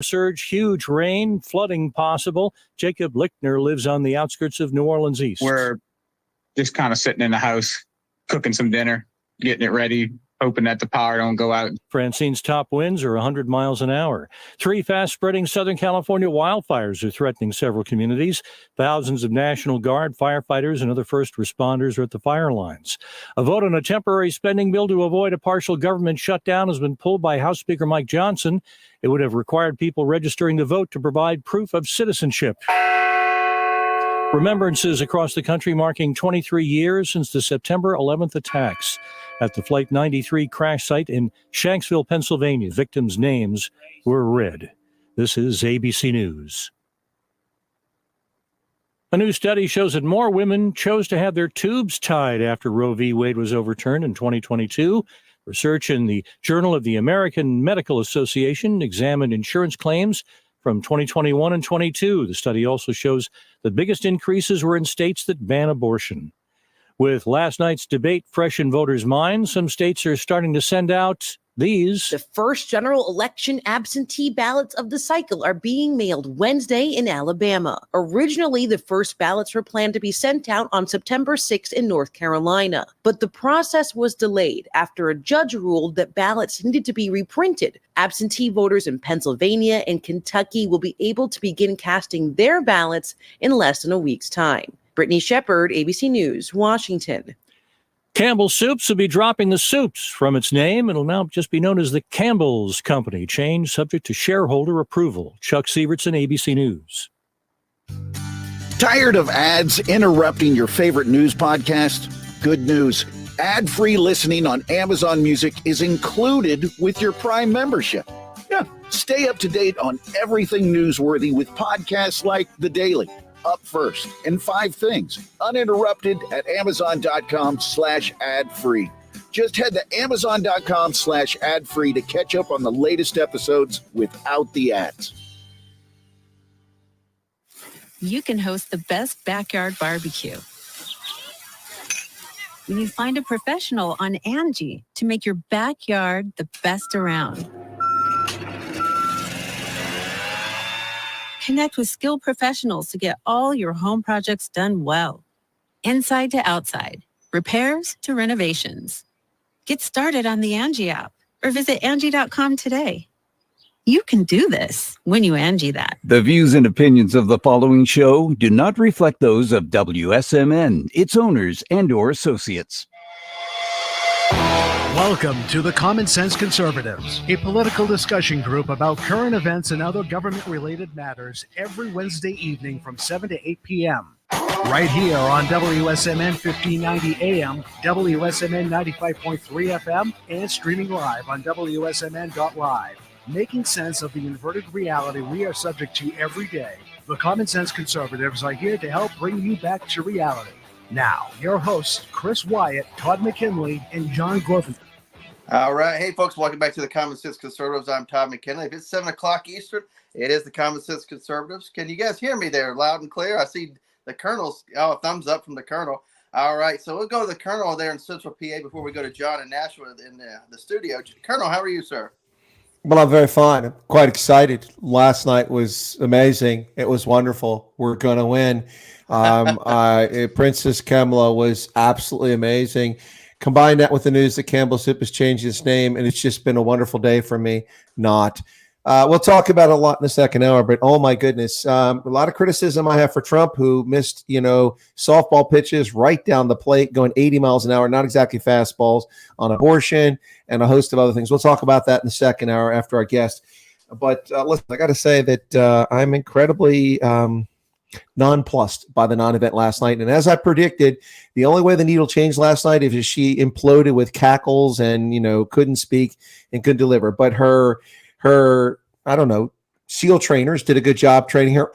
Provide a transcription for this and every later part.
Surge, huge rain, flooding possible. Jacob Lichtner lives on the outskirts of New Orleans East. We're just kind of sitting in the house, cooking some dinner, getting it ready, hoping that the power don't go out. Francine's top winds are 100 miles an hour. 3 fast-spreading Southern California wildfires are threatening several communities. Thousands of National Guard, firefighters, and other first responders are at the fire lines. A vote on a temporary spending bill to avoid a partial government shutdown has been pulled by House Speaker Mike Johnson. It would have required people registering to vote to provide proof of citizenship. Remembrances across the country marking 23 years since the September 11th attacks at the Flight 93 crash site in Shanksville, Pennsylvania. Victims' names were read. This is ABC News. A new study shows that more women chose to have their tubes tied after Roe v. Wade was overturned in 2022. Research in the Journal of the American Medical Association examined insurance claims from 2021 and 22. The study also shows the biggest increases were in states that ban abortion. With last night's debate fresh in voters' minds, some states are starting to send out these. The first general election absentee ballots of the cycle are being mailed Wednesday in Alabama. Originally, the first ballots were planned to be sent out on September 6th in North Carolina, but the process was delayed after a judge ruled that ballots needed to be reprinted. Absentee voters in Pennsylvania and Kentucky will be able to begin casting their ballots in less than a week's time. Brittany Shepard, ABC News, Washington. Campbell Soups will be dropping the soups from its name. It'll now just be known as the Campbell's Company. Change subject to shareholder approval. Chuck Sievertson, ABC News. Tired of ads interrupting your favorite news podcast? Good news. Ad-free listening on Amazon Music is included with your Prime membership. Yeah, stay up to date on everything newsworthy with podcasts like The Daily, Up First, and 5 Things, uninterrupted at Amazon.com/ad-free. Just head to Amazon.com/ad-free to catch up on the latest episodes without the ads. You can host the best backyard barbecue when you find a professional on Angie to make your backyard the best around. Connect with skilled professionals to get all your home projects done well. Inside to outside, repairs to renovations. Get started on the Angie app or visit Angie.com today. You can do this when you Angie that. The views and opinions of the following show do not reflect those of WSMN, its owners, and/or associates. Welcome to the Common Sense Conservatives, a political discussion group about current events and other government-related matters every Wednesday evening from 7 to 8 p.m. Right here on WSMN 1590 AM, WSMN 95.3 FM, and streaming live on WSMN.live. Making sense of the inverted reality we are subject to every day, the Common Sense Conservatives are here to help bring you back to reality. Now, your hosts, Chris Wyatt, Todd McKinley, and John Gorfin. All right. Hey, folks, welcome back to the Common Sense Conservatives. I'm Todd McKinley. If it's 7 o'clock Eastern, it is the Common Sense Conservatives. Can you guys hear me there loud and clear? I see the Colonel's, thumbs up from the Colonel. All right. So we'll go to the Colonel there in Central PA before we go to John in Nashville in the studio. Colonel, how are you, sir? Well, I'm very fine. I'm quite excited. Last night was amazing. It was wonderful. We're going to win. Princess Kamala was absolutely amazing. Combine that with the news that Campbell Soup has changed its name, and it's just been a wonderful day for me. We'll talk about it a lot in the second hour, but oh my goodness, a lot of criticism I have for Trump, who missed, softball pitches right down the plate, going 80 miles an hour, not exactly fastballs, on abortion and a host of other things. We'll talk about that in the second hour after our guest. But listen, I got to say that I'm incredibly nonplussed by the non-event last night. And as I predicted, the only way the needle changed last night is if she imploded with cackles and, couldn't speak and couldn't deliver. But her, I don't know, SEAL trainers did a good job training her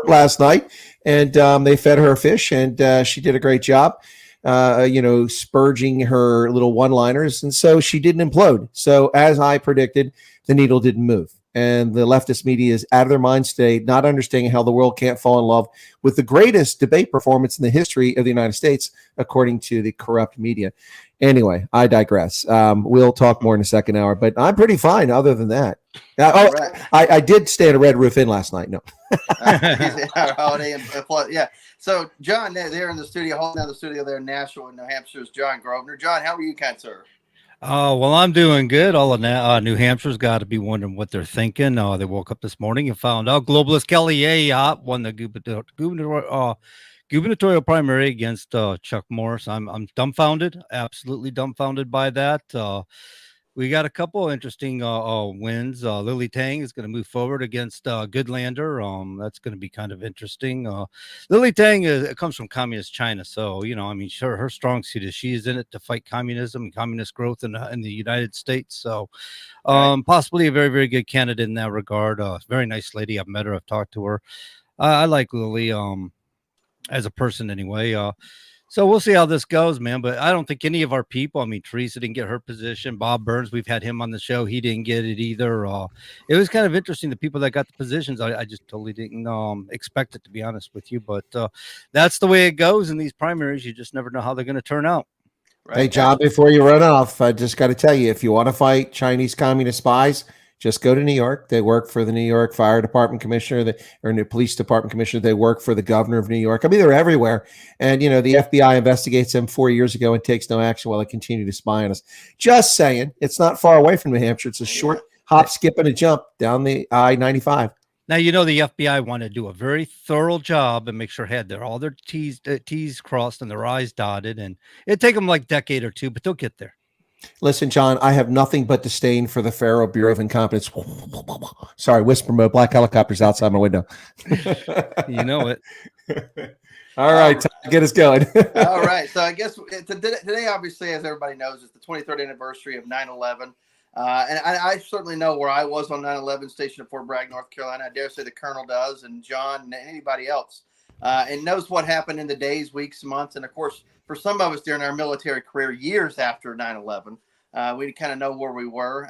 last night. And they fed her a fish, and she did a great job, spurging her little one-liners. And so she didn't implode. So as I predicted, the needle didn't move. and the leftist media is out of their minds today, not understanding how the world can't fall in love with the greatest debate performance in the history of the United States, according to the corrupt media. Anyway, I digress. We'll talk more in the second hour, but I'm pretty fine other than that. Right. I did stay at a Red Roof Inn last night. No. Holiday and yeah. So, John, they're in the studio, holding down the studio there in Nashville, New Hampshire, is John Grosvenor. John, how are you, kind sir? Well, I'm doing good. All of New Hampshire's got to be wondering what they're thinking. They woke up this morning and found out globalist Kelly Ayotte won the gubernatorial primary against Chuck Morris. I'm dumbfounded, absolutely dumbfounded by that. We got a couple interesting wins. Lily Tang is going to move forward against Goodlander. That's going to be kind of interesting. Lily Tang comes from communist China, so sure, her strong suit is she is in it to fight communism and communist growth in the United States. So, possibly a very, very good candidate in that regard. Very nice lady. I've met her. I've talked to her. I like Lily as a person anyway. So we'll see how this goes, man. But I don't think any of our people, Teresa didn't get her position. Bob Burns, we've had him on the show. He didn't get it either. It was kind of interesting. The people that got the positions, I just totally didn't expect it, to be honest with you. But that's the way it goes in these primaries. You just never know how they're going to turn out. Right. Hey, John, before you run off, I just got to tell you, if you want to fight Chinese communist spies, just go to New York. They work for the New York Fire Department Commissioner or the Police Department Commissioner. They work for the governor of New York. They're everywhere. And, the FBI investigates them 4 years ago and takes no action while they continue to spy on us. Just saying, it's not far away from New Hampshire. It's a short hop, skip, and a jump down the I-95. Now, the FBI want to do a very thorough job and make sure all their T's crossed and their I's dotted. And it'd take them like a decade or two, but they'll get there. Listen, John, I have nothing but disdain for the Federal Bureau of Incompetence. Sorry, whisper mode, black helicopters outside my window. You know it. All right, get us going. All right. So I guess today, obviously, as everybody knows, is the 23rd anniversary of 9/11. And I certainly know where I was on 9/11, stationed at Fort Bragg, North Carolina. I dare say the Colonel does, and John, and anybody else, and knows what happened in the days, weeks, months, and of course, for some of us during our military career, years after 9/11, we kind of know where we were.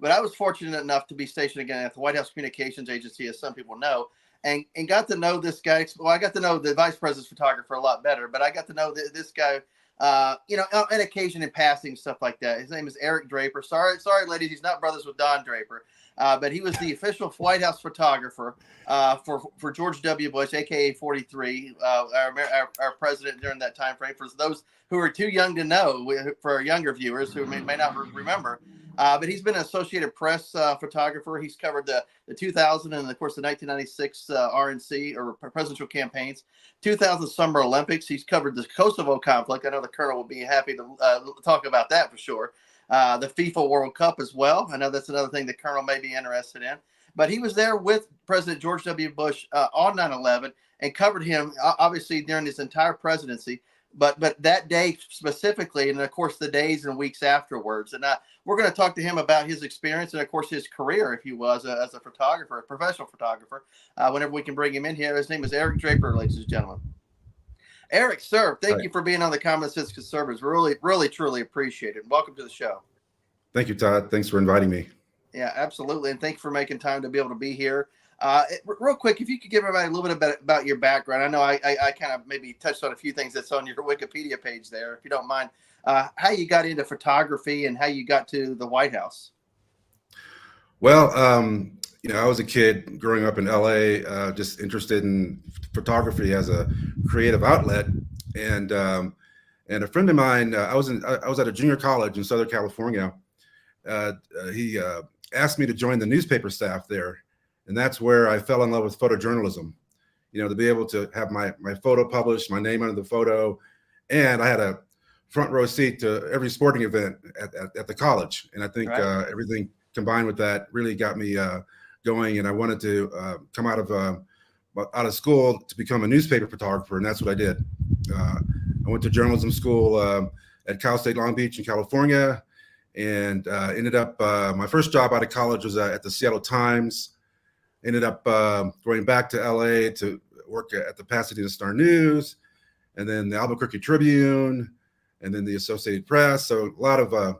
But I was fortunate enough to be stationed again at the White House Communications Agency, as some people know, and got to know this guy. Well, I got to know the vice president's photographer a lot better, but I got to know this guy, on occasion in passing, stuff like that. His name is Eric Draper. Sorry, ladies, he's not brothers with Don Draper. But he was the official White House photographer for George W. Bush, aka 43, our president during that time frame. For those who are too young to know, for our younger viewers who may not remember, but he's been an Associated Press photographer. He's covered the 2000 and of course the 1996 RNC or presidential campaigns, 2000 Summer Olympics. He's covered the Kosovo conflict. I know the Colonel will be happy to talk about that for sure. The FIFA World Cup as well. I know that's another thing the Colonel may be interested in. But he was there with President George W. Bush on 9/11 and covered him, obviously, during his entire presidency. But that day specifically, and of course the days and weeks afterwards. And we're going to talk to him about his experience and of course his career, if he was as a photographer, a professional photographer. Whenever we can bring him in here, his name is Eric Draper, ladies and gentlemen. Eric, sir, thank you for being on the Common Sense Conservatives. We really, really, truly appreciate it. Welcome to the show. Thank you, Todd. Thanks for inviting me. Yeah, absolutely. And thank you for making time to be able to be here. Real quick, if you could give everybody a little bit about your background. I know I kind of maybe touched on a few things that's on your Wikipedia page there, if you don't mind. How you got into photography and how you got to the White House. Well, I was a kid growing up in LA, just interested in photography as a creative outlet. And a friend of mine, I was at a junior college in Southern California. He asked me to join the newspaper staff there. And that's where I fell in love with photojournalism, to be able to have my photo published, my name under the photo. And I had a front row seat to every sporting event at the college. And I think everything combined with that really got me going. And I wanted to come out of school to become a newspaper photographer. And that's what I did. I went to journalism school at Cal State Long Beach in California, and ended up, my first job out of college was at the Seattle Times. Ended up going back to LA to work at the Pasadena Star News, and then the Albuquerque Tribune, and then the Associated Press. So a lot of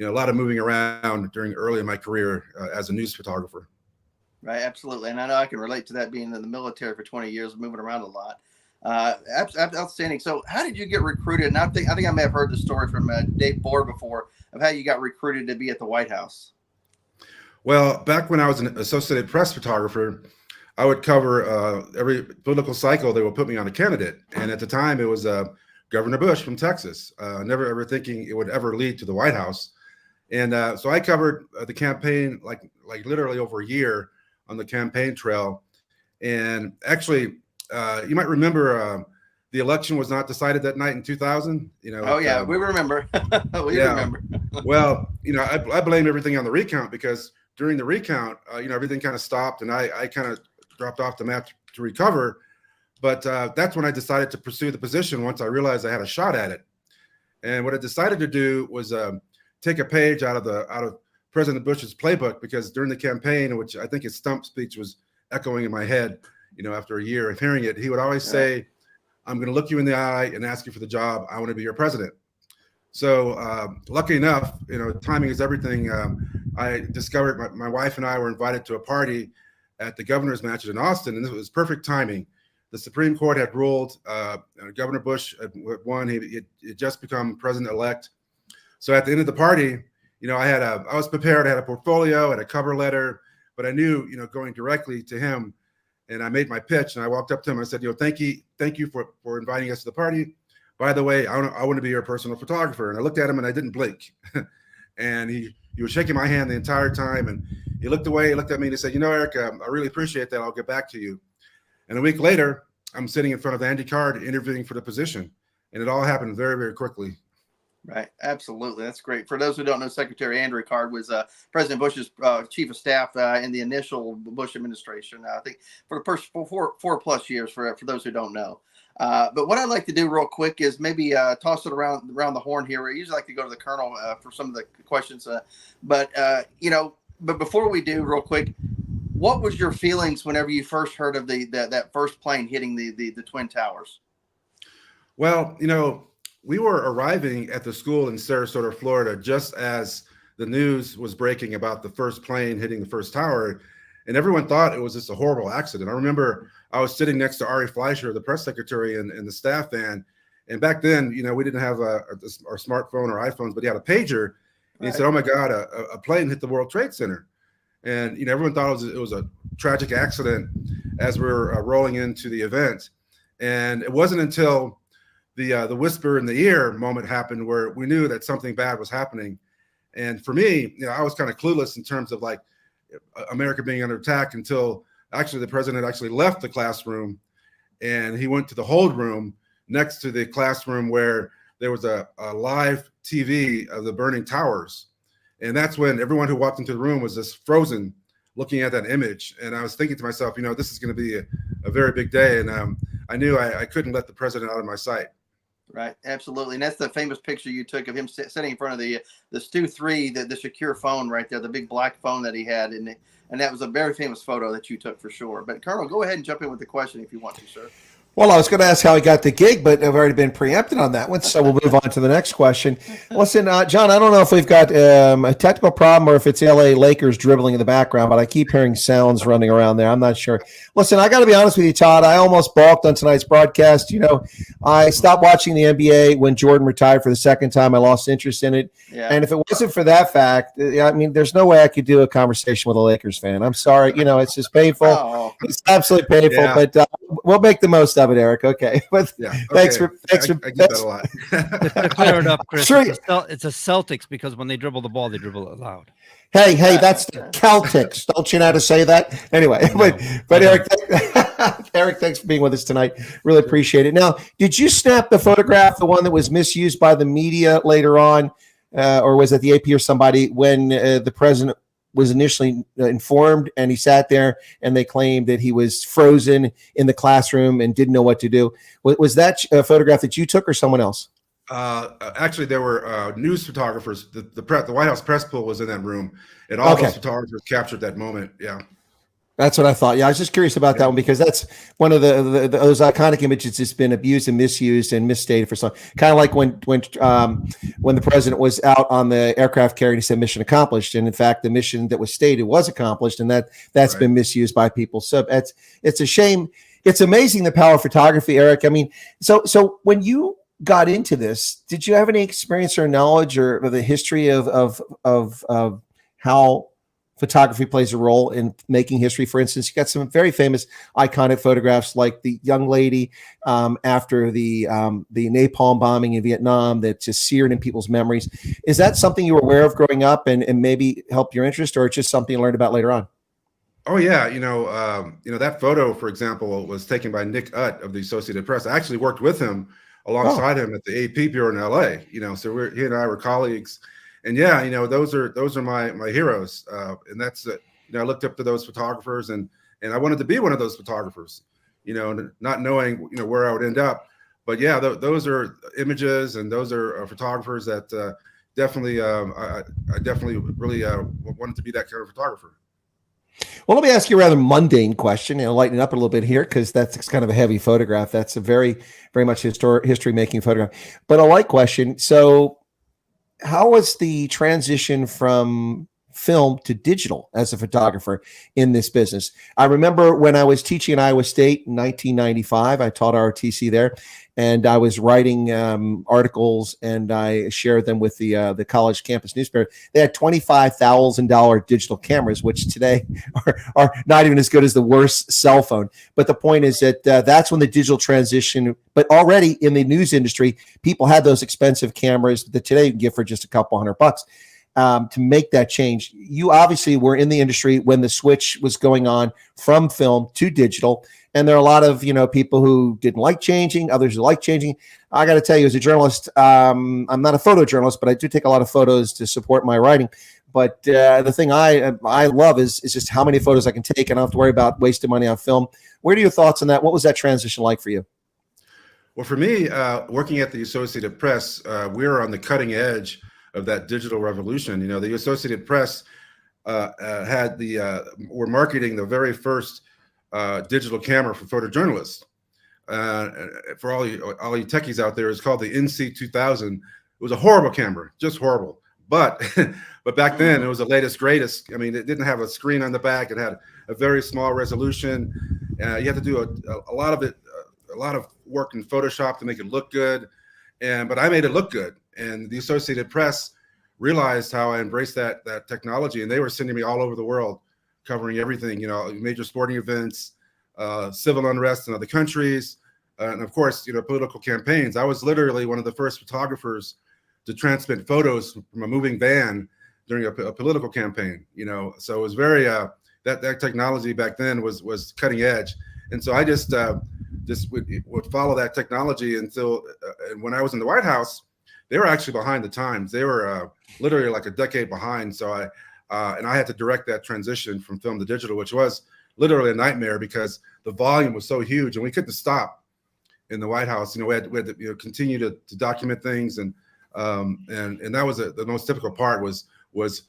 a lot of moving around during early in my career as a news photographer. Right, absolutely, and I know I can relate to that, being in the military for 20 years, moving around a lot. Outstanding. So, how did you get recruited? And I think I may have heard the story from Dave Bohr before of how you got recruited to be at the White House. Well, back when I was an Associated Press photographer, I would cover every political cycle. They would put me on a candidate, and at the time it was Governor Bush from Texas. Never ever thinking it would ever lead to the White House, and so I covered the campaign like literally over a year on the campaign trail. And actually, you might remember the election was not decided that night in 2000. Oh yeah, we remember. Remember. Well, I blame everything on the recount, because during the recount, everything kind of stopped, and I kind of dropped off the map to recover. But that's when I decided to pursue the position once I realized I had a shot at it. And what I decided to do was take a page out of President Bush's playbook, because during the campaign, which I think his stump speech was echoing in my head, after a year of hearing it, he would always say, "I'm going to look you in the eye and ask you for the job. I want to be your president." So lucky enough, timing is everything. I discovered my wife and I were invited to a party at the governor's mansion in Austin, and this was perfect timing. The Supreme Court had ruled Governor Bush had won. He had just become president-elect. So at the end of the party, I was prepared. I had a portfolio, I had a cover letter, but I knew, going directly to him, and I made my pitch, and I walked up to him. I said, thank you for inviting us to the party. By the way, I want to be your personal photographer. And I looked at him and I didn't blink. And he was shaking my hand the entire time. And he looked away, he looked at me, and he said, Eric, I really appreciate that. I'll get back to you. And a week later, I'm sitting in front of Andy Card interviewing for the position. And it all happened very, very quickly. Right. Absolutely. That's great. For those who don't know, Secretary Andrew Card was President Bush's chief of staff in the initial Bush administration, I think for the first four plus years, for those who don't know. But what I'd like to do real quick is maybe toss it around the horn here. We usually like to go to the Colonel for some of the questions. But before we do, real quick, what was your feelings whenever you first heard of that first plane hitting the Twin Towers? Well, we were arriving at the school in Sarasota, Florida, just as the news was breaking about the first plane hitting the first tower, and everyone thought it was just a horrible accident. I remember I was sitting next to Ari Fleischer, the press secretary, in the staff van, and back then, we didn't have our smartphone or iPhones, but he had a pager, and he said, "Oh my God, a plane hit the World Trade Center," and everyone thought it was a tragic accident as we were rolling into the event, and it wasn't until the whisper in the ear moment happened where we knew that something bad was happening. And for me, I was kind of clueless in terms of like America being under attack until actually the president actually left the classroom and he went to the hold room next to the classroom where there was a live TV of the burning towers. And that's when everyone who walked into the room was just frozen looking at that image. And I was thinking to myself, this is going to be a very big day. And I knew I couldn't let the president out of my sight. Right, absolutely, and that's the famous picture you took of him sitting in front of the Stu 3, the secure phone right there, the big black phone that he had, and that was a very famous photo that you took for sure. But Colonel, go ahead and jump in with the question if you want to, sir. Well, I was going to ask how he got the gig, but I've already been preempted on that one, so we'll move on to the next question. Listen, John, I don't know if we've got a technical problem or if it's LA Lakers dribbling in the background, but I keep hearing sounds running around there. I'm not sure. Listen, I got to be honest with you, Todd. I almost balked on tonight's broadcast. I stopped watching the NBA when Jordan retired for the second time. I lost interest in it. Yeah. And if it wasn't for that fact, there's no way I could do a conversation with a Lakers fan. I'm sorry. It's just painful. Oh. It's absolutely painful, yeah. But we'll make the most of it, Eric. Okay. But yeah. Thanks for I get that a lot. To clear it up, Chris. Sure. It's a Celtics because when they dribble the ball, they dribble it loud. Hey, that's the Celtics. Don't you know how to say that? Anyway, but Eric, Eric, thanks for being with us tonight. Really appreciate it. Now, did you snap the photograph, the one that was misused by the media later on, or was it the AP or somebody when the president was initially informed and he sat there and they claimed that he was frozen in the classroom and didn't know what to do? Was that a photograph that you took or someone else? Actually, there were news photographers. The White House press pool was in that room, and all those photographers captured that moment. Yeah. That's what I thought. Yeah, I was just curious about that one because that's one of those iconic images that's been abused and misused and misstated for some. Kind of like when the president was out on the aircraft carrier, he said mission accomplished, and in fact, the mission that was stated was accomplished, and that's been misused by people. So it's a shame. It's amazing the power of photography, Eric. I mean, so when you got into this, did you have any experience or knowledge or the history of how photography plays a role in making history? For instance, you got some very famous iconic photographs like the young lady after the napalm bombing in Vietnam that just seared in people's memories. Is that something you were aware of growing up and maybe helped your interest, or just something you learned about later on? Oh yeah, that photo, for example, was taken by Nick Utt of the Associated Press. I actually worked with him alongside him at the AP bureau in LA. So he and I were colleagues, and yeah, those are my heroes. And that's I looked up to those photographers, and I wanted to be one of those photographers. Not knowing where I would end up, but yeah, those are images, and those are photographers that definitely I definitely really wanted to be that kind of photographer. Well, let me ask you a rather mundane question, lighten it up a little bit here, because that's kind of a heavy photograph. That's a very, very much history-making photograph, but a light question. So how was the transition from film to digital as a photographer in this business? I remember when I was teaching at Iowa State in 1995, I taught ROTC there, and I was writing articles, and I shared them with the college campus newspaper. They had $25,000 digital cameras, which today are not even as good as the worst cell phone. But the point is that that's when the digital transition, but already in the news industry, people had those expensive cameras that today you can get for just a couple $100. To make that change. You obviously were in the industry when the switch was going on from film to digital. And there are a lot of, people who didn't like changing, others who like changing. I got to tell you, as a journalist, I'm not a photojournalist, but I do take a lot of photos to support my writing. But the thing I love is just how many photos I can take, and I don't have to worry about wasting money on film. What are your thoughts on that? What was that transition like for you? Well, for me, working at the Associated Press, we were on the cutting edge of that digital revolution. The Associated Press were marketing the very first digital camera for photojournalists. For all you techies out there, it's called the NC2000. It was a horrible camera, just horrible. But back then it was the latest, greatest. I mean, it didn't have a screen on the back. It had a very small resolution. You had to do a lot of work in Photoshop to make it look good. But I made it look good. And the Associated Press realized how I embraced that technology, and they were sending me all over the world, covering everything, major sporting events, civil unrest in other countries, and of course, political campaigns. I was literally one of the first photographers to transmit photos from a moving van during a political campaign. So it was very that technology back then was cutting edge, and so I just would follow that technology until and when I was in the White House, they were actually behind the times. They were literally like a decade behind. So I had to direct that transition from film to digital, which was literally a nightmare because the volume was so huge and we couldn't stop in the White House. We had to continue to document things, and that was the most difficult part was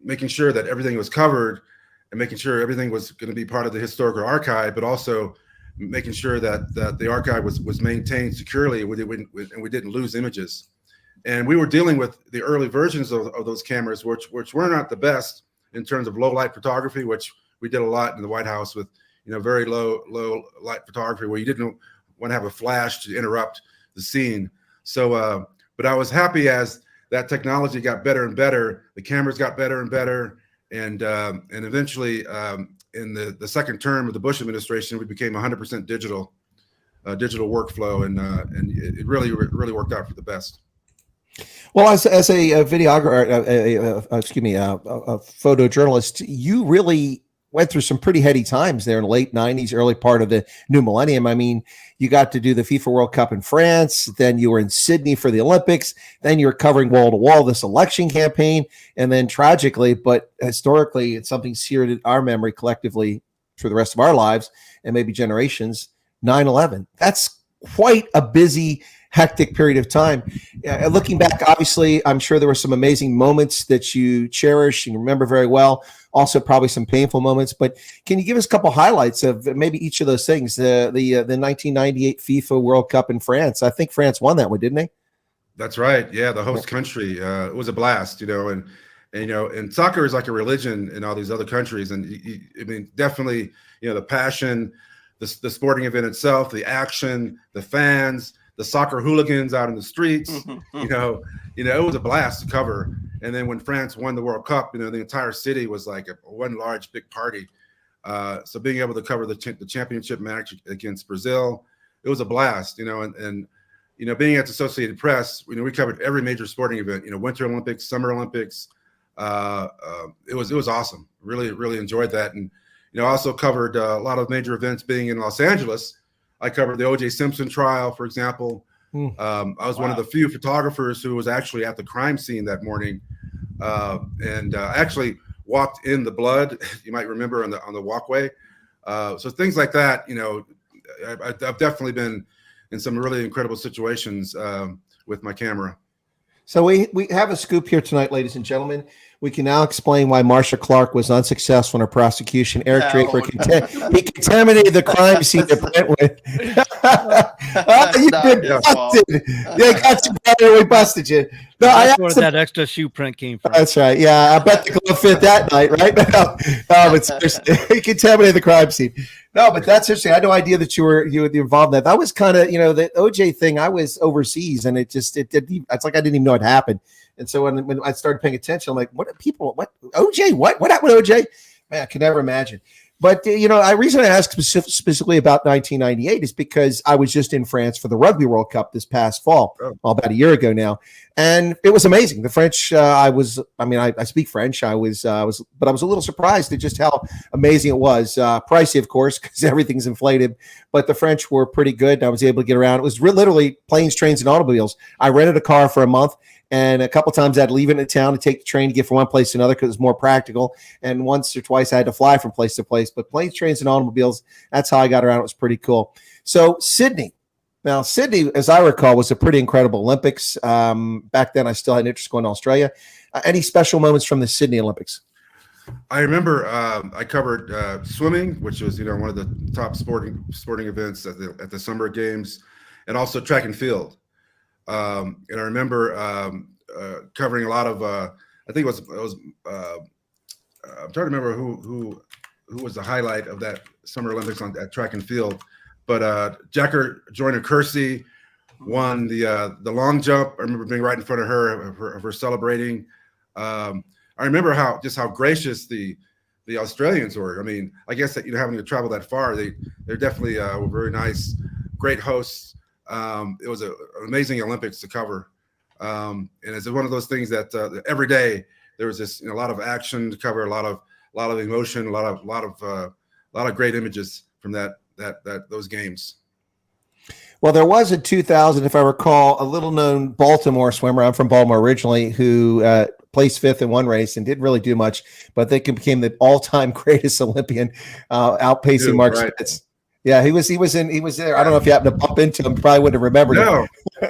making sure that everything was covered and making sure everything was going to be part of the historical archive, but also making sure that the archive was maintained securely and we didn't lose images. And we were dealing with the early versions of those cameras, which were not the best in terms of low light photography, which we did a lot in the White House with, very low light photography where you didn't want to have a flash to interrupt the scene. So, but I was happy as that technology got better and better, the cameras got better and better, and eventually in the second term of the Bush administration, we became 100% digital workflow, and it really worked out for the best. Well, as a videographer, a photojournalist, you really went through some pretty heady times there in the late 90s, early part of the new millennium. I mean, you got to do the FIFA World Cup in France, then you were in Sydney for the Olympics, then you were covering wall to wall this election campaign, and then tragically, but historically, it's something seared in our memory collectively for the rest of our lives and maybe generations, 9/11. That's quite a busy, hectic period of time. Looking back, obviously, I'm sure there were some amazing moments that you cherish and remember very well. Also, probably some painful moments. But can you give us a couple highlights of maybe each of those things? The 1998 FIFA World Cup in France. I think France won that one, didn't they? That's right. Yeah, the host country. It was a blast, and soccer is like a religion in all these other countries. And I mean, definitely, the passion, the sporting event itself, the action, the fans, the soccer hooligans out in the streets. It was a blast to cover. And then when France won the World Cup, the entire city was like one large big party. So being able to cover the championship match against Brazil, it was a blast. And being at the Associated Press, we covered every major sporting event. Winter Olympics, Summer Olympics. It was awesome. Really, really enjoyed that. And I also covered a lot of major events. Being in Los Angeles, I covered the O.J. Simpson trial, for example. I was one of the few photographers who was actually at the crime scene that morning, and actually walked in the blood. You might remember on the walkway. So things like that. I've definitely been in some really incredible situations with my camera. So we have a scoop here tonight, ladies and gentlemen. We can now explain why Marsha Clark was unsuccessful in her prosecution. Eric Draper he contaminated the crime scene at Brentwood. You've been busted. They got you better. We busted you. No, That's where that extra shoe print came from. That's right. Yeah, I bet the glove fit that night, right? No, but seriously, he contaminated the crime scene. No, but that's interesting. I had no idea that you were involved in that. That was kind of, the OJ thing. I was overseas, and it's like I didn't even know it happened. And so when I started paying attention, I'm like, what OJ? What happened to OJ? Man, I can never imagine. But, the reason I asked specifically about 1998 is because I was just in France for the Rugby World Cup this past fall, about a year ago now. And it was amazing. The French, I speak French. But I was a little surprised at just how amazing it was. Pricey, of course, because everything's inflated. But the French were pretty good. I was able to get around. It was literally planes, trains, and automobiles. I rented a car for a month. And a couple times I'd leave it in town to take the train to get from one place to another because it was more practical. And once or twice I had to fly from place to place. But planes, trains, and automobiles, that's how I got around. It was pretty cool. So Sydney. Now, Sydney, as I recall, was a pretty incredible Olympics. Back then, I still had an interest going to Australia. Any special moments from the Sydney Olympics? I remember I covered swimming, which was one of the top sporting events at the Summer Games, and also track and field. And I remember covering a lot of. I think it was. I'm trying to remember who was the highlight of that Summer Olympics at track and field, but Jacker Joyner Kersey won the long jump. I remember being right in front of her celebrating. I remember how gracious the Australians were. I mean, I guess that having to travel that far, they're definitely were very nice, great hosts. It was an amazing Olympics to cover, and it's one of those things that every day there was this a lot of action to cover, a lot of emotion, a lot of great images from those games. Well, there was in 2000, if I recall, a little known Baltimore swimmer. I'm from Baltimore originally, who placed fifth in one race and didn't really do much, but they became the all-time greatest Olympian, outpacing Mark Spitz. Yeah, he was there. I don't know if you happened to bump into him. Probably wouldn't have remembered him.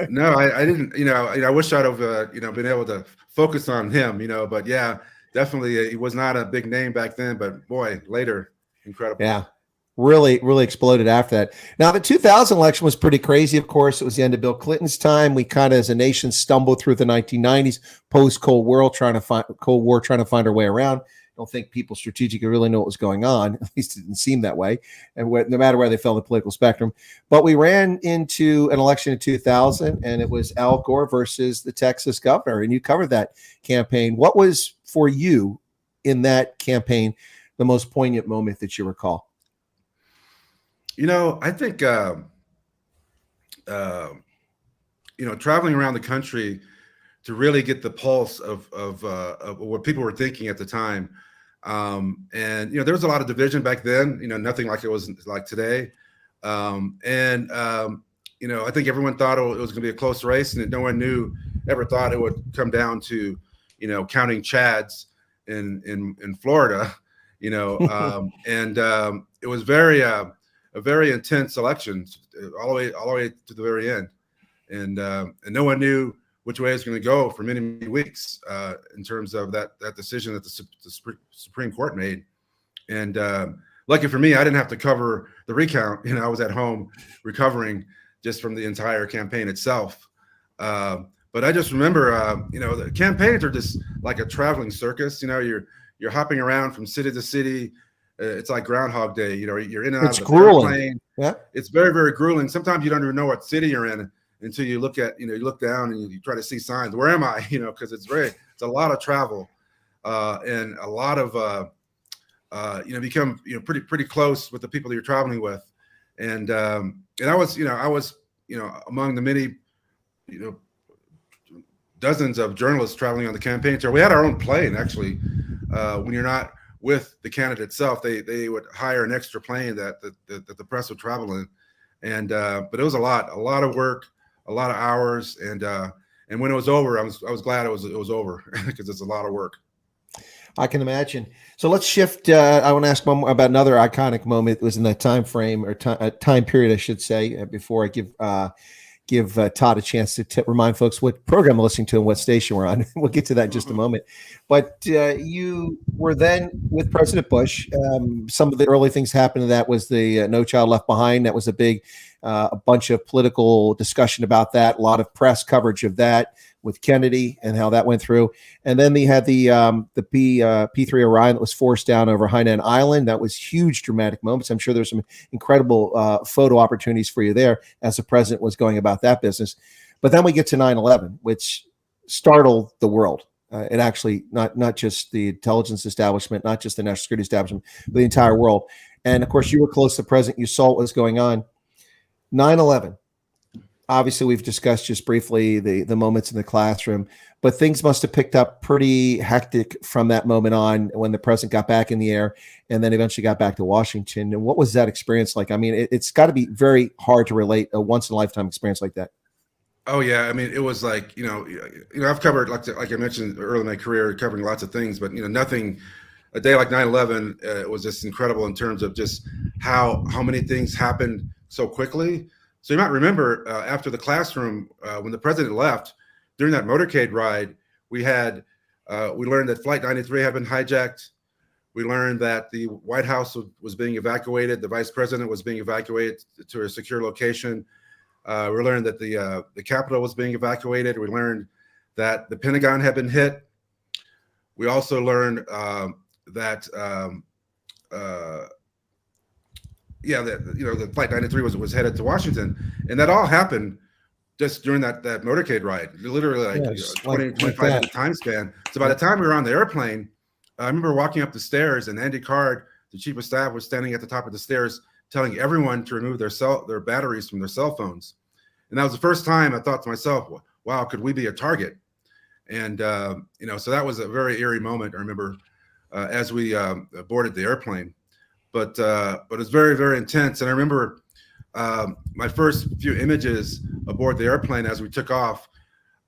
No, I didn't. I wish I'd have been able to focus on him. But yeah, definitely he was not a big name back then. But boy, later, incredible. Yeah, really, really exploded after that. Now the 2000 election was pretty crazy. Of course, it was the end of Bill Clinton's time. We kind of, as a nation, stumbled through the 1990s, post Cold War, trying to find our way around. I don't think people strategically really know what was going on. At least it didn't seem that way, and no matter where they fell in the political spectrum. But we ran into an election in 2000, and it was Al Gore versus the Texas governor, and you covered that campaign. What was, for you, in that campaign, the most poignant moment that you recall? I think, traveling around the country to really get the pulse of what people were thinking at the time. And, there was a lot of division back then, nothing like it was like today. I think everyone thought it was going to be a close race, and no one ever thought it would come down to, counting Chads in Florida, and it was a very intense election all the way to the very end. and no one knew which way it was going to go for many, many weeks in terms of that decision that the Supreme Court made. And lucky for me, I didn't have to cover the recount. I was at home recovering just from the entire campaign itself. But I just remember, the campaigns are just like a traveling circus. You're hopping around from city to city. It's like Groundhog Day. You're in and out It's of the grueling. airplane. Yeah. It's very, very grueling. Sometimes you don't even know what city you're in until you look at, you look down and you try to see signs. Where am I? Because it's a lot of travel and a lot of, become, pretty close with the people that you're traveling with. And I was among the many, dozens of journalists traveling on the campaign tour. We had our own plane, actually. When you're not with the candidate itself, they would hire an extra plane that the press would travel in. And but it was a lot of work, a lot of hours, and when it was over, I was glad it was over because it's a lot of work. I can imagine. So let's shift. I want to ask one more about another iconic moment. It was in that time frame or time period, I should say, before I give Todd a chance to remind folks what program we're listening to and what station we're on. We'll get to that in just a moment. But you were then with President Bush. Some of the early things happened to that was the No Child Left Behind. That was a bunch of political discussion about that, a lot of press coverage of that with Kennedy and how that went through. And then they had the P-3 Orion that was forced down over Hainan Island. That was huge, dramatic moments. I'm sure there's some incredible photo opportunities for you there as the president was going about that business. But then we get to 9/11, which startled the world. It actually, not just the intelligence establishment, not just the national security establishment, but the entire world. And of course, you were close to the president. You saw what was going on. 9/11. Obviously, we've discussed just briefly the moments in the classroom, but things must have picked up pretty hectic from that moment on when the president got back in the air and then eventually got back to Washington. And what was that experience like? I mean, it's got to be very hard to relate a once-in-a-lifetime experience like that. Oh yeah, I mean, it was like I've covered like I mentioned early in my career, covering lots of things, but nothing. A day like 9/11 was just incredible in terms of just how many things happened so quickly. So you might remember after the classroom, when the president left, during that motorcade ride, we learned that Flight 93 had been hijacked. We learned that the White House was being evacuated. The vice president was being evacuated to a secure location. We learned that the Capitol was being evacuated. We learned that the Pentagon had been hit. We also learned that the Flight 93 was headed to Washington, and that all happened just during that motorcade ride, literally 25 minute time span. So by the time we were on the airplane, I remember walking up the stairs, and Andy Card, the chief of staff, was standing at the top of the stairs telling everyone to remove their batteries from their cell phones. And that was the first time I thought to myself, wow, could we be a target? And so that was a very eerie moment. I remember as we boarded the airplane. But it was very, very intense. And I remember my first few images aboard the airplane as we took off.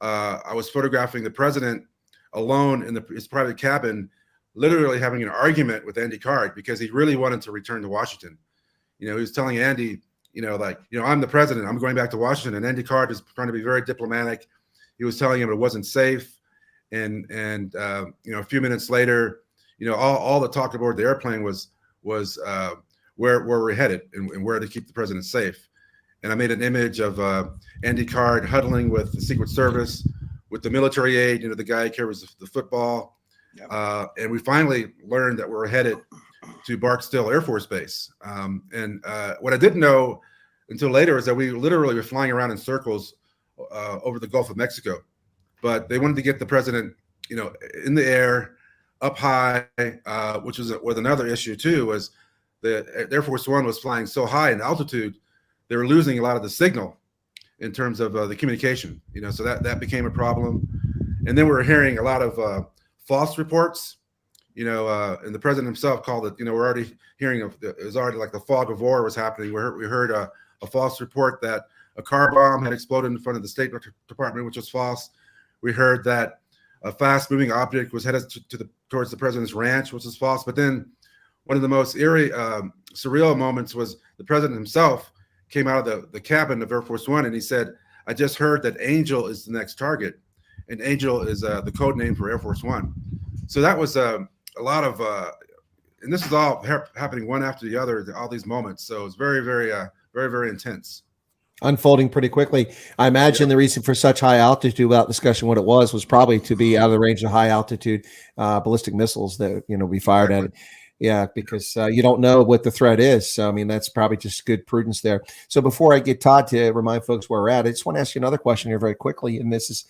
I was photographing the president alone in his private cabin, literally having an argument with Andy Card because he really wanted to return to Washington. He was telling Andy, I'm the president. I'm going back to Washington. And Andy Card was trying to be very diplomatic. He was telling him it wasn't safe. And a few minutes later, all the talk aboard the airplane was where we're headed and where to keep the president safe. And I made an image of Andy Card huddling with the Secret Service, with the military aide, the guy who carries the football. Yep. And we finally learned that we're headed to Barksdale Air Force Base. And what I didn't know until later is that we literally were flying around in circles over the Gulf of Mexico. But they wanted to get the president, in the air, up high, which was another issue too, was the Air Force One was flying so high in altitude, they were losing a lot of the signal in terms of the communication, so that became a problem. And then we were hearing a lot of false reports, and the president himself called it, we're already hearing it was already like the fog of war was happening. We heard a false report that a car bomb had exploded in front of the State Department, which was false. We heard that a fast-moving object was headed towards the president's ranch, which was false. But then one of the most eerie, surreal moments was the president himself came out of the cabin of Air Force One, and he said, I just heard that Angel is the next target, and Angel is the code name for Air Force One. So that was a lot of, and this is all happening one after the other, all these moments. So it's very, very, very, very intense. Unfolding pretty quickly. I imagine the reason for such high altitude, without discussion what it was probably to be out of the range of high altitude ballistic missiles that we fired at it. Yeah, because you don't know what the threat is. So I mean, that's probably just good prudence there. So before I get Todd to remind folks where we're at, I just want to ask you another question here very quickly. And this is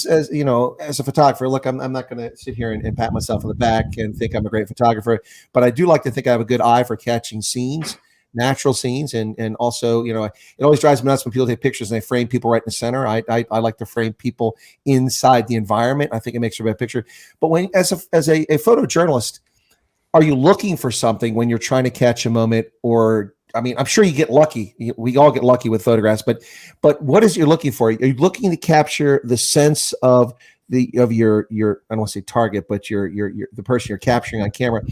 as as a photographer. Look, I'm not going to sit here and pat myself on the back and think I'm a great photographer, but I do like to think I have a good eye for catching scenes, natural scenes, and also it always drives me nuts when people take pictures and they frame people right in the center. I like to frame people inside the environment. I think it makes for a better picture. But when as a photojournalist, are you looking for something when you're trying to catch a moment? Or I mean, I'm sure you get lucky. We all get lucky with photographs, but what is you're looking for? Are you looking to capture the sense of your I don't want to say target, but your the person you're capturing on camera,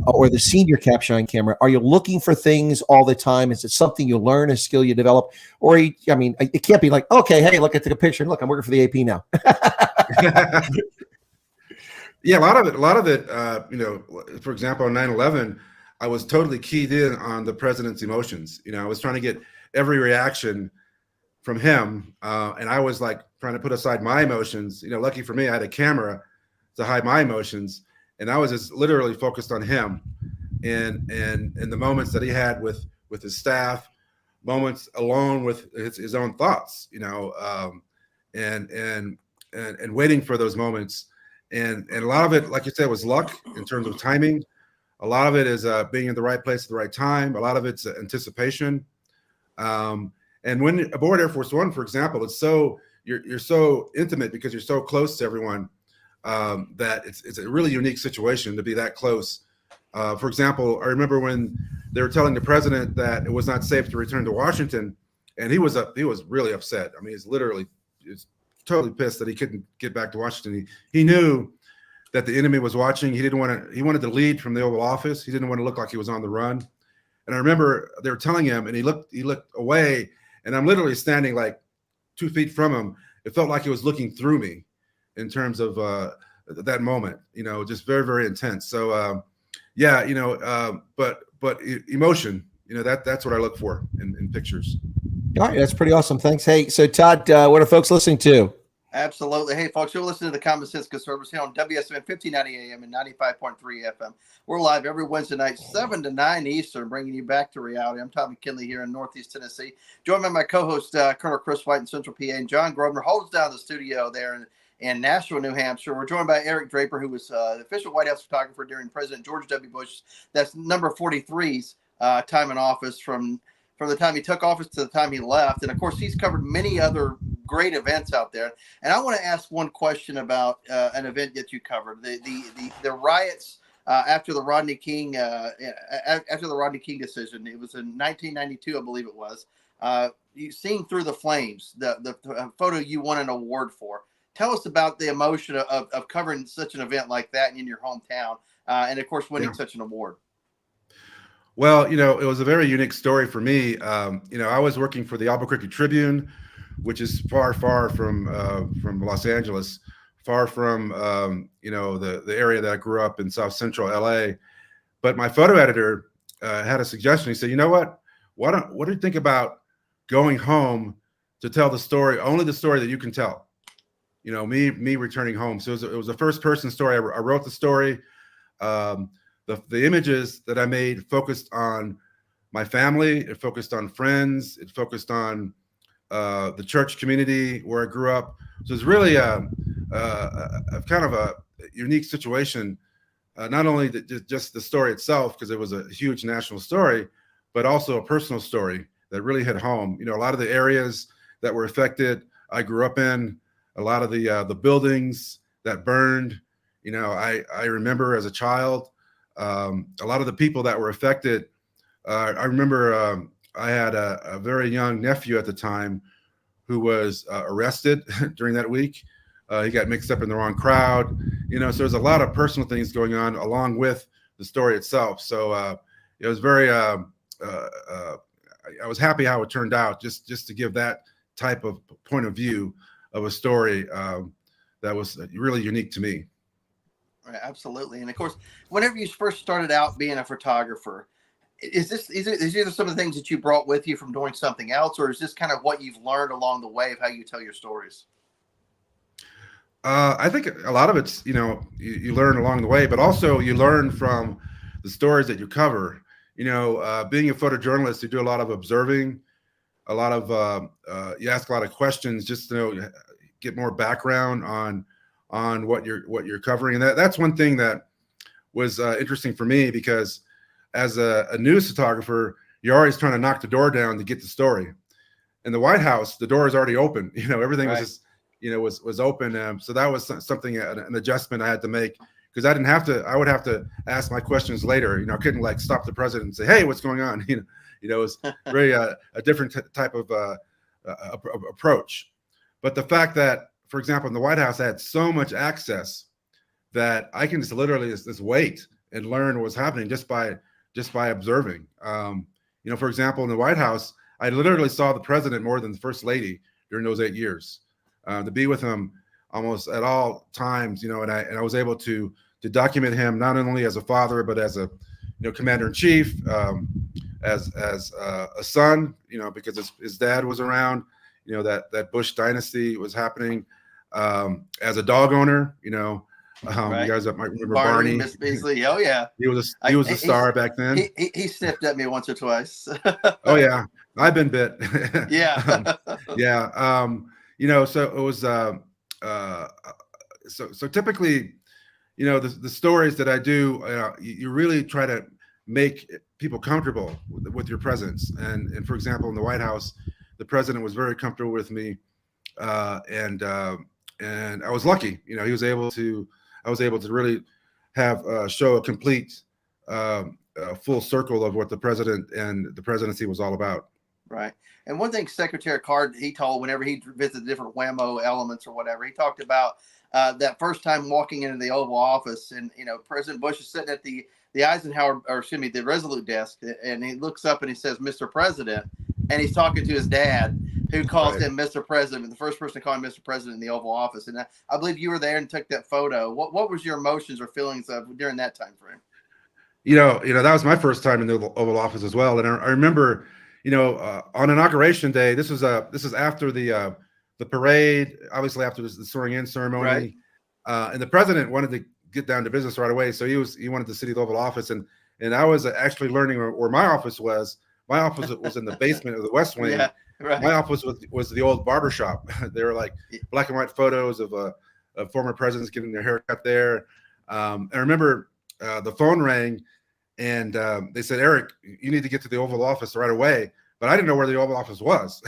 or the scene you're capturing on camera? Are you looking for things all the time? Is it something you learn, a skill you develop? Or it can't be like, okay, hey, look, I took a picture and look, I'm working for the AP now. Yeah, a lot of it, for example, on 9/11, I was totally keyed in on the president's emotions. I was trying to get every reaction from him. And I was like trying to put aside my emotions. Lucky for me, I had a camera to hide my emotions. And I was just literally focused on him and the moments that he had with his staff, moments alone with his own thoughts, and waiting for those moments. And a lot of it, like you said, was luck in terms of timing. A lot of it is being in the right place at the right time. A lot of it's anticipation. And when aboard Air Force One, for example, it's you're so intimate because you're so close to everyone that it's a really unique situation to be that close. For example, I remember when they were telling the president that it was not safe to return to Washington, and he was really upset. I mean, he's totally pissed that he couldn't get back to Washington. He knew that the enemy was watching. He wanted to lead from the Oval Office. He didn't want to look like he was on the run. And I remember they were telling him, and he looked away, and I'm literally standing like 2 feet from him. It felt like he was looking through me in terms of that moment, just very, very intense. So but emotion, that's what I look for in pictures. All right, that's pretty awesome. Thanks. Hey, so Todd, what are folks listening to? Absolutely. Hey, folks, you're listening to the Common Sense Conservatives here on WSM 1590 AM and 95.3 FM. We're live every Wednesday night, 7 to 9 Eastern, bringing you back to reality. I'm Tom McKinley here in Northeast Tennessee, joined by my co-host, Colonel Chris White in Central PA, and John Grosvenor holds down the studio there in Nashville, New Hampshire. We're joined by Eric Draper, who was the official White House photographer during President George W. Bush. That's number 43's time in office from the time he took office to the time he left. And of course, he's covered many other great events out there. And I want to ask one question about an event that you covered, the riots after the Rodney King decision. It was in 1992, I believe it was. You Seeing Through the Flames, the photo you won an award for. Tell us about the emotion of covering such an event like that in your hometown, and of course, winning such an award. Well, it was a very unique story for me. I was working for the Albuquerque Tribune, which is far from Los Angeles, far from the area that I grew up in, South Central LA. But my photo editor had a suggestion. He said, "You know what? What do you think about going home to tell the story, only the story that you can tell? Me returning home." So it was a first person story. I wrote the story. The images that I made focused on my family. It focused on friends. It focused on the church community where I grew up. So it's really a kind of a unique situation. Not only just the story itself, because it was a huge national story, but also a personal story that really hit home. A lot of the areas that were affected, I grew up in. A lot of the buildings that burned, I remember as a child. A lot of the people that were affected, I remember I had a very young nephew at the time who was arrested during that week. He got mixed up in the wrong crowd, so there's a lot of personal things going on along with the story itself. So it was very, I was happy how it turned out, just to give that type of point of view of a story that was really unique to me. Right, absolutely. And of course, whenever you first started out being a photographer, is either some of the things that you brought with you from doing something else, or is this kind of what you've learned along the way of how you tell your stories? I think a lot of it's, you learn along the way, but also you learn from the stories that you cover. Being a photojournalist, you do a lot of observing, a lot of you ask a lot of questions just to get more background on what you're covering. And that's one thing that was interesting for me, because as a news photographer, you're always trying to knock the door down to get the story. In the White House, the door is already open. Everything was just, was open. So that was something, an adjustment I had to make, because I would have to ask my questions later. I couldn't like stop the president and say, "Hey, what's going on?" It was very a different type of approach. But the fact that, for example, in the White House, I had so much access that I can just literally just wait and learn what's happening just by observing. For example, in the White House, I literally saw the president more than the first lady during those 8 years. To be with him almost at all times, and I was able to document him not only as a father, but as a commander in chief, as a son, because his dad was around, that Bush dynasty was happening, as a dog owner, Right. You guys might remember Barney. Miss Beasley. Oh yeah, he was a star back then. He sniffed at me once or twice. Oh yeah, I've been bit. Yeah. Yeah. So it was so typically, the stories that I do, you really try to make people comfortable with your presence. And for example, in the White House, the president was very comfortable with me, and I was lucky. I was able to really show a complete full circle of what the president and the presidency was all about. Right. And one thing Secretary Card, he told whenever he visited different whammo elements or whatever, he talked about that first time walking into the Oval Office, and President Bush is sitting at the the Resolute desk, and he looks up and he says, "Mr. President," and he's talking to his dad, who calls him Mr. President, the first person to call him Mr. President in the Oval Office. And I believe you were there and took that photo. What was your emotions or feelings of during that time frame? That was my first time in the Oval Office as well, and I remember, on Inauguration Day, this is after the parade, obviously after the swearing-in ceremony, right. And the president wanted to get down to business right away, so he wanted to see the Oval Office, and I was actually learning where my office was. My office was in the basement of the West Wing. Yeah, right. My office was the old barbershop. They were like black and white photos of former presidents getting their hair cut there. I remember the phone rang, and they said, "Eric, you need to get to the Oval Office right away." But I didn't know where the Oval Office was.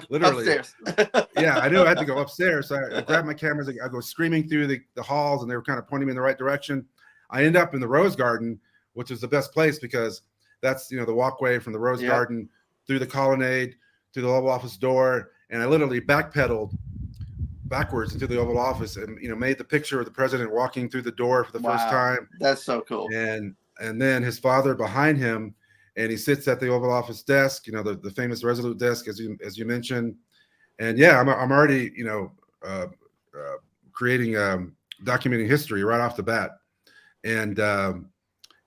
Literally. Upstairs. Yeah, I knew I had to go upstairs. So I grabbed my cameras. I go screaming through the halls, and they were kind of pointing me in the right direction. I ended up in the Rose Garden, which was the best place, because that's the walkway from the Rose Garden through the colonnade to the Oval Office door, and I literally backpedaled backwards into the Oval Office, and made the picture of the president walking through the door for the first time. That's so cool. And then his father behind him, and he sits at the Oval Office desk, the famous Resolute desk, as you mentioned. And yeah, I'm already creating documenting history right off the bat. And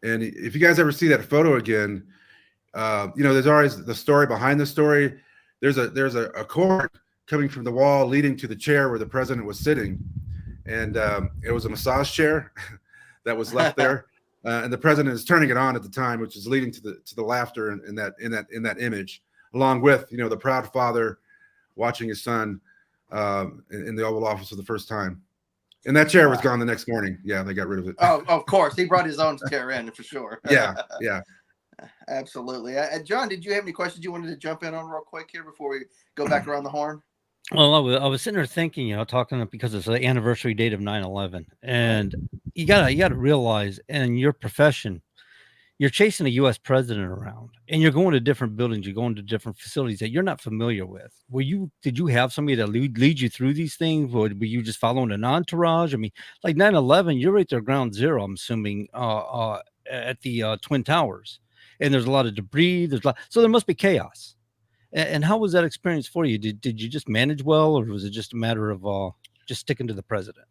if you guys ever see that photo again, there's always the story behind the story. There's a cord coming from the wall leading to the chair where the president was sitting, and it was a massage chair that was left there, and the president is turning it on at the time, which is leading to the laughter in that image, along with the proud father watching his son in the Oval Office for the first time. And that chair was gone the next morning. Yeah, they got rid of it. Oh, of course. He brought his own chair in for sure. Yeah. Absolutely. John, did you have any questions you wanted to jump in on real quick here before we go back around the horn? Well, I was sitting there thinking, talking because it's the anniversary date of 9/11, and you gotta realize, in your profession, you're chasing a U.S. president around, and you're going to different buildings, you're going to different facilities that you're not familiar with. Did you have somebody that lead you through these things, or were you just following an entourage? I mean, like 9/11, you're right there, ground zero. I'm assuming at the Twin Towers, and there's a lot of debris. So there must be chaos. And how was that experience for you? Did you just manage well, or was it just a matter of just sticking to the president?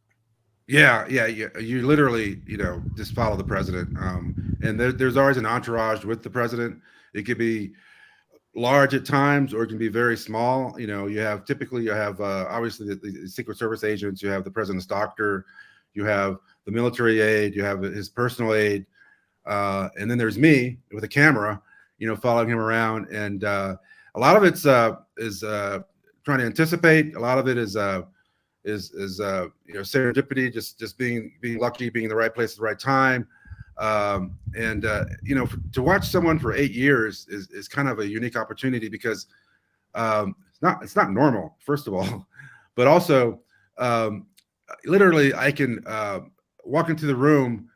Yeah. You literally, just follow the president. And there's always an entourage with the president. It could be large at times, or it can be very small. You have obviously the Secret Service agents. You have the president's doctor. You have the military aide. You have his personal aide, and then there's me with a camera, following him around. And a lot of it's is trying to anticipate. A lot of it is serendipity, just being lucky, being in the right place at the right time. To watch someone for 8 years is kind of a unique opportunity, because it's not normal, first of all, but also literally I can walk into the room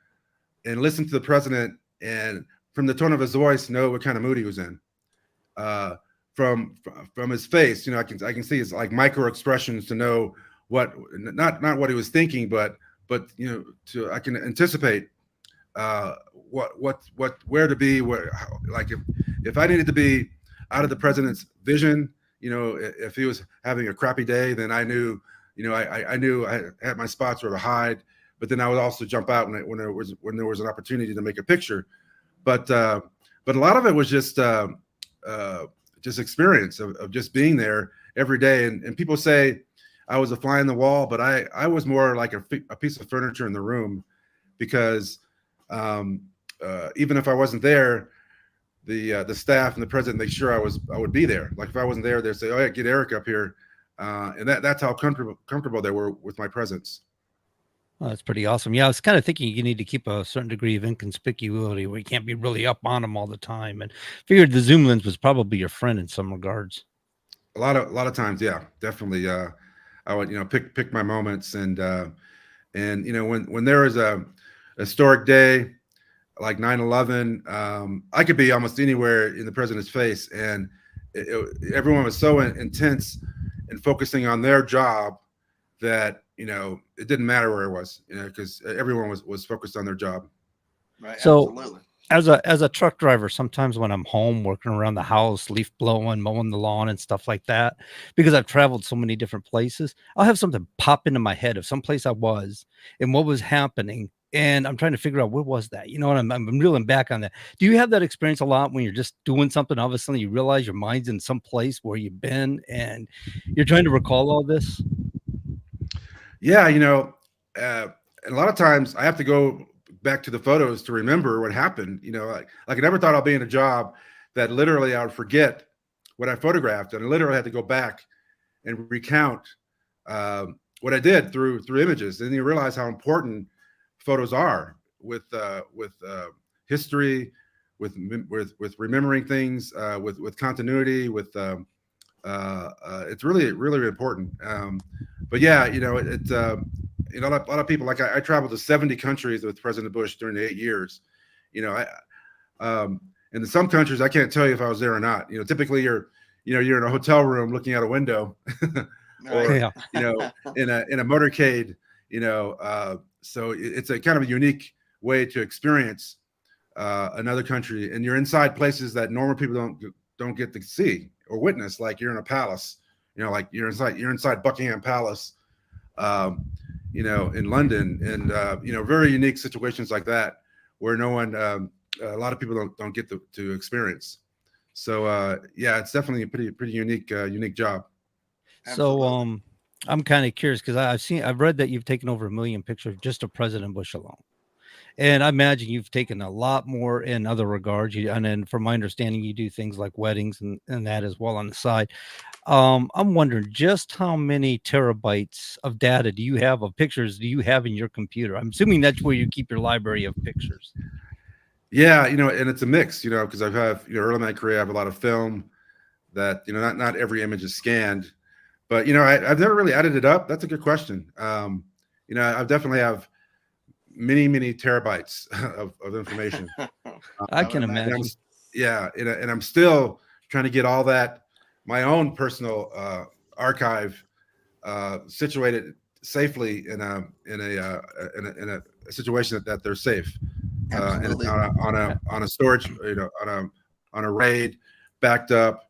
and listen to the president, and from the tone of his voice know what kind of mood he was in. From his face, I can see his like micro expressions to know what not what he was thinking, but I can anticipate where to be, if I needed to be out of the president's vision, if he was having a crappy day, then I knew, I knew I had my spots where to hide, but then I would also jump out when there was an opportunity to make a picture. But a lot of it was just experience of just being there every day. And people say I was a fly on the wall, but I was more like a piece of furniture in the room, because even if I wasn't there, the staff and the president make sure I would be there. Like if I wasn't there, they'd say, "Oh yeah, get Eric up here," and that's how comfortable they were with my presence. Oh, that's pretty awesome. Yeah, I was kind of thinking you need to keep a certain degree of inconspicuity where you can't be really up on them all the time. And figured the zoom lens was probably your friend in some regards. A lot of times, yeah, definitely. I would pick my moments, and when there is a historic day like 9/11, I could be almost anywhere in the president's face, and everyone was so intense and focusing on their job that it didn't matter where it was, because everyone was focused on their job. Right. So Absolutely. as a truck driver, sometimes when I'm home working around the house, leaf blowing, mowing the lawn and stuff like that, because I've traveled so many different places, I'll have something pop into my head of some place I was and what was happening. And I'm trying to figure out, where was that? And I'm reeling back on that. Do you have that experience a lot when you're just doing something? All of a sudden you realize your mind's in some place where you've been and you're trying to recall all this? Yeah. And a lot of times I have to go back to the photos to remember what happened. Like I never thought I'd be in a job that literally I would forget what I photographed, and I literally had to go back and recount what I did through images. And then you realize how important photos are with history, with remembering things, with continuity, with it's really, really important. But yeah, a lot of people, like I traveled to 70 countries with President Bush during the 8 years. And in some countries, I can't tell you if I was there or not. Typically you're in a hotel room looking out a window, or Yeah. in a motorcade. So it's a kind of a unique way to experience another country, and you're inside places that normal people don't get to see or witness. Like you're in a palace, like you're inside Buckingham Palace, in London, and very unique situations like that where no one, a lot of people don't get to experience. So yeah, it's definitely a pretty unique job. So I'm kind of curious, because I've read that you've taken over 1 million pictures just of President Bush alone. And I imagine you've taken a lot more in other regards. And then from my understanding, you do things like weddings and that as well on the side. I'm wondering, just how many terabytes of data do you have, of pictures do you have in your computer? I'm assuming that's where you keep your library of pictures. Yeah, and it's a mix, because I've had, early in my career, I have a lot of film that, not every image is scanned, but, I've never really added it up. That's a good question. I definitely have many terabytes of information. I can imagine. And I'm still trying to get all that, my own personal archive, situated safely in a situation that they're safe, and on a storage, on a RAID, backed up,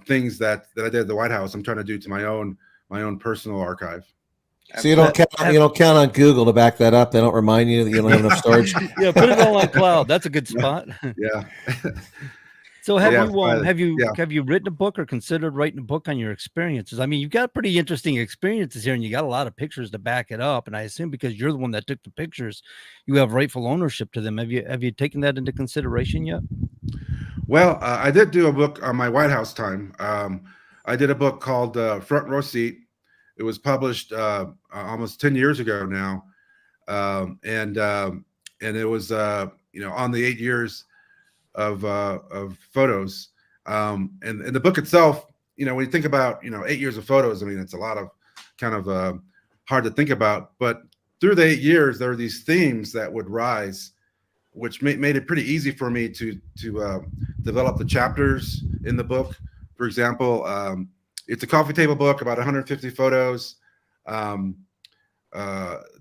things that I did at the White House. I'm trying to do to my own personal archive. So you don't count on Google to back that up. They don't remind you that you don't have enough storage. Yeah, put it all on cloud. That's a good spot. Yeah. So have Yeah, have you written a book or considered writing a book on your experiences? I mean, you've got pretty interesting experiences here, and you got a lot of pictures to back it up. And I assume because you're the one that took the pictures, you have rightful ownership to them. Have you taken that into consideration yet? Well, I did do a book on my White House time. I did a book called Front Row Seat. It was published almost 10 years ago now, and it was on the 8 years of photos. And the book itself, when you think about 8 years of photos, I mean, it's a lot of kind of hard to think about. But through the 8 years, there were these themes that would rise, which made it pretty easy for me to develop the chapters in the book. For example, it's a coffee table book, about 150 photos. The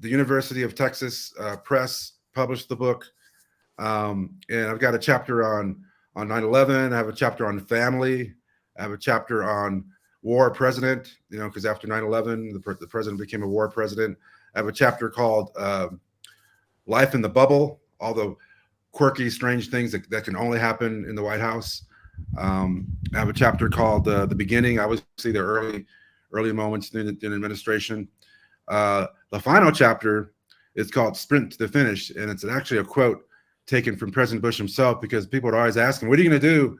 University of Texas Press published the book. And I've got a chapter on 9/11. I have a chapter on family. I have a chapter on war president, because after 9/11, the president became a war president. I have a chapter called Life in the Bubble, all the quirky, strange things that can only happen in the White House. I have a chapter called The Beginning. Obviously, the early moments in the administration. The final chapter is called Sprint to the Finish, and it's actually a quote taken from President Bush himself, because people would always ask him, "What are you going to do?"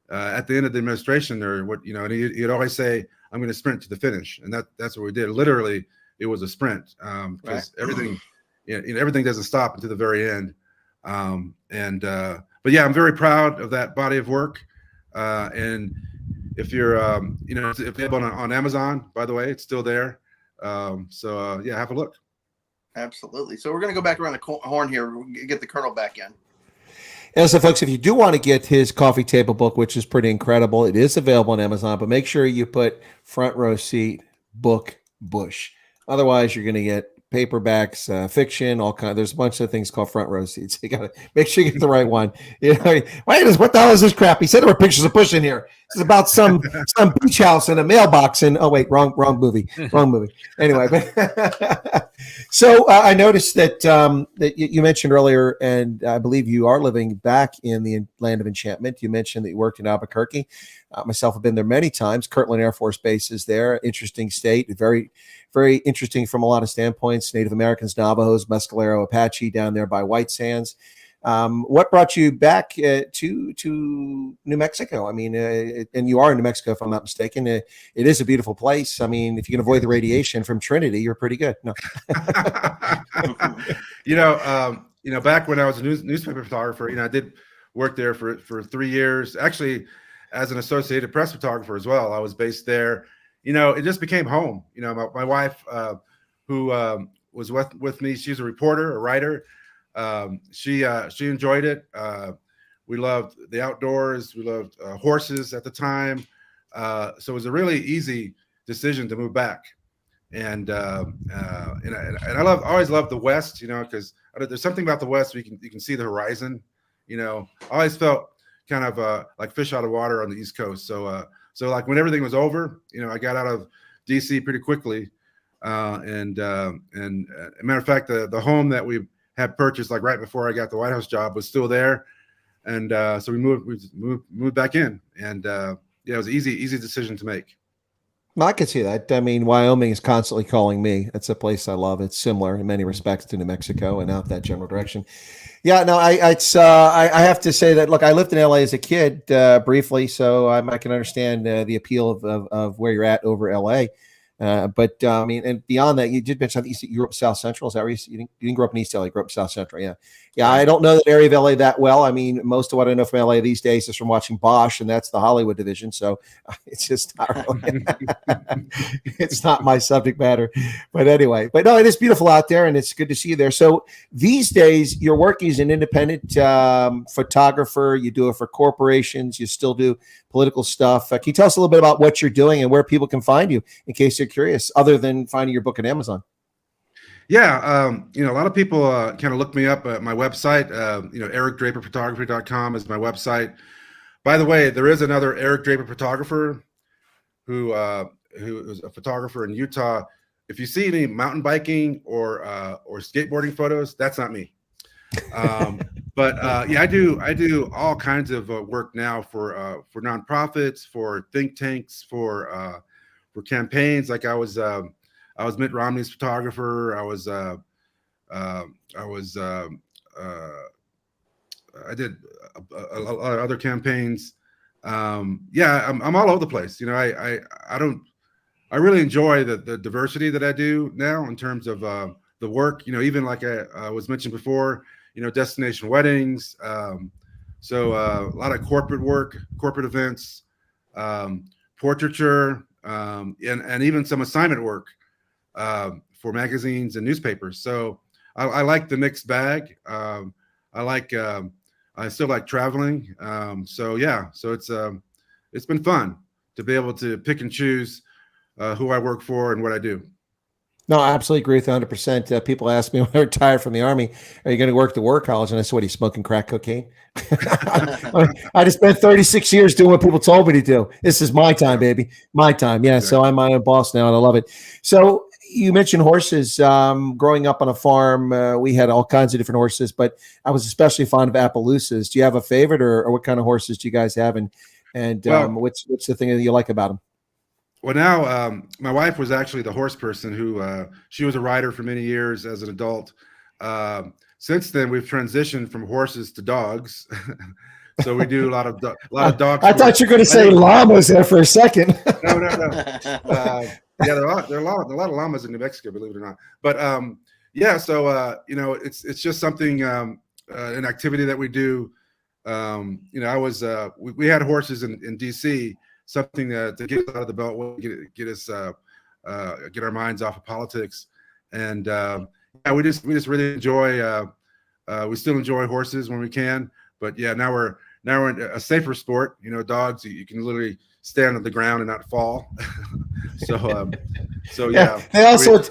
At the end of the administration, or what? And he'd always say, "I'm going to sprint to the finish," and that's what we did. Literally, it was a sprint, because everything doesn't stop until the very end. But yeah, I'm very proud of that body of work. And if you're, it's available on Amazon, by the way, it's still there. Yeah, have a look. Absolutely. So we're going to go back around the horn here. We'll get the Colonel back in. And so, folks, if you do want to get his coffee table book, which is pretty incredible, it is available on Amazon, but make sure you put Front Row Seat Book Bush. Otherwise, you're going to get paperbacks, fiction, all kind. There's a bunch of things called front row seats. You got to make sure you get the right one. What the hell is this crap? He said there were pictures of Bush in here. This is about some beach house and a mailbox. And wrong movie. Anyway, but so I noticed that you mentioned earlier, and I believe you are living back in the land of enchantment. You mentioned that you worked in Albuquerque. Myself have been there many times. Kirtland Air Force Base is there. Interesting state. Very, very interesting from a lot of standpoints. Native Americans, Navajos, Mescalero, Apache down there by White Sands. What brought you back to New Mexico? I mean, and you are in New Mexico, if I'm not mistaken. It is a beautiful place. I mean, if you can avoid the radiation from Trinity, you're pretty good. No. Back when I was a newspaper photographer, I did work there for 3 years. Actually, as an Associated Press photographer as well. I was based there. It just became home. My wife, who was with me, she's a reporter, a writer. She enjoyed it. We loved the outdoors. We loved horses at the time. So it was a really easy decision to move back. And I always loved the West, because there's something about the West where you can see the horizon. I always felt kind of like fish out of water on the East Coast. So like when everything was over, I got out of DC pretty quickly. And a matter of fact, the home that we had purchased like right before I got the White House job was still there. And so we moved back in, and it was an easy decision to make. Well, I can see that. I mean, Wyoming is constantly calling me. It's a place I love. It's similar in many respects to New Mexico and out that general direction. Yeah, no, I have to say that, look, I lived in LA as a kid briefly, so I can understand the appeal of where you're at over LA. But I mean, and beyond that, you did mention you grew up South Central. Is that where you didn't grow up in East LA? You grew up South Central. Yeah. I don't know that area of LA that well. I mean, most of what I know from LA these days is from watching Bosch, and that's the Hollywood division. So it's just not really, it's not my subject matter. But anyway, no, it is beautiful out there, and it's good to see you there. So these days, you're working as an independent photographer. You do it for corporations. You still do political stuff. Can you tell us a little bit about what you're doing and where people can find you in case you're curious, other than finding your book on Amazon? Yeah. A lot of people kind of look me up at my website. EricDraperPhotography.com is my website. By the way, there is another Eric Draper photographer who is a photographer in Utah. If you see any mountain biking or skateboarding photos, that's not me. But yeah, I do all kinds of work now for nonprofits, for think tanks, for campaigns. Like I was Mitt Romney's photographer. I did a lot of other campaigns. Yeah, I'm all over the place. You know, I really enjoy the diversity that I do now in terms of the work. You know, even like I was mentioned before, you know, destination weddings. So a lot of corporate work, corporate events, portraiture, and even some assignment work for magazines and newspapers. So I like the mixed bag. I still like traveling. So yeah, so it's been fun to be able to pick and choose who I work for and what I do. No, I absolutely agree with you 100%. People ask me when I retired from the Army, are you going to work the War College? And I said, what, are you smoking crack cocaine? I just spent 36 years doing what people told me to do. This is my time, baby. My time. Yeah. So I'm my own boss now and I love it. So you mentioned horses. Growing up on a farm, we had all kinds of different horses, but I was especially fond of Appaloosas. Do you have a favorite or what kind of horses do you guys have? And what's the thing that you like about them? Well, now my wife was actually the horse person who she was a rider for many years as an adult. Since then, we've transitioned from horses to dogs. So we do a lot of dogs. I thought you were going to say llamas there for a second. No. Yeah, there are a lot of llamas in New Mexico, believe it or not. But yeah, so you know, it's just something, an activity that we do. You know, we had horses in DC. Something to get us out of the beltway, get our minds off of politics, and yeah, we just really enjoy. We still enjoy horses when we can, but yeah, now we're in a safer sport. You know, dogs, you can literally stand on the ground and not fall. So yeah. They also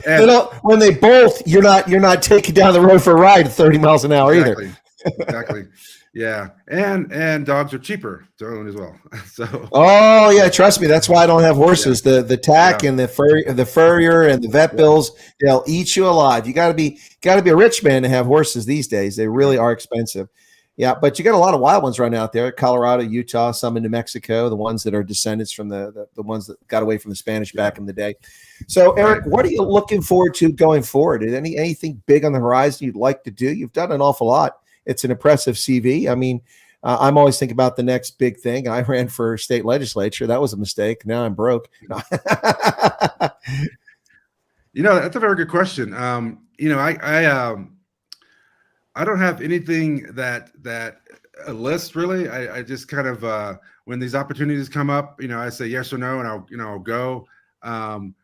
when they bolt, you're not taking down the road for a ride at 30 miles an hour either. Exactly. Yeah, and dogs are cheaper to own as well. So. Oh yeah, trust me. That's why I don't have horses. Yeah. The tack and the furrier and the vet bills, they'll eat you alive. You got to be a rich man to have horses these days. They really are expensive. Yeah, but you got a lot of wild ones right out there: Colorado, Utah, some in New Mexico. The ones that are descendants from the ones that got away from the Spanish back in the day. So, Eric, what are you looking forward to going forward? Is anything big on the horizon you'd like to do? You've done an awful lot. It's an impressive CV. I mean, I'm always thinking about the next big thing. I ran for state legislature. That was a mistake. Now I'm broke. You know, that's a very good question. You know, I don't have anything that a list really. I just kind of when these opportunities come up, you know, I say yes or no, and I'll go. You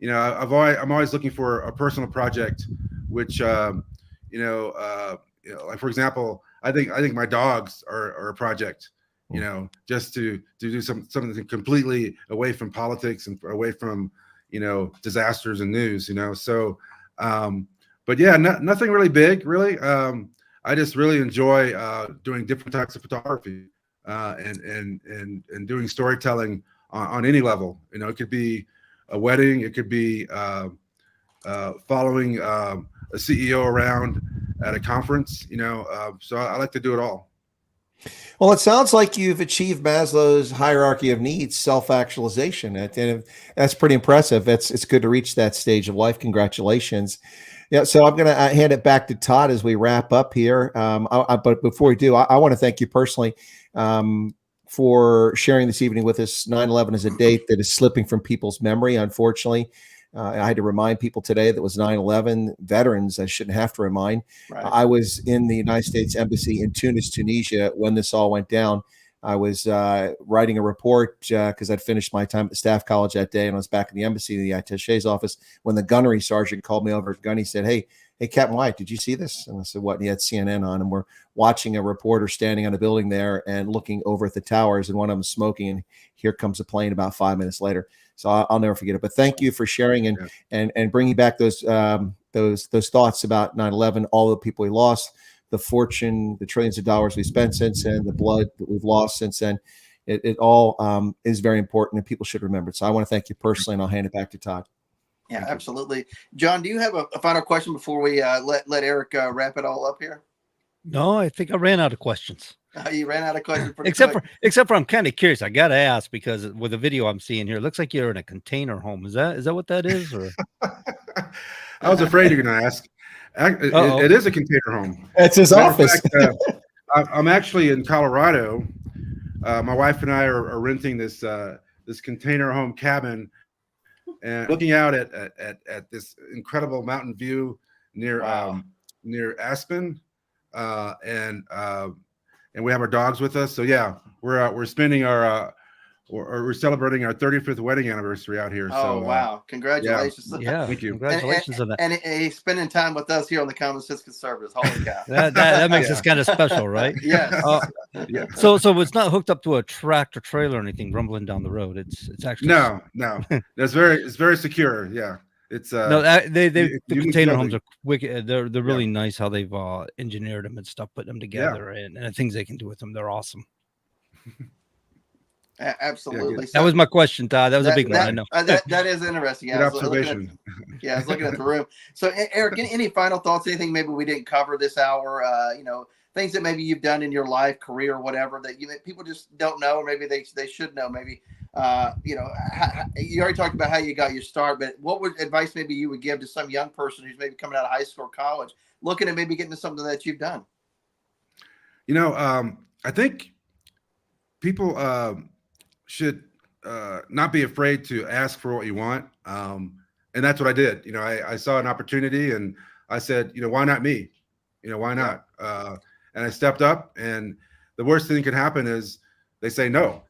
know, I'm always looking for a personal project, which you know, like for example, I think my dogs are a project, you know, just to do something completely away from politics and away from, you know, disasters and news, you know. So, but yeah, nothing really big, really. I just really enjoy doing different types of photography and doing storytelling on any level. You know, it could be a wedding, it could be following a CEO around at a conference, you know, so I like to do it all. Well, it sounds like you've achieved Maslow's hierarchy of needs, self-actualization. And that's pretty impressive. It's good to reach that stage of life. Congratulations. Yeah. So I'm going to hand it back to Todd as we wrap up here. But before we do, I want to thank you personally for sharing this evening with us. 9/11 is a date that is slipping from people's memory, unfortunately. I had to remind people today that it was 9/11. Veterans, I shouldn't have to remind. Right. I was in the United States Embassy in Tunis, Tunisia, when this all went down. I was writing a report because I'd finished my time at the Staff College that day, and I was back in the embassy, the attaché's office, when the gunnery sergeant called me over. Gunny said, hey, Captain White, did you see this? And I said, what? And he had CNN on, and we're watching a reporter standing on a building there and looking over at the towers, and one of them smoking, and here comes a plane about 5 minutes later. So I'll never forget it. But thank you for sharing and bringing back those thoughts about 9/11, all the people we lost, the fortune, the trillions of dollars we spent since then, the blood that we've lost since then. It all is very important, and people should remember it. So I want to thank you personally, and I'll hand it back to Todd. Yeah, absolutely. John, do you have a final question before we let Eric wrap it all up here? No, I think I ran out of questions. You ran out of questions. Except for I'm kind of curious. I got to ask, because with the video I'm seeing here, it looks like you're in a container home. Is that what that is? Or I was afraid you're going to ask. It is a container home. It's his office. Fact, I'm actually in Colorado. My wife and I are renting this container home cabin, and looking out at this incredible mountain view near Aspen, and we have our dogs with us. So yeah, we're spending we're celebrating our 35th wedding anniversary out here. Oh, so wow! Congratulations! Yeah, thank you. Congratulations on that. And he's spending time with us here on the Common Sense Conservatives. Holy cow! that makes us kind of special, right? Yes. Yeah. So it's not hooked up to a tractor trailer or anything rumbling down the road. It's actually no. It's very secure. Yeah. It's no. The container homes are wicked. They're really nice how they've engineered them and stuff, putting them together, and the things they can do with them. They're awesome. Absolutely. That was my question, Todd. That was a big one. I know. That is interesting. Good observation. I was looking at the room. So, Eric, any final thoughts? Anything maybe we didn't cover this hour? Things that maybe you've done in your life, career, whatever that people just don't know, or maybe they should know. Maybe you already talked about how you got your start, but what would advice maybe you would give to some young person who's maybe coming out of high school or college, looking at maybe getting to something that you've done? I think people should not be afraid to ask for what you want. And that's what I did. I saw an opportunity and I said, why not me? Why not? And I stepped up, and the worst thing that could happen is they say no.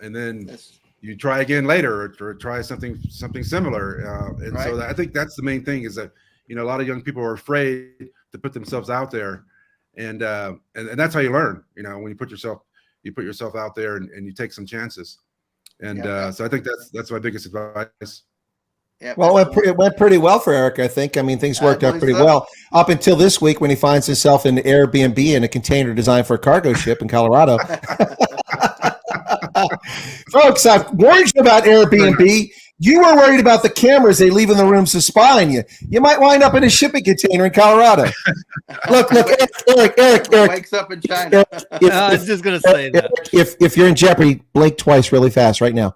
And then you try again later or try something similar. So I think that's the main thing, is that, a lot of young people are afraid to put themselves out there. And that's how you learn, when you put yourself out there and you take some chances. And so I think that's my biggest advice. Yeah, well, it went pretty well for Eric, I think. I mean, things worked out pretty well up until this week when he finds himself in Airbnb in a container designed for a cargo ship in Colorado. Folks, I've warned you about Airbnb. You were worried about the cameras they leave in the rooms to spy on you. You might wind up in a shipping container in Colorado. Look, Eric. Wakes up in China. I was just going to say that. If you're in jeopardy, blink twice really fast right now.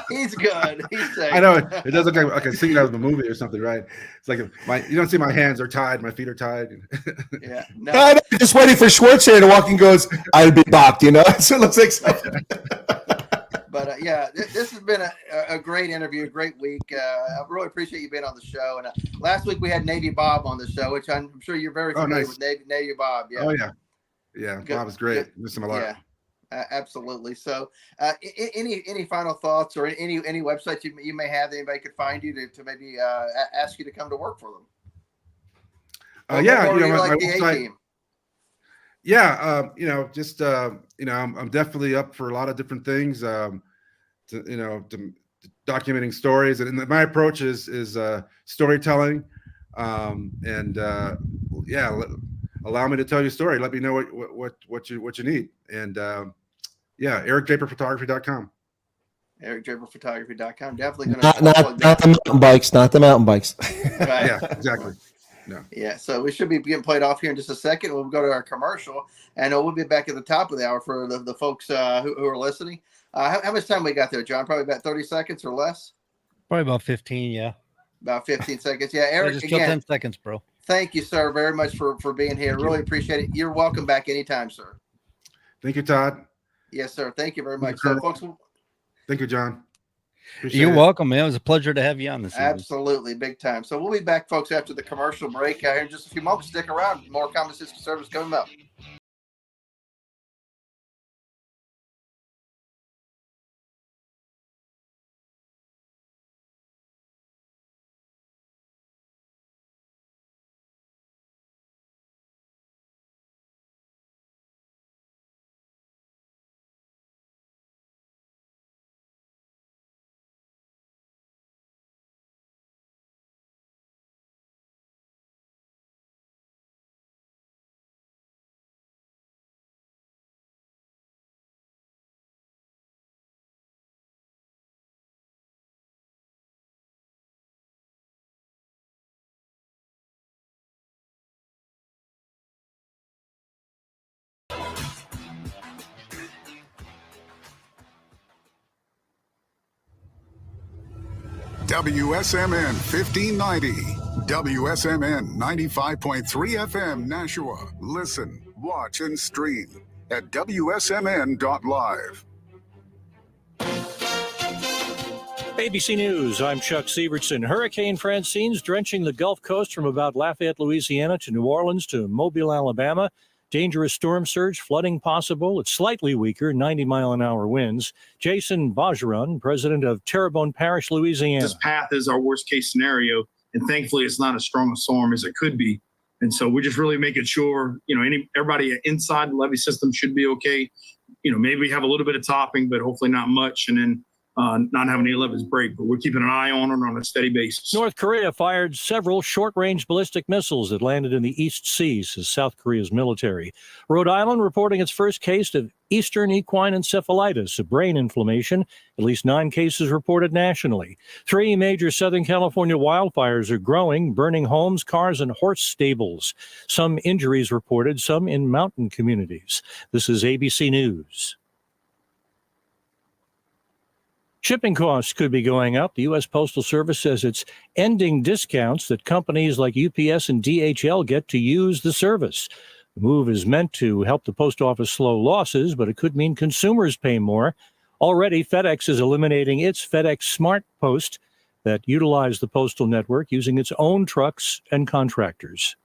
He's good. He's safe. I know it does look like a scene out of a movie or something, right? It's like you don't see my hands are tied, my feet are tied. Yeah, no. I'm just waiting for Schwarzenegger to walk and goes, "I'll be back," So it looks like something. But this has been a great interview, a great week. I really appreciate you being on the show. And last week we had Navy Bob on the show, which I'm sure you're very familiar with Navy Bob. Yeah. Oh yeah. Bob is great. Miss him a lot. Yeah, absolutely. So, any final thoughts or any websites you may have that anybody could find you to maybe ask you to come to work for them? My website. Yeah, I'm definitely up for a lot of different things. To documenting stories, and my approach is storytelling, allow me to tell you a story. Let me know what you need, and EricDraperPhotography.com. EricDraperPhotography.com. Definitely going to not the mountain bikes, not the mountain bikes. Right. Yeah, exactly. No. Yeah, so we should be getting played off here in just a second. We'll go to our commercial, and we'll be back at the top of the hour for the folks who are listening. How much time we got there, John? Probably about 30 seconds or less? Probably about 15, yeah. About 15 seconds. Yeah, Eric, just again, 10 seconds, bro. Thank you, sir, very much for being here. Really appreciate it. You're welcome back anytime, sir. Thank you, Todd. Yes, sir. Thank you very much. So, folks, thank you, John. You're welcome, man. It was a pleasure to have you on this evening. Absolutely, big time. So we'll be back, folks, after the commercial break here in just a few moments. Stick around. More Common Sense Conservatives coming up. WSMN 1590, WSMN 95.3 FM Nashua. Listen, watch, and stream at WSMN.live. ABC News, I'm Chuck Sievertson. Hurricane Francine's drenching the Gulf Coast from about Lafayette, Louisiana to New Orleans to Mobile, Alabama. Dangerous storm surge, flooding possible. It's slightly weaker, 90-mile-an-hour winds. Jason Bajaran, president of Terrebonne Parish, Louisiana. This path is our worst-case scenario, and thankfully it's not as strong a storm as it could be. And so we're just really making sure, everybody inside the levee system should be okay. Maybe we have a little bit of topping, but hopefully not much. And then not having any levees break, but we're keeping an eye on it on a steady basis. North Korea fired several short-range ballistic missiles that landed in the East Sea, says South Korea's military. Rhode Island reporting its first case of Eastern equine encephalitis, a brain inflammation. At least 9 cases reported nationally. 3 major Southern California wildfires are growing, burning homes, cars, and horse stables. Some injuries reported, some in mountain communities. This is ABC News. Shipping costs could be going up. The U.S. Postal Service says it's ending discounts that companies like UPS and DHL get to use the service. The move is meant to help the post office slow losses, but it could mean consumers pay more. Already, FedEx is eliminating its FedEx Smart Post that utilize the postal network using its own trucks and contractors.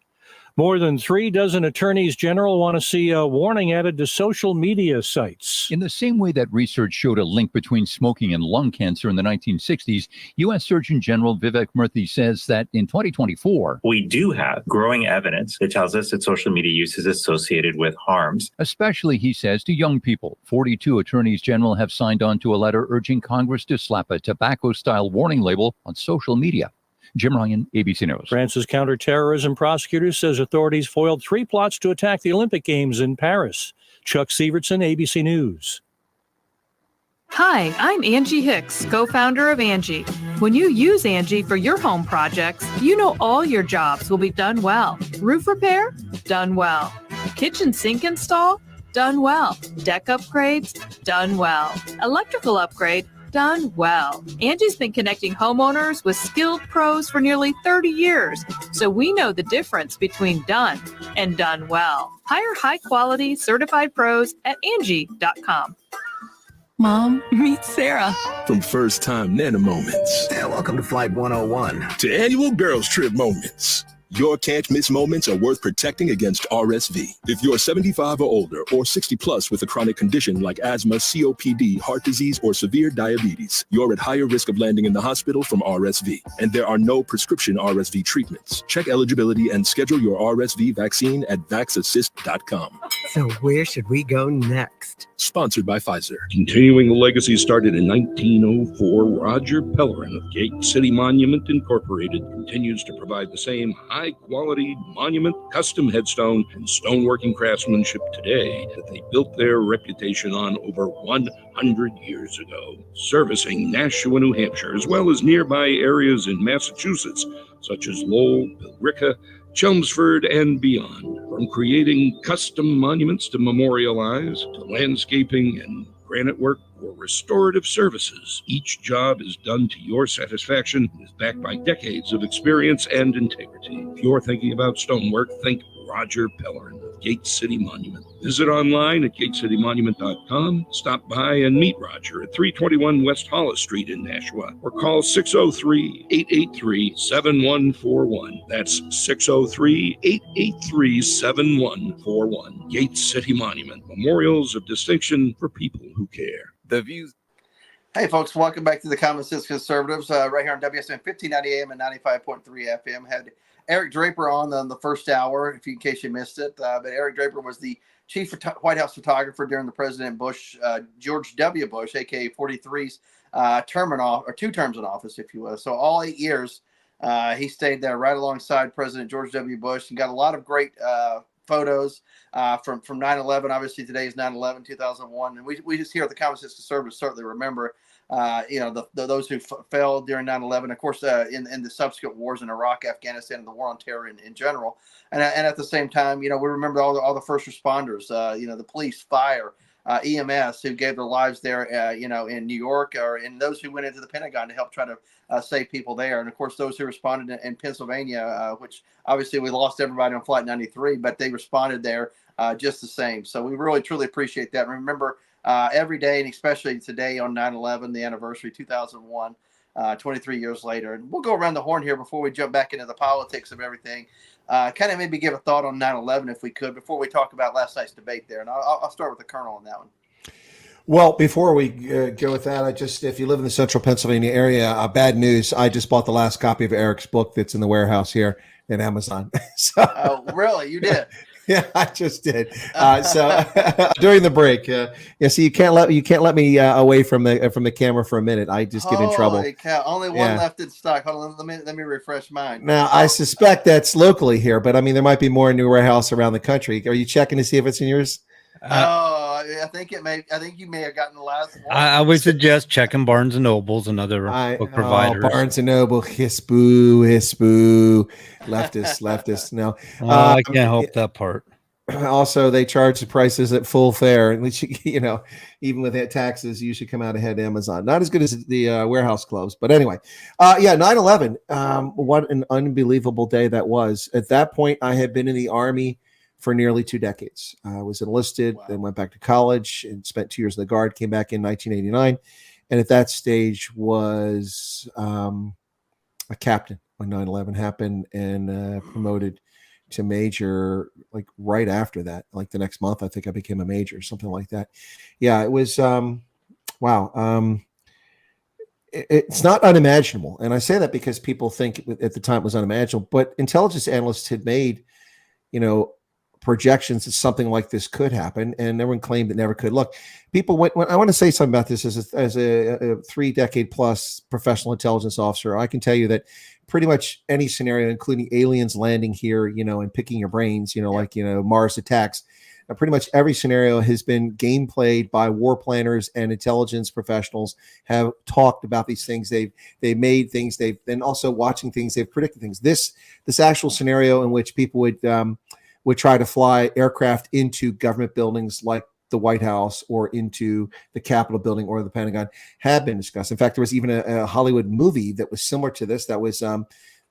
More than 3 dozen attorneys general want to see a warning added to social media sites. In the same way that research showed a link between smoking and lung cancer in the 1960s, U.S. Surgeon General Vivek Murthy says that in 2024, we do have growing evidence that tells us that social media use is associated with harms. Especially, he says, to young people. 42 attorneys general have signed on to a letter urging Congress to slap a tobacco-style warning label on social media. Jim Ryan, ABC News. France's counterterrorism prosecutor says authorities foiled 3 plots to attack the Olympic Games in Paris. Chuck Sievertson, ABC News. Hi, I'm Angie Hicks, co-founder of Angie. When you use Angie for your home projects, you know all your jobs will be done well. Roof repair? Done well. Kitchen sink install? Done well. Deck upgrades? Done well. Electrical upgrade? Done well. Angie's been connecting homeowners with skilled pros for nearly 30 years, so we know the difference between done and done well. Hire high-quality, certified pros at Angie.com. Mom, meet Sarah. From first-time Nana moments. Yeah, welcome to Flight 101. To annual girls trip moments. Your can't miss moments are worth protecting against RSV. If you're 75 or older or 60 plus with a chronic condition like asthma, COPD, heart disease, or severe diabetes, you're at higher risk of landing in the hospital from RSV. And there are no prescription RSV treatments. Check eligibility and schedule your RSV vaccine at vaxassist.com. So where should we go next? Sponsored by Pfizer. Continuing the legacy started in 1904, Roger Pellerin of Gate City Monument Incorporated continues to provide the same high-quality monument, custom headstone, and stoneworking craftsmanship today that they built their reputation on over 100 years ago. Servicing Nashua, New Hampshire, as well as nearby areas in Massachusetts, such as Lowell, Billerica, Chelmsford, and beyond. From creating custom monuments to memorialize, to landscaping and granite work or restorative services, each job is done to your satisfaction and is backed by decades of experience and integrity. If you're thinking about stonework, think Roger Pellerin of Gate City Monument. Visit online at gatecitymonument.com. Stop by and meet Roger at 321 West Hollis Street in Nashua, or call 603-883-7141. That's 603-883-7141. Gate City Monument. Memorials of distinction for people who care. The views. Hey, folks, welcome back to the Common Sense Conservatives right here on WSM 1590 AM and 95.3 FM. Had Eric Draper on the first hour, in case you missed it. But Eric Draper was the chief White House photographer during the President Bush, George W. Bush, a.k.a. 43's two terms in office, if you will. So all 8 years, he stayed there right alongside President George W. Bush and got a lot of great photos from 9/11. Obviously, today is 9/11, 2001. And we just here at the Common Sense Conservatives certainly remember those who fell during 9/11, of course, in the subsequent wars in Iraq, Afghanistan, and the war on terror in general. And at the same time, we remember all the first responders, the police, fire, EMS who gave their lives there, in New York, and those who went into the Pentagon to help try to save people there. And of course, those who responded in Pennsylvania, which obviously we lost everybody on Flight 93, but they responded there just the same. So we really, truly appreciate that. Remember every day, and especially today on 9/11, the anniversary, 2001, 23 years later. And we'll go around the horn here before we jump back into the politics of everything. Kind of maybe give a thought on 9/11 if we could before we talk about last night's debate there. And I'll start with the Colonel on that one. Well, before we go with that, if you live in the central Pennsylvania area, bad news. I just bought the last copy of Eric's book that's in the warehouse here at Amazon. Oh, really? You did? Yeah, I just did. So during the break, so you can't let me away from the camera for a minute. I just get in trouble. Holy cow! Only one left in stock. Hold on, let me refresh mine. Now I suspect that's locally here, but I mean there might be more in your warehouse around the country. Are you checking to see if it's in yours? I think it may. I think you may have gotten the last one. I would suggest checking Barnes and Nobles and other book providers. Barnes and Noble, hiss boo, leftist. No, I can't help that part. Also, they charge the prices at full fare. At least even with taxes, you should come out ahead of Amazon. Not as good as the warehouse clothes, but anyway, 9/11. What an unbelievable day that was. At that point, I had been in the Army for nearly 2 decades. I was enlisted, then went back to college and spent 2 years in the Guard, came back in 1989. And at that stage was a captain when 9/11 happened and promoted to major, like right after that, like the next month, I think I became a major, something like that. Yeah, it was, wow. It's not unimaginable. And I say that because people think at the time it was unimaginable, but intelligence analysts had made, projections that something like this could happen, and everyone claimed it never could. Look, people went. I want to say something about this as a 3-decade plus professional intelligence officer. I can tell you that pretty much any scenario, including aliens landing here, and picking your brains, like Mars attacks. Pretty much every scenario has been game played by war planners and intelligence professionals. Have talked about these things. They've made things. They've been also watching things. They've predicted things. This actual scenario in which people would try to fly aircraft into government buildings like the White House or into the Capitol building or the Pentagon have been discussed. In fact, there was even a Hollywood movie that was similar to this. That was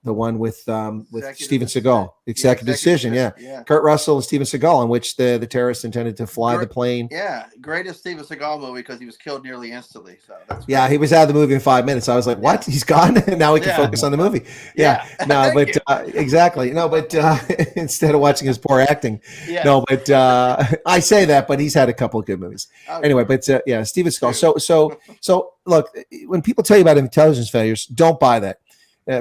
the one with Steven Seagal, Executive Decision. Yeah. Kurt Russell and Steven Seagal, in which the terrorists intended to fly the plane. Yeah, greatest Steven Seagal movie because he was killed nearly instantly. So that's he was out of the movie in 5 minutes. I was like, what? He's gone? Now we can focus on the movie. No, but exactly. No, but instead of watching his poor acting. No, but I say that, but he's had a couple of good movies. Anyway, but Steven Seagal. So look, when people tell you about intelligence failures, don't buy that.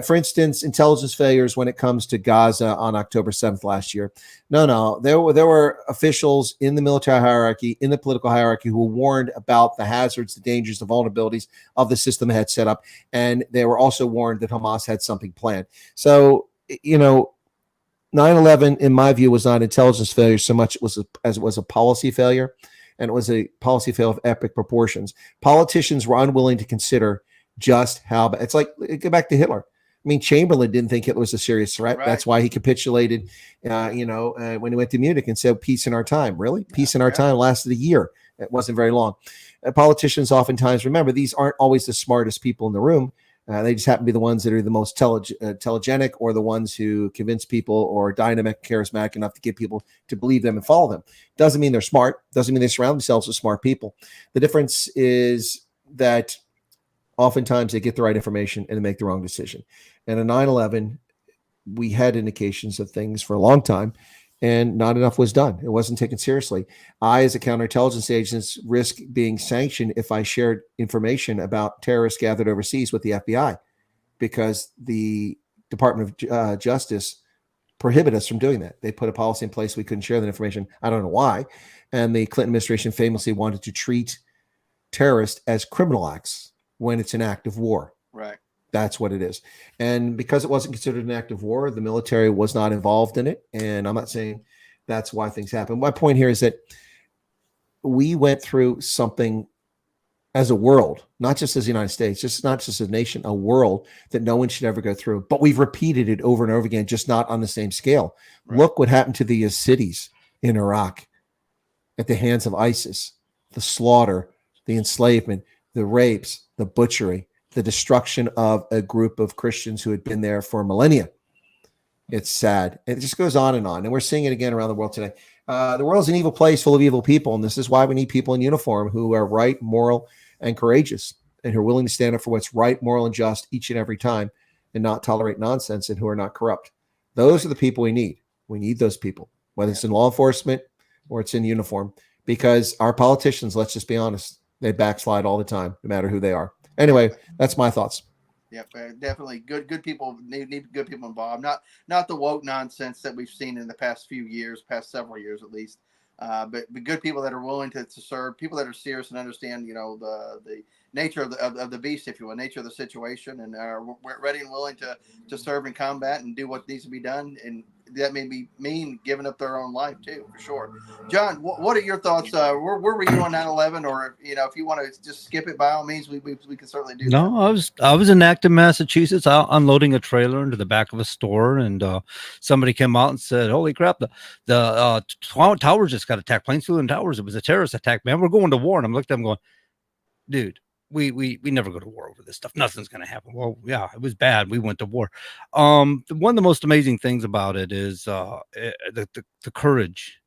For instance, intelligence failures when it comes to Gaza on October 7th last year. No, there were officials in the military hierarchy, in the political hierarchy, who were warned about the hazards, the dangers, the vulnerabilities of the system it had set up, and they were also warned that Hamas had something planned. So 9/11, in my view, was not intelligence failure so much as it was a policy failure, and it was a policy failure of epic proportions. Politicians were unwilling to consider just how bad. It's like, go back to Hitler. I mean, Chamberlain didn't think Hitler was a serious threat. Right. That's why he capitulated, when he went to Munich and said, peace in our time. Really? Peace in our time lasted a year. It wasn't very long. Politicians oftentimes, remember, these aren't always the smartest people in the room. They just happen to be the ones that are the most telegenic, or the ones who convince people, or dynamic, charismatic enough to get people to believe them and follow them. Doesn't mean they're smart. Doesn't mean they surround themselves with smart people. The difference is that oftentimes they get the right information and they make the wrong decision. And in 9/11, we had indications of things for a long time, and not enough was done. It wasn't taken seriously. I, as a counterintelligence agent, risk being sanctioned if I shared information about terrorists gathered overseas with the FBI, because the Department of Justice prohibit us from doing that. They put a policy in place we couldn't share that information. I don't know why. And the Clinton administration famously wanted to treat terrorists as criminal acts when it's an act of war. Right. That's what it is. And because it wasn't considered an act of war, the military was not involved in it. And I'm not saying that's why things happen. My point here is that we went through something as a world, not just as the United States, just not just as a nation, a world that no one should ever go through. But we've repeated it over and over again, just not on the same scale. Right. Look what happened to the cities in Iraq at the hands of ISIS. the slaughter, the enslavement, the rapes, the butchery, the destruction of a group of Christians who had been there for millennia. It's sad. It just goes on. And we're seeing it again around the world today. The world is an evil place full of evil people. And this is why we need people in uniform who are right, moral, and courageous, and who are willing to stand up for what's right, moral, and just each and every time, and not tolerate nonsense, and who are not corrupt. Those are the people we need. We need those people, whether it's in law enforcement or it's in uniform, because our politicians, let's just be honest, they backslide all the time, no matter who they are. Anyway, that's my thoughts. Yep, definitely good people need good people involved. Not the woke nonsense that we've seen in the past few years, past several years at least. But good people that are willing to serve, people that are serious and understand, the nature of the beast, if you will, nature of the situation, and are ready and willing to serve in combat and do what needs to be done. And that may mean giving up their own life too, for sure. John, what are your thoughts? Where were you on 9/11? Or if you want to just skip it, by all means, we can certainly do that. No, I was in Acton, Massachusetts, out unloading a trailer into the back of a store, and somebody came out and said, "Holy crap! The towers just got attacked. Planes flew in towers. It was a terrorist attack, man. We're going to war." And I'm looking at them going, "Dude, we never go to war over this stuff. Nothing's going to happen." Well, yeah, it was bad. We went to war. One of the most amazing things about it is the courage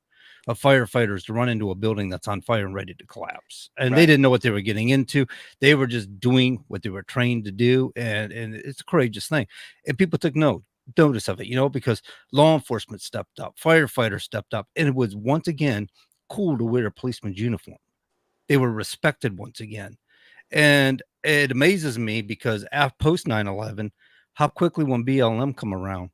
of firefighters to run into a building that's on fire and ready to collapse. And Right. they didn't know what they were getting into. They were just doing what they were trained to do. And it's a courageous thing. And people took notice of it, because law enforcement stepped up, firefighters stepped up, and it was once again cool to wear a policeman's uniform. They were respected once again. And it amazes me because post 9/11, how quickly when BLM come around,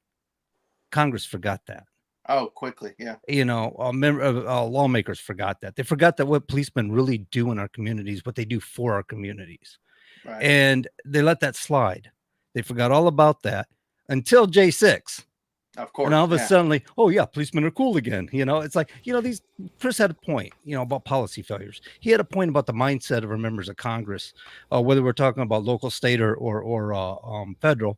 Congress forgot that. Oh, quickly, yeah. Lawmakers forgot that. They forgot that what policemen really do in our communities, what they do for our communities. Right. And they let that slide. They forgot all about that until J6. Of course. And all of a yeah. sudden, oh yeah, policemen are cool again. It's like, Chris had a point, about policy failures. He had a point about the mindset of our members of Congress, whether we're talking about local, state, or federal.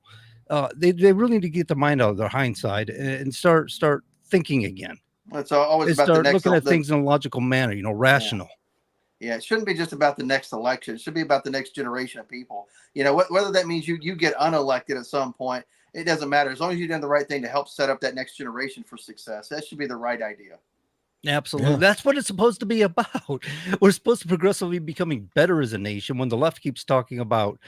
They really need to get the mind out of their hindsight and start thinking again. It's always They about the start next looking at things in a logical manner, rational. Yeah, it shouldn't be just about the next election. It should be about the next generation of people. Whether that means you get unelected at some point, it doesn't matter. As long as you've done the right thing to help set up that next generation for success, that should be the right idea. Absolutely. Yeah. That's what it's supposed to be about. We're supposed to progressively becoming better as a nation when the left keeps talking about,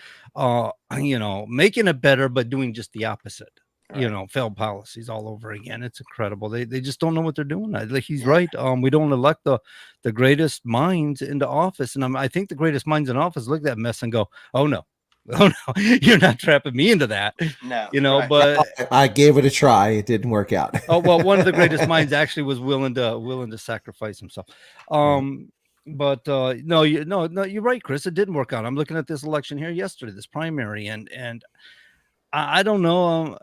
making it better, but doing just the opposite. Right. Failed policies all over again. It's incredible. They just don't know what they're doing. Like he's right. We don't elect the greatest minds into office. And I think the greatest minds in office look at that mess and go, oh no, you're not trapping me into that. No, right. But I gave it a try. It didn't work out. oh, well, one of the greatest minds actually was willing to sacrifice himself. But no, you're right, Chris. It didn't work out. I'm looking at this election here yesterday, this primary, and I don't know.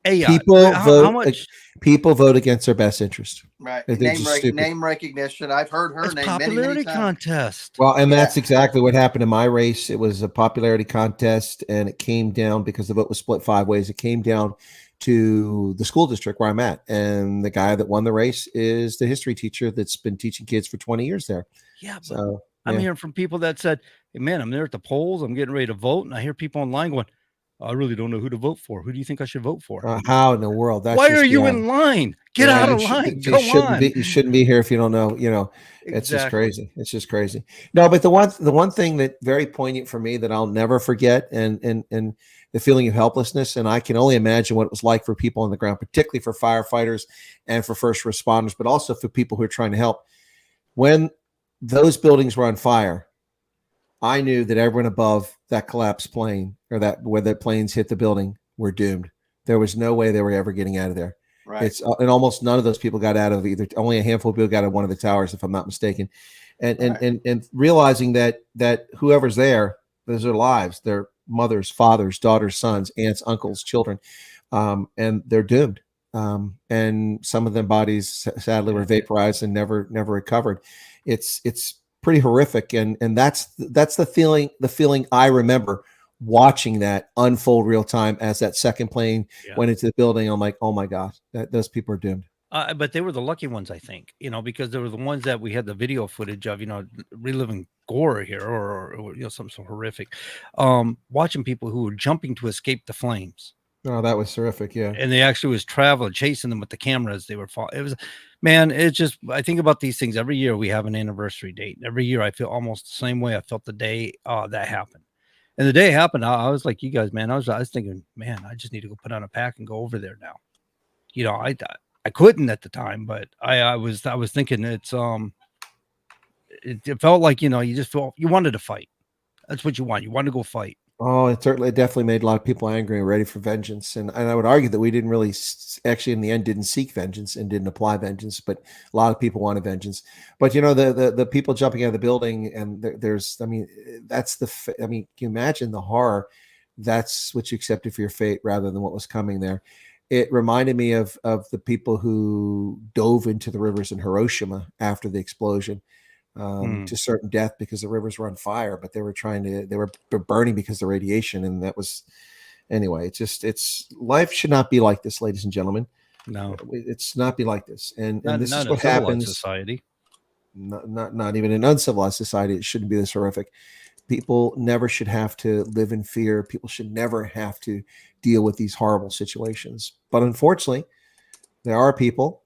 People vote against their best interest. Right. They're just stupid. Name recognition. I've heard her name popularity many times. contest. Well, and that's exactly what happened in my race. It was a popularity contest, and it came down because the vote was split 5 ways. It came down to the school district where I'm at, and the guy that won the race is the history teacher that's been teaching kids for 20 years there. Yeah, but So I'm hearing from people that said, "Hey, man, I'm there at the polls. I'm getting ready to vote," and I hear people online going, "I really don't know who to vote for. Who do you think I should vote for?" How in the world? That's Why just are you beyond- in line? Get out of line. Go on. You shouldn't be here if you don't know. It's just Exactly. crazy. It's just crazy. No, but the one thing that very poignant for me that I'll never forget, and the feeling of helplessness, and I can only imagine what it was like for people on the ground, particularly for firefighters and for first responders, but also for people who are trying to help. When those buildings were on fire, I knew that everyone above that collapsed plane, or that where the planes hit the building, were doomed. There was no way they were ever getting out of there. Right. And almost none of those people got out of either. Only a handful of people got out of one of the towers, if I'm not mistaken. And realizing that whoever's there, those are lives. They're mothers, fathers, daughters, sons, aunts, uncles, children, and they're doomed. And some of them bodies sadly were vaporized and never recovered. It's pretty horrific, and that's the feeling I remember watching that unfold real time as that second plane went into the building. I'm like, oh my gosh, those people are doomed. But they were the lucky ones, I think, because they were the ones that we had the video footage of, reliving gore here or something so horrific. Watching people who were jumping to escape the flames. Oh, that was terrific. Yeah. And they actually was chasing them with the cameras. They were it was, man, it's just, I think about these things every year. We have an anniversary date. Every year I feel almost the same way I felt the day that happened. And the day it happened, I was like, you guys, man, I was thinking, man, I just need to go put on a pack and go over there now. I couldn't at the time, but I was thinking it felt like, you just felt you wanted to fight. That's what you want. You want to go fight. Oh, it definitely made a lot of people angry and ready for vengeance. And I would argue that we didn't really actually in the end didn't seek vengeance and didn't apply vengeance, but a lot of people wanted vengeance. But the people jumping out of the building and can you imagine the horror? That's what you accepted for your fate rather than what was coming there. It reminded me of the people who dove into the rivers in Hiroshima after the explosion. To certain death because the rivers were on fire, but they were burning because of the radiation. And that was, anyway, life should not be like this, ladies and gentlemen. No, it's not be like this. And this not is what a civilized happens. Society. Not even an uncivilized society. It shouldn't be this horrific. People never should have to live in fear. People should never have to deal with these horrible situations. But unfortunately, there are people,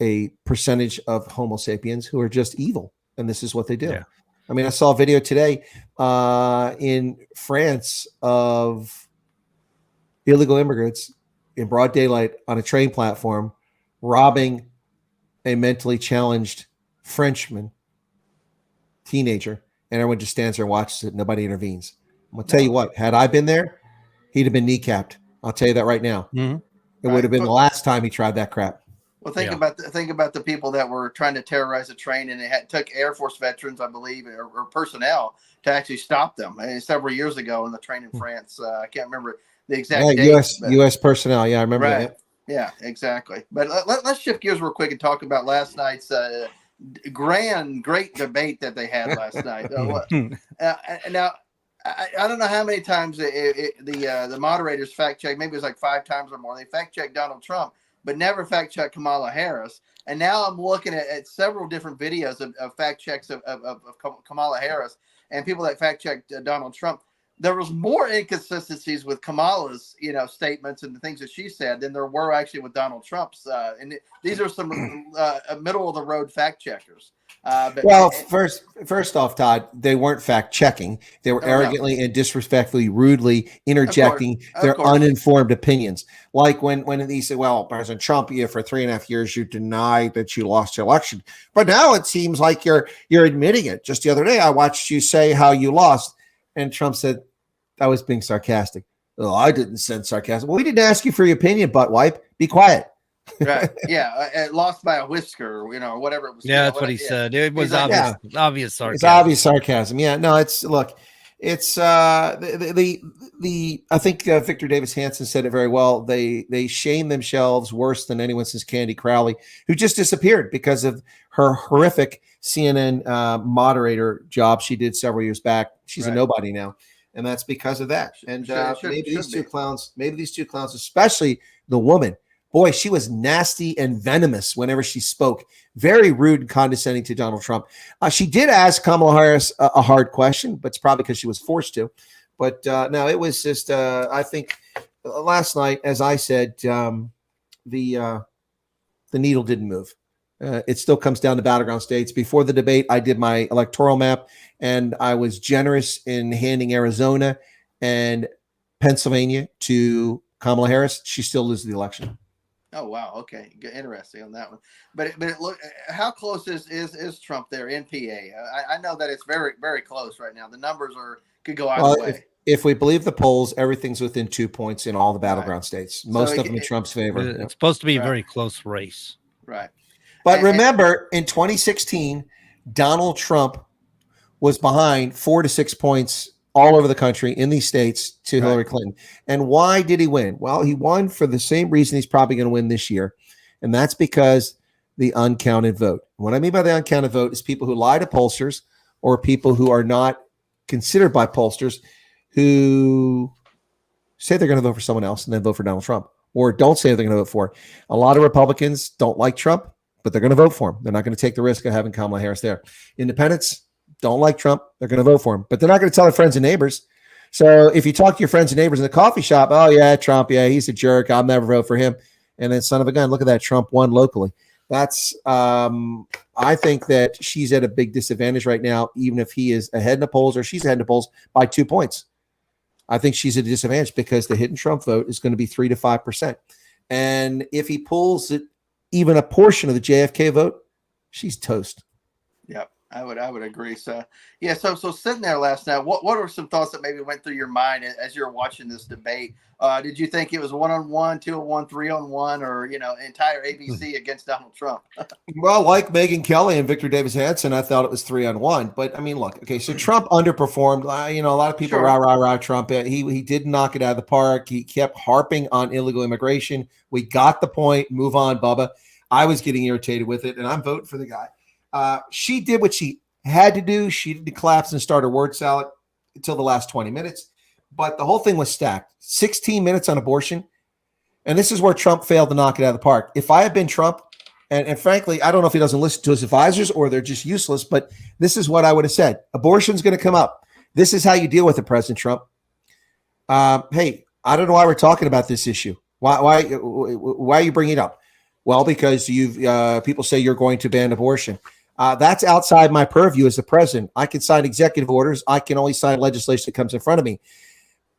a percentage of Homo sapiens who are just evil. And this is what they do. Yeah. I mean, I saw a video today in France of illegal immigrants in broad daylight on a train platform robbing a mentally challenged Frenchman, teenager, and everyone just stands there and watches it. Nobody intervenes. I'm going to tell you what, had I been there, he'd have been kneecapped. I'll tell you that right now. Mm-hmm. It would have been the last time he tried that crap. Well, think about the people that were trying to terrorize a train, and it took Air Force veterans, I believe, or personnel to actually stop them. Several years ago in the train in France, I can't remember the exact date. U.S. personnel. Yeah, I remember right. that. Yeah, exactly. But let's shift gears real quick and talk about last night's great debate that they had last night. Now, I don't know how many times the moderators fact checked. Maybe it was like 5 times or more. They fact checked Donald Trump, but never fact check Kamala Harris. And now I'm looking at several different videos of fact checks of Kamala Harris and people that fact checked Donald Trump. There was more inconsistencies with Kamala's, statements and the things that she said than there were actually with Donald Trump's. And these are some middle of the road fact checkers. First off, Todd, they weren't fact checking. They were arrogantly and disrespectfully, rudely interjecting their uninformed opinions. Like when he said, "Well, President Trump, for 3.5 years you denied that you lost the election, but now it seems like you're admitting it. Just the other day, I watched you say how you lost," and Trump said, "I was being sarcastic." "Oh, I didn't send sarcasm." "Well, we didn't ask you for your opinion, butt wipe. Be quiet." Right. Yeah. Lost by a whisker, or whatever it was. Yeah, that's what he said. It was obvious sarcasm. It's obvious sarcasm. Yeah. No, I think Victor Davis Hanson said it very well. They shame themselves worse than anyone since Candy Crowley, who just disappeared because of her horrific CNN moderator job she did several years back. She's a nobody now. And that's because of that. And maybe these two clowns, especially the woman, boy, she was nasty and venomous whenever she spoke. Very rude and condescending to Donald Trump. She did ask Kamala Harris a hard question, but it's probably because she was forced to. But no, it was just, I think last night, as I said, the needle didn't move. It still comes down to battleground states. Before the debate, I did my electoral map, and I was generous in handing Arizona and Pennsylvania to Kamala Harris. She still loses the election. Oh, wow. Okay. Interesting on that one. But look, how close is Trump there in PA? I know that it's very, very close right now. The numbers could go either way. If we believe the polls, everything's within 2 points in all the battleground states. Most of them in Trump's favor. It's supposed to be a very close race. Right. But remember, in 2016, Donald Trump was behind 4 to 6 points all over the country in these states to Hillary Clinton. And why did he win? Well, he won for the same reason he's probably going to win this year. And that's because the uncounted vote. What I mean by the uncounted vote is people who lie to pollsters or people who are not considered by pollsters who say they're going to vote for someone else and then vote for Donald Trump. or don't say they're going to vote for. A lot of Republicans don't like Trump, but they're going to vote for him. They're not going to take the risk of having Kamala Harris there. Independents don't like Trump. They're going to vote for him, but they're not going to tell their friends and neighbors. So if you talk to your friends and neighbors in the coffee shop, oh yeah, Trump, yeah, he's a jerk. I'll never vote for him. And then son of a gun, look at that, Trump won locally. That's I think that she's at a big disadvantage right now, even if he is ahead in the polls or she's ahead in the polls by 2 points. I think she's at a disadvantage because the hidden Trump vote is going to be 3 to 5%. And if he pulls it, even a portion of the JFK vote, she's toast. Yep. I would agree. So yeah, so sitting there last night, what are some thoughts that maybe went through your mind as you're watching this debate? Did you think it was 1-on-1, 2-on-1, 3-on-1, or entire ABC against Donald Trump? Well, like Megyn Kelly and Victor Davis Hanson, I thought it was 3-on-1. But I mean, look, okay, so Trump underperformed. A lot of people rah Trump. He did knock it out of the park. He kept harping on illegal immigration. We got the point. Move on, Bubba. I was getting irritated with it, and I'm voting for the guy. She did what she had to do. She didn't collapse and start her word salad until the last 20 minutes. But the whole thing was stacked. 16 minutes on abortion. And this is where Trump failed to knock it out of the park. If I had been Trump, and frankly, I don't know if he doesn't listen to his advisors or they're just useless, but this is what I would have said. Abortion's going to come up. This is how you deal with it, President Trump. Hey, I don't know why we're talking about this issue. Why are you bringing it up? Well, because people say you're going to ban abortion. That's outside my purview as the president. I can sign executive orders. I can only sign legislation that comes in front of me.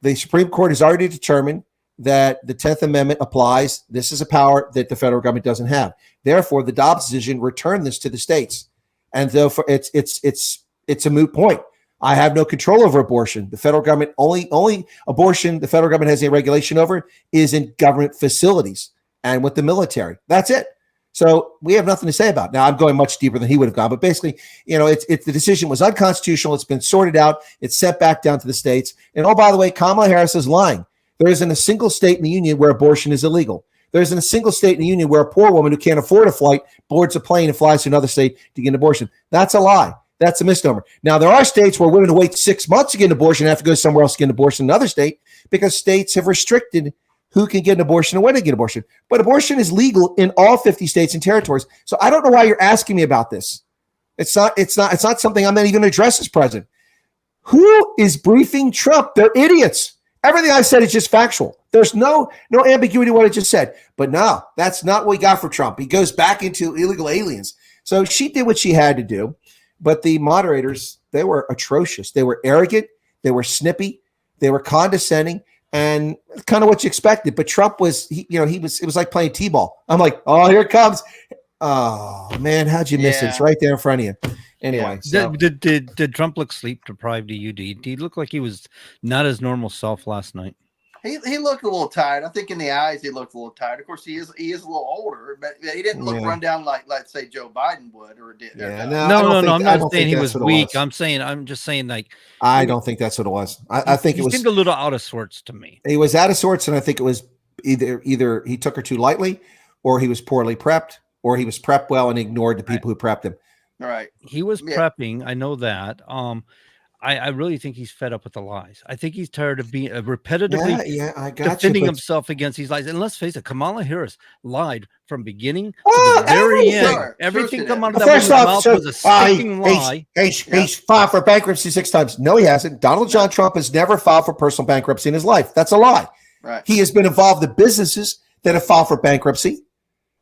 The Supreme Court has already determined that the 10th Amendment applies. This is a power that the federal government doesn't have. Therefore, the Dobbs decision returned this to the states. And therefore, it's a moot point. I have no control over abortion. The federal government only abortion the federal government has a regulation over is in government facilities and with the military. That's it. So we have nothing to say about it. Now, I'm going much deeper than he would have gone, but basically, the decision was unconstitutional. It's been sorted out. It's sent back down to the states. And oh, by the way, Kamala Harris is lying. There isn't a single state in the union where abortion is illegal. There isn't a single state in the union where a poor woman who can't afford a flight boards a plane and flies to another state to get an abortion. That's a lie. That's a misnomer. Now, there are states where women who wait 6 months to get an abortion have to go somewhere else to get an abortion in another state because states have restricted who can get an abortion and when to get an abortion. But abortion is legal in all 50 states and territories. So I don't know why you're asking me about this. It's not something I'm not even going to address as president. Who is briefing Trump? They're idiots. Everything I said is just factual. There's no ambiguity in what I just said. But no, that's not what we got for Trump. He goes back into illegal aliens. So she did what she had to do. But the moderators, they were atrocious. They were arrogant. They were snippy. They were condescending. And kind of what you expected. But Trump was, it was like playing T-ball. I'm like, oh, here it comes. Oh, man, how'd you miss it? It's right there in front of you. Anyway. So. Did Trump look sleep deprived to you? Did he look like he was not his normal self last night? He looked a little tired. I think in the eyes he looked a little tired. Of course, he is a little older, but he didn't look run down like, let's say, Joe Biden would or did. Yeah, no. I'm not saying he was weak. I'm just saying like I don't think that's what it was. I think it was seemed a little out of sorts to me. He was out of sorts, and I think it was either he took her too lightly, or he was poorly prepped, or he was prepped well and ignored the people who prepped him. All right. He was prepping. I know that. I really think he's fed up with the lies. I think he's tired of being repetitively defending himself against these lies. And let's face it, Kamala Harris lied from beginning to the very end. Everything come out of that woman's mouth was a stinking lie. He's filed for bankruptcy 6 times. No, he hasn't. Donald John Trump has never filed for personal bankruptcy in his life. That's a lie. Right. He has been involved in businesses that have filed for bankruptcy,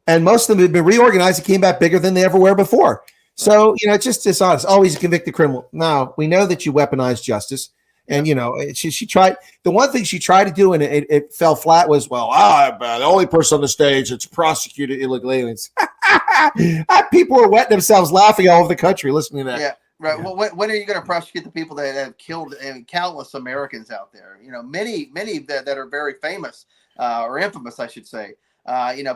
and most of them have been reorganized and came back bigger than they ever were before. So, it's just dishonest. Always a convicted criminal. Now, we know that you weaponized justice. And, she tried. The one thing she tried to do, and it fell flat, was, the only person on the stage that's prosecuted illegal aliens. People were wetting themselves laughing all over the country listening to that. Yeah, right. Yeah. Well, when are you going to prosecute the people that have killed countless Americans out there? Many that are very famous or infamous, I should say.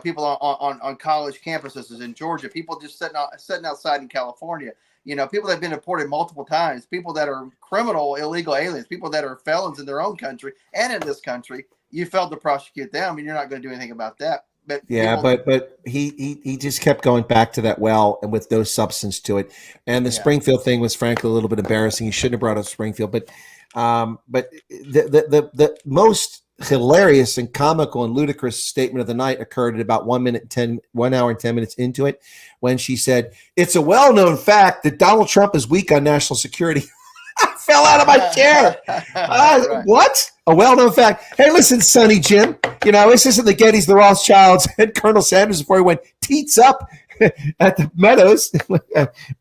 People on college campuses in Georgia, people just sitting outside in California, people that have been deported multiple times, people that are criminal, illegal aliens, people that are felons in their own country and in this country. You failed to prosecute them, and you're not going to do anything about that. But but he just kept going back to that well, and with no substance to it. And the Springfield thing was frankly a little bit embarrassing. He shouldn't have brought up Springfield, but the most hilarious and comical and ludicrous statement of the night occurred at about 1 hour and 10 minutes into it, when she said, "It's a well-known fact that Donald Trump is weak on national security." I fell out of my chair. Right. What? A well-known fact. Hey, listen, Sonny Jim, this isn't the Gettys, the Rothschilds, and Colonel Sanders before he went teats up at the Meadows.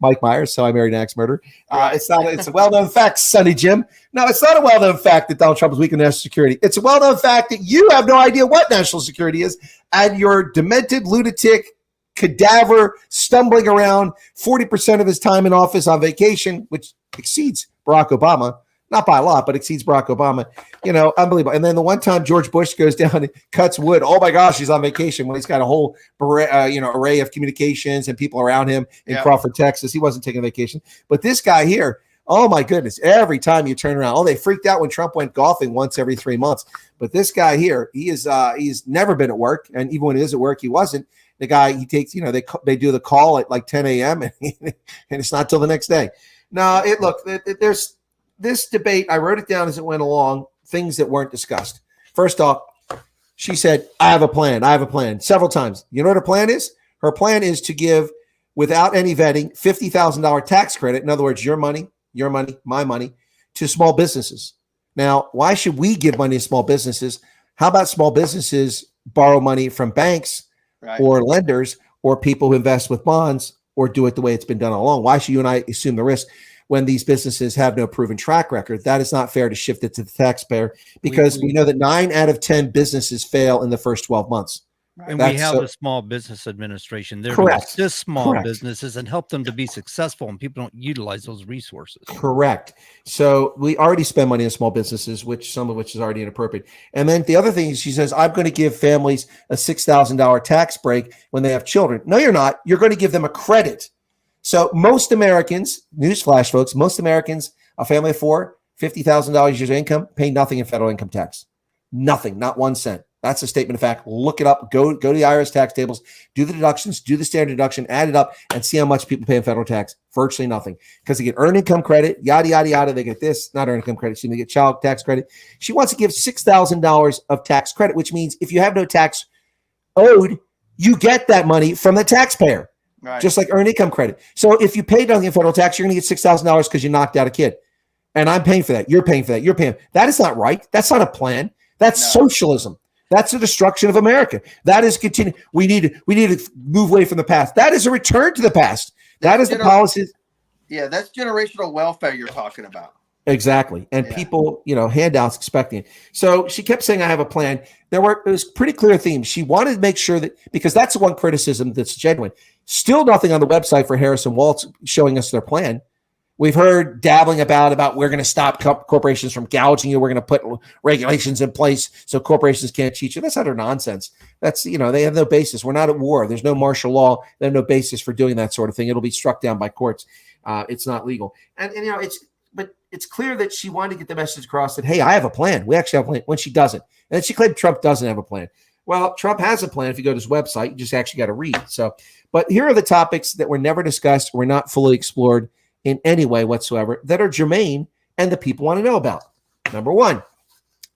Mike Myers, So I Married an Axe Murderer. It's a well-known fact, Sonny Jim. No, it's not a well-known fact that Donald Trump is weak in national security. It's a well-known fact that you have no idea what national security is, and your demented lunatic cadaver stumbling around 40% of his time in office on vacation, which exceeds Barack Obama, not by a lot, but exceeds Barack Obama. Unbelievable. And then the one time George Bush goes down and cuts wood, oh my gosh, he's on vacation when he's got a whole array of communications and people around him in Crawford, Texas. He wasn't taking a vacation. But this guy here, oh my goodness, every time you turn around, they freaked out when Trump went golfing once every 3 months. But this guy here, he's never been at work, and even when he is at work, he wasn't. The guy, he takes, they do the call at like 10 a.m. and it's not till the next day. No, there's this debate. I wrote it down as it went along, things that weren't discussed. First off, she said, I have a plan several times. You know what her plan is? Her plan is to give, without any vetting, $50,000 tax credit. In other words, your money, my money, to small businesses. Now, why should we give money to small businesses? How about small businesses borrow money from banks or lenders or people who invest with bonds or do it the way it's been done all along? Why should you and I assume the risk when these businesses have no proven track record? That is not fair to shift it to the taxpayer, because we know that 9 out of 10 businesses fail in the first 12 months. And we have a small business administration there to assist small businesses and help them to be successful, and people don't utilize those resources. Correct. So we already spend money on small businesses, some of which is already inappropriate. And then the other thing is, she says, I'm going to give families a $6,000 tax break when they have children. No, you're not. You're going to give them a credit. So most Americans, newsflash folks, most Americans, a family of 4, $50,000 years of income, pay nothing in federal income tax. Nothing, not 1 cent. That's a statement of fact. Look it up. Go to the IRS tax tables, do the deductions, do the standard deduction, add it up, and see how much people pay in federal tax. Virtually nothing, because they get earned income credit, yada, yada, yada. They get this, not earned income credit. They get child tax credit. She wants to give $6,000 of tax credit, which means if you have no tax owed, you get that money from the taxpayer, just like earned income credit. So if you pay nothing in federal tax, you're going to get $6,000 because you knocked out a kid. And I'm paying for that. You're paying for that. You're paying. That is not right. That's not a plan. That's socialism. That's the destruction of America. That is continue. We need to move away from the past. That is a return to the past. That is the policies. Yeah, that's generational welfare you're talking about. Exactly. And people, handouts expecting it. So she kept saying, I have a plan. It was pretty clear themes. She wanted to make sure that, because that's the one criticism that's genuine. Still nothing on the website for Harris and Waltz showing us their plan. We've heard dabbling about we're going to stop corporations from gouging you. We're going to put regulations in place so corporations can't cheat you. That's utter nonsense. That's, they have no basis. We're not at war. There's no martial law. They have no basis for doing that sort of thing. It'll be struck down by courts. It's not legal. And but it's clear that she wanted to get the message across that, hey, I have a plan. We actually have a plan, when she doesn't. And then she claimed Trump doesn't have a plan. Well, Trump has a plan. If you go to his website, you just actually got to read. So, but here are the topics that were never discussed, were not fully explored in any way whatsoever, that are germane and the people want to know about. Number 1,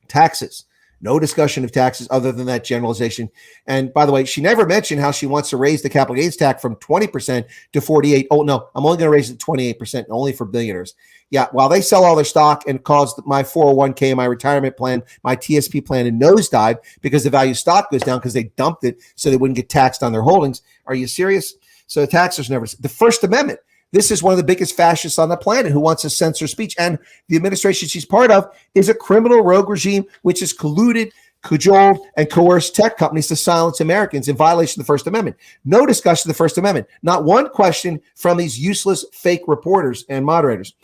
taxes. No discussion of taxes other than that generalization. And by the way, she never mentioned how she wants to raise the capital gains tax from 20% to 48%. Oh, no, I'm only going to raise it to 28%, only for billionaires. Yeah, while they sell all their stock and cause my 401k, my retirement plan, my TSP plan to nosedive because the value of stock goes down because they dumped it so they wouldn't get taxed on their holdings. Are you serious? So taxes never. The First Amendment. This is one of the biggest fascists on the planet who wants to censor speech. And the administration she's part of is a criminal rogue regime which has colluded, cajoled, and coerced tech companies to silence Americans in violation of the First Amendment. No discussion of the First Amendment. Not one question from these useless fake reporters and moderators.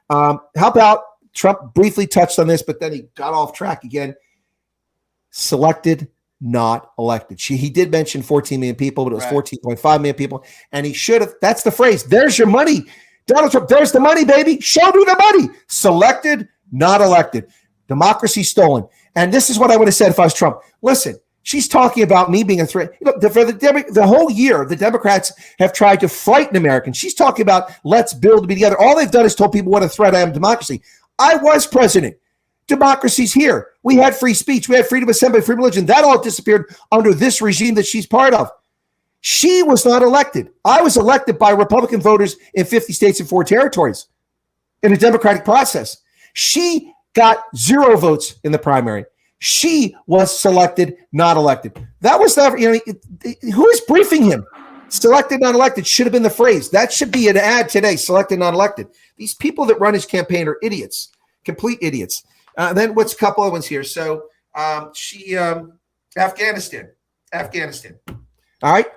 How about Trump briefly touched on this, but then he got off track again. Selected, not elected. He did mention 14 million people, but it was 14.5 million people. And he should have. That's the phrase. There's your money. Donald Trump, there's the money, baby. Show me the money. Selected, not elected. Democracy stolen. And this is what I would have said if I was Trump. Listen, she's talking about me being a threat. For the whole year, the Democrats have tried to frighten Americans. She's talking about let's build to be together. All they've done is told people what a threat I am to democracy. I was president. democracy's here. We had free speech. We had freedom of assembly, freedom of religion. That all disappeared under this regime that she's part of. She was not elected. I was elected by Republican voters in 50 states and 4 territories in a democratic process. She got 0 votes in the primary. She was selected, not elected. That was never, who is briefing him? Selected, not elected should have been the phrase. That should be an ad today, selected, not elected. These people that run his campaign are idiots, complete idiots. Then what's a couple of ones here? So Afghanistan. All right.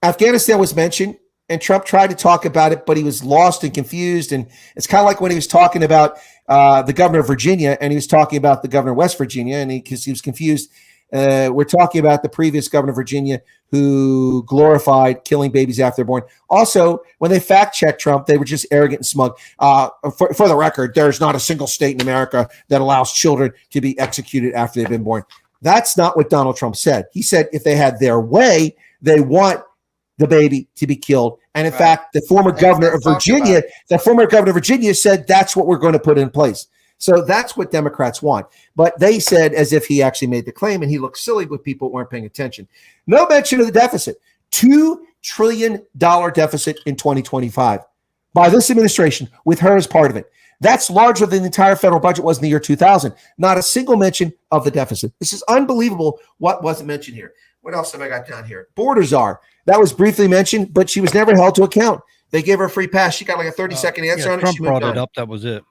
Afghanistan was mentioned, and Trump tried to talk about it, but he was lost and confused. And it's kind of like when he was talking about the governor of Virginia, and he was talking about the governor of West Virginia, and he was confused. We're talking about the previous governor of Virginia who glorified killing babies after they're born. Also, when they fact-checked Trump, they were just arrogant and smug. For the record, there's not a single state in America that allows children to be executed after they've been born. That's not what Donald Trump said. He said if they had their way, they want the baby to be killed. And in fact, the former governor of Virginia said that's what we're going to put in place. So that's what Democrats want. But they said as if he actually made the claim, and he looked silly with people who weren't paying attention. No mention of the deficit. $2 trillion deficit in 2025 by this administration with her as part of it. That's larger than the entire federal budget was in the year 2000. Not a single mention of the deficit. This is unbelievable what wasn't mentioned here. What else have I got down here? Border czar. That was briefly mentioned, but she was never held to account. They gave her a free pass. She got like a 30-second answer on it. Trump brought it up. That was it.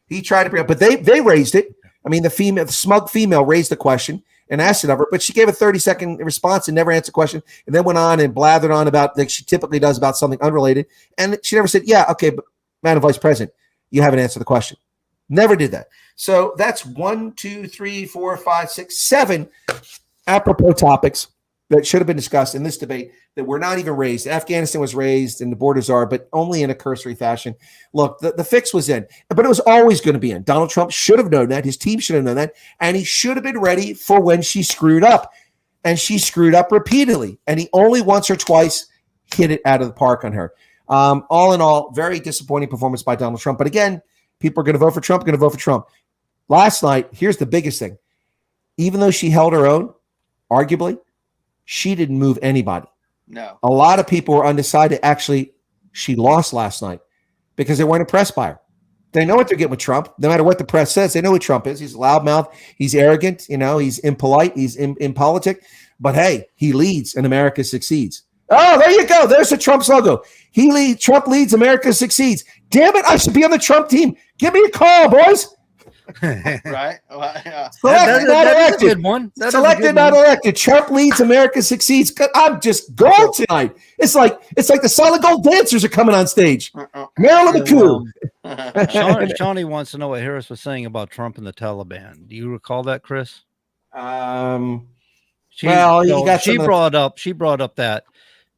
He tried to bring it up, but they raised it. I mean, the smug female raised the question and asked it of her, but she gave a 30-second response and never answered the question, and then went on and blathered on about, like she typically does, about something unrelated. And she never said, yeah, okay, but Madam Vice President, you haven't answered the question. Never did that. So that's 1, 2, 3, 4, 5, 6, 7 apropos topics that should have been discussed in this debate that were not even raised. Afghanistan was raised and the borders are, but only in a cursory fashion. Look, the fix was in, but it was always going to be in. Donald Trump should have known that. His team should have known that. And he should have been ready for when she screwed up. And she screwed up repeatedly. And he only once or twice hit it out of the park on her. All in all, very disappointing performance by Donald Trump. But again, people are going to vote for Trump, Last night, here's the biggest thing. Even though she held her own, arguably, she didn't move anybody. No. A lot of people were undecided. Actually, she lost last night because they weren't impressed by her. They know what they're getting with Trump. No matter what the press says, they know who Trump is. He's a loudmouth. He's arrogant. He's impolite. He's impolitic. But hey, he leads and America succeeds. Oh, there you go. There's the Trump's logo. Trump leads, America succeeds. Damn it, I should be on the Trump team. Give me a call, boys. Right? Well, yeah. Selected, not elected. Good one. Selected, not elected. Trump leads, America succeeds. I'm just going tonight. It's like the solid gold dancers are coming on stage. Marilyn McCoo. Shawnee wants to know what Harris was saying about Trump and the Taliban. Do you recall that, Chris? She brought up that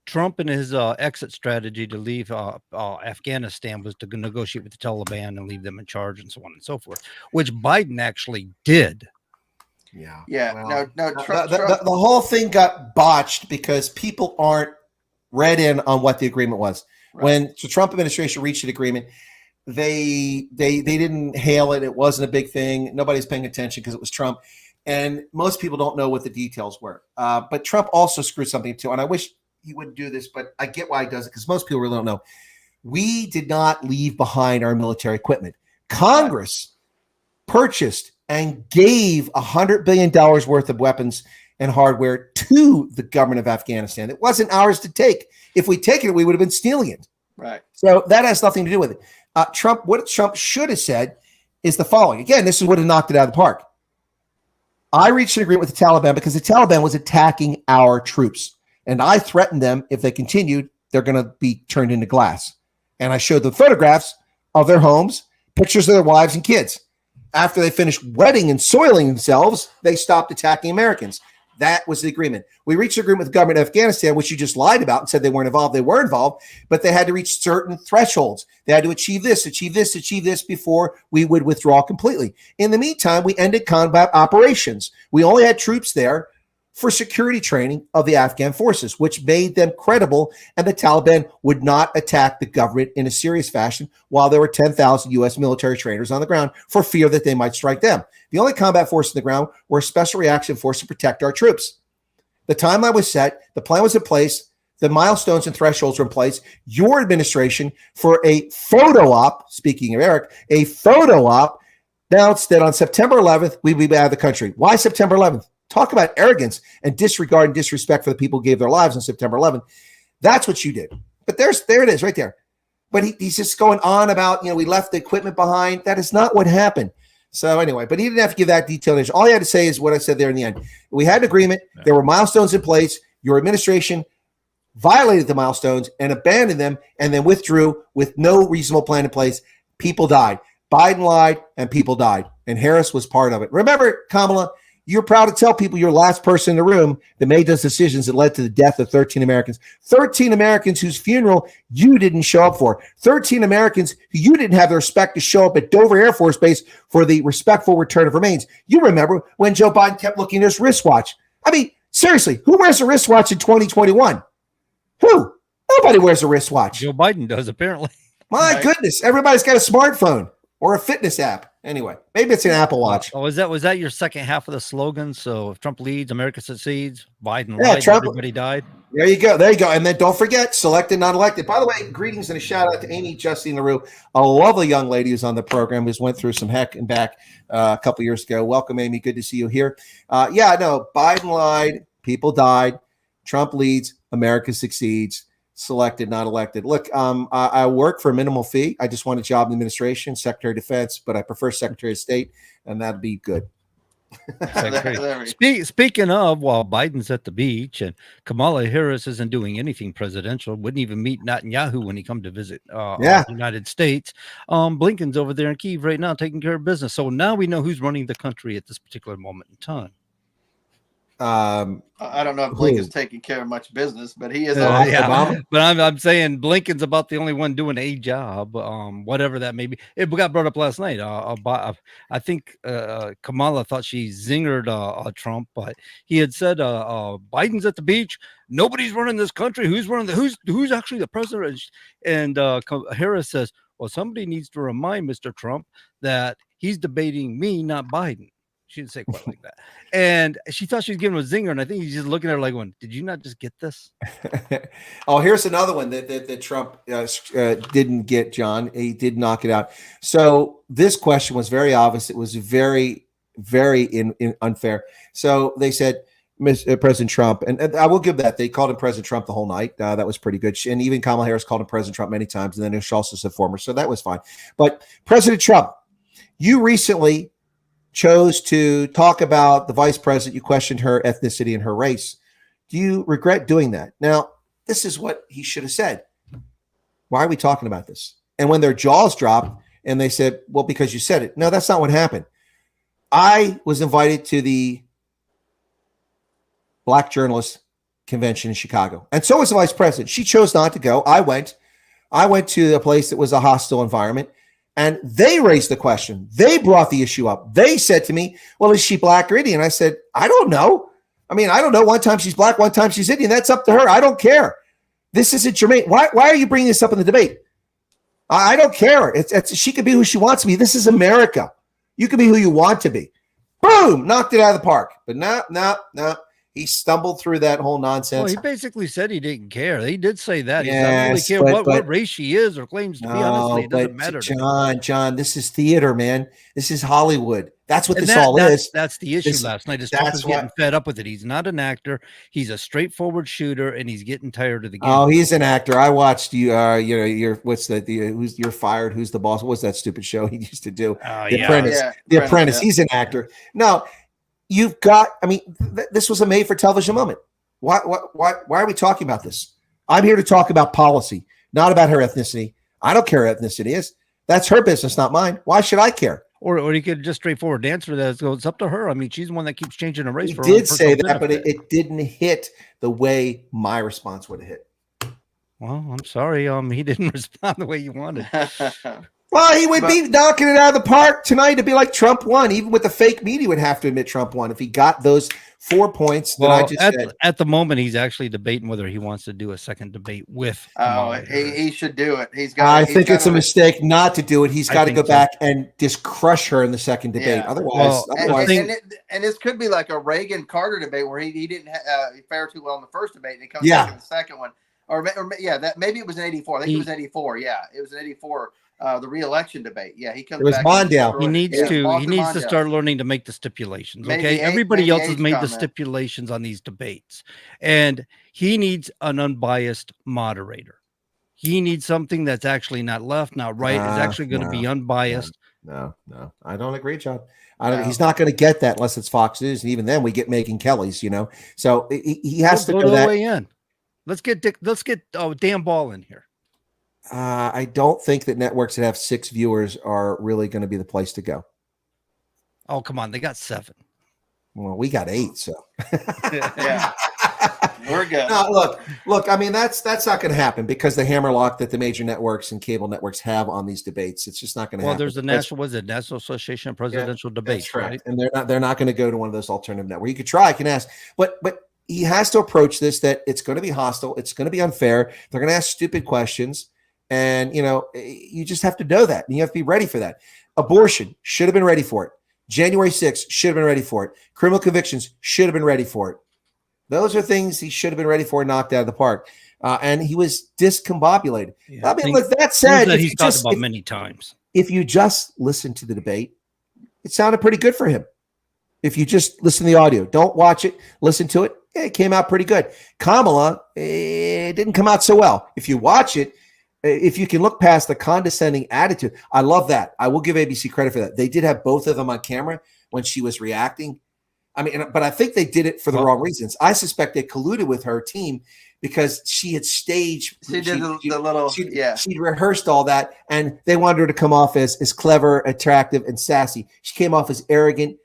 Trump and his exit strategy to leave Afghanistan was to negotiate with the Taliban and leave them in charge and so on and so forth, which Biden actually did. Yeah. Well, no. The whole thing got botched because people aren't read in on what the agreement was. Right. When the Trump administration reached an agreement, they didn't hail it. It wasn't a big thing. Nobody's paying attention because it was Trump. And most people don't know what the details were. But Trump also screwed something too. And I wish he wouldn't do this, but I get why he does it because most people really don't know. We did not leave behind our military equipment. Congress purchased and gave $100 billion worth of weapons and hardware to the government of Afghanistan. It wasn't ours to take. If we take it, we would have been stealing it. Right. So that has nothing to do with it. What Trump should have said is the following. Again, this is what have knocked it out of the park. I reached an agreement with the Taliban because the Taliban was attacking our troops. And I threatened them if they continued, they're going to be turned into glass. And I showed them photographs of their homes, pictures of their wives and kids. After they finished wetting and soiling themselves, they stopped attacking Americans. That was the agreement. We reached an agreement with the government of Afghanistan, which you just lied about and said they weren't involved. They were involved, but they had to reach certain thresholds. They had to achieve this before we would withdraw completely. In the meantime, we ended combat operations. We only had troops there for security training of the Afghan forces, which made them credible, and the Taliban would not attack the government in a serious fashion while there were 10,000 U.S. military trainers on the ground for fear that they might strike them. The only combat force on the ground were a special reaction force to protect our troops. The timeline was set, the plan was in place, the milestones and thresholds were in place. Your administration, for a photo op, speaking of Eric, a photo op, announced that on September 11th, we would be out of the country. Why September 11th? Talk about arrogance and disregard and disrespect for the people who gave their lives on September 11th. That's what you did. But there it is right there. But he's just going on about, we left the equipment behind. That is not what happened. So anyway, but he didn't have to give that detailed information. All he had to say is what I said there in the end. We had an agreement. There were milestones in place. Your administration violated the milestones and abandoned them and then withdrew with no reasonable plan in place. People died. Biden lied and people died. And Harris was part of it. Remember, Kamala, you're proud to tell people you're the last person in the room that made those decisions that led to the death of 13 Americans. 13 Americans whose funeral you didn't show up for. 13 Americans who you didn't have the respect to show up at Dover Air Force Base for the respectful return of remains. You remember when Joe Biden kept looking at his wristwatch. I mean, seriously, who wears a wristwatch in 2021? Who? Nobody wears a wristwatch. Joe Biden does, apparently. My goodness, everybody's got a smartphone or a fitness app. Anyway, maybe it's an Apple Watch. Oh, was that your second half of the slogan? So if Trump leads, America succeeds. Biden Yeah, lied, Trump- everybody died. There you go. There you go. And then don't forget, selected, not elected. By the way, greetings and a shout out to Amy Justine LaRue, a lovely young lady who's on the program, who's went through some heck and back a couple years ago. Welcome, Amy. Good to see you here. Biden lied. People died. Trump leads. America succeeds. Selected, not elected. Look, I work for a minimal fee. I just want a job in the administration, Secretary of Defense, but I prefer Secretary of State, and that'd be good. Speaking of, while Biden's at the beach and Kamala Harris isn't doing anything presidential, wouldn't even meet Netanyahu when he come to visit the United States. Blinken's over there in Kyiv right now taking care of business. So now we know who's running the country at this particular moment in time. I don't know if Blink is taking care of much business, but he is. But I'm saying Blinken's about the only one doing a job, whatever that may be. It got brought up last night. I think Kamala thought she zingered Trump, but he had said Biden's at the beach. Nobody's running this country. Who's running who's actually the president? And Harris says, well, somebody needs to remind Mr. Trump that he's debating me, not Biden. She didn't say quite like that. And she thought she was giving him a zinger. And I think he's just looking at her like, did you not just get this? Oh, here's another one that Trump didn't get, John. He did knock it out. So this question was very obvious. It was very, very unfair. So they said, President Trump, and I will give that. They called him President Trump the whole night. That was pretty good. And even Kamala Harris called him President Trump many times. And then she also said former. So that was fine. But President Trump, you recently chose to talk about the vice president. You questioned her ethnicity and her race. Do you regret doing that? Now, this is what he should have said. Why are we talking about this? And when their jaws dropped and they said, well, because you said it. No, that's not what happened. I was invited to the Black Journalist Convention in Chicago. And so was the vice president. She chose not to go. I went to a place that was a hostile environment. And they raised the question. They brought the issue up. They said to me, well, is she black or Indian? I said, I don't know. I mean, I don't know. One time she's black, one time she's Indian. That's up to her. I don't care. This isn't germane. Why are you bringing this up in the debate? I don't care. She could be who she wants to be. This is America. You can be who you want to be. Boom, knocked it out of the park. But no. He stumbled through that whole nonsense. Well, he basically said he didn't care. He did say that. He doesn't really care what race she is or claims to be. Honestly, it doesn't matter. John, this is theater, man. This is Hollywood. That's what is. That's the issue last night. Trump is getting fed up with it. He's not an actor. He's a straightforward shooter, and he's getting tired of the game. Oh, he's an actor. I watched you. You're you're fired. Who's the boss? What's that stupid show he used to do? The Apprentice. The Apprentice. He's an actor. No. You've got, this was a made for television moment. Why are we talking about this? I'm here to talk about policy, not about her ethnicity. I don't care what ethnicity is. That's her business, not mine. Why should I care? Or you could just straightforward answer that. It's up to her. I mean, she's the one that keeps changing the race. He did say that, but it didn't hit the way my response would have hit. Well, I'm sorry. He didn't respond the way you wanted. Well, he would be knocking it out of the park tonight to be like Trump won. Even with the fake media would have to admit Trump won if he got those 4 points that I just said. At the moment, he's actually debating whether he wants to do a second debate with. He should do it. I think it's a mistake not to do it. He's got to go back and just crush her in the second debate. Otherwise, and this could be like a Reagan Carter debate where he didn't fare too well in the first debate, and he comes back in the second one. Or that maybe it was in 84. I think it was 84. Yeah, it was in 84. The re-election debate. Yeah, he comes. It was back. Mondale. He needs to start learning to make the stipulations. Okay, everybody else has made the stipulations on these debates, and he needs an unbiased moderator. He needs something that's actually not left, not right. It's actually going to be unbiased. No, I don't agree, John. He's not going to get that unless it's Fox News, and even then, we get Megyn Kelly's. So he has to go that way in. Let's get Dan Ball in here. I don't think that networks that have 6 viewers are really going to be the place to go. Oh, come on. They got 7. Well, we got 8, so. Yeah. We're good. No, look, I mean, that's not going to happen because the hammerlock that the major networks and cable networks have on these debates, it's just not going to happen. Well, there's the National Association of Presidential Debates, right? And they're not going to go to one of those alternative networks. You could try, you can ask, but he has to approach this that it's going to be hostile. It's going to be unfair. They're going to ask stupid questions. And, you just have to know that. And you have to be ready for that. Abortion should have been ready for it. January 6th should have been ready for it. Criminal convictions should have been ready for it. Those are things he should have been ready for and knocked out of the park. And he was discombobulated. Yeah, I mean, look, that said, that he's talked about many times. If you just listen to the debate, it sounded pretty good for him. If you just listen to the audio, don't watch it, listen to it, it came out pretty good. Kamala, it didn't come out so well. If you watch it, if you can look past the condescending attitude, I love that. I will give ABC credit for that. They did have both of them on camera when she was reacting. I mean, but I think they did it for the wrong reasons. I suspect they colluded with her team because she had staged. She'd rehearsed all that, and they wanted her to come off as clever, attractive, and sassy. She came off as arrogant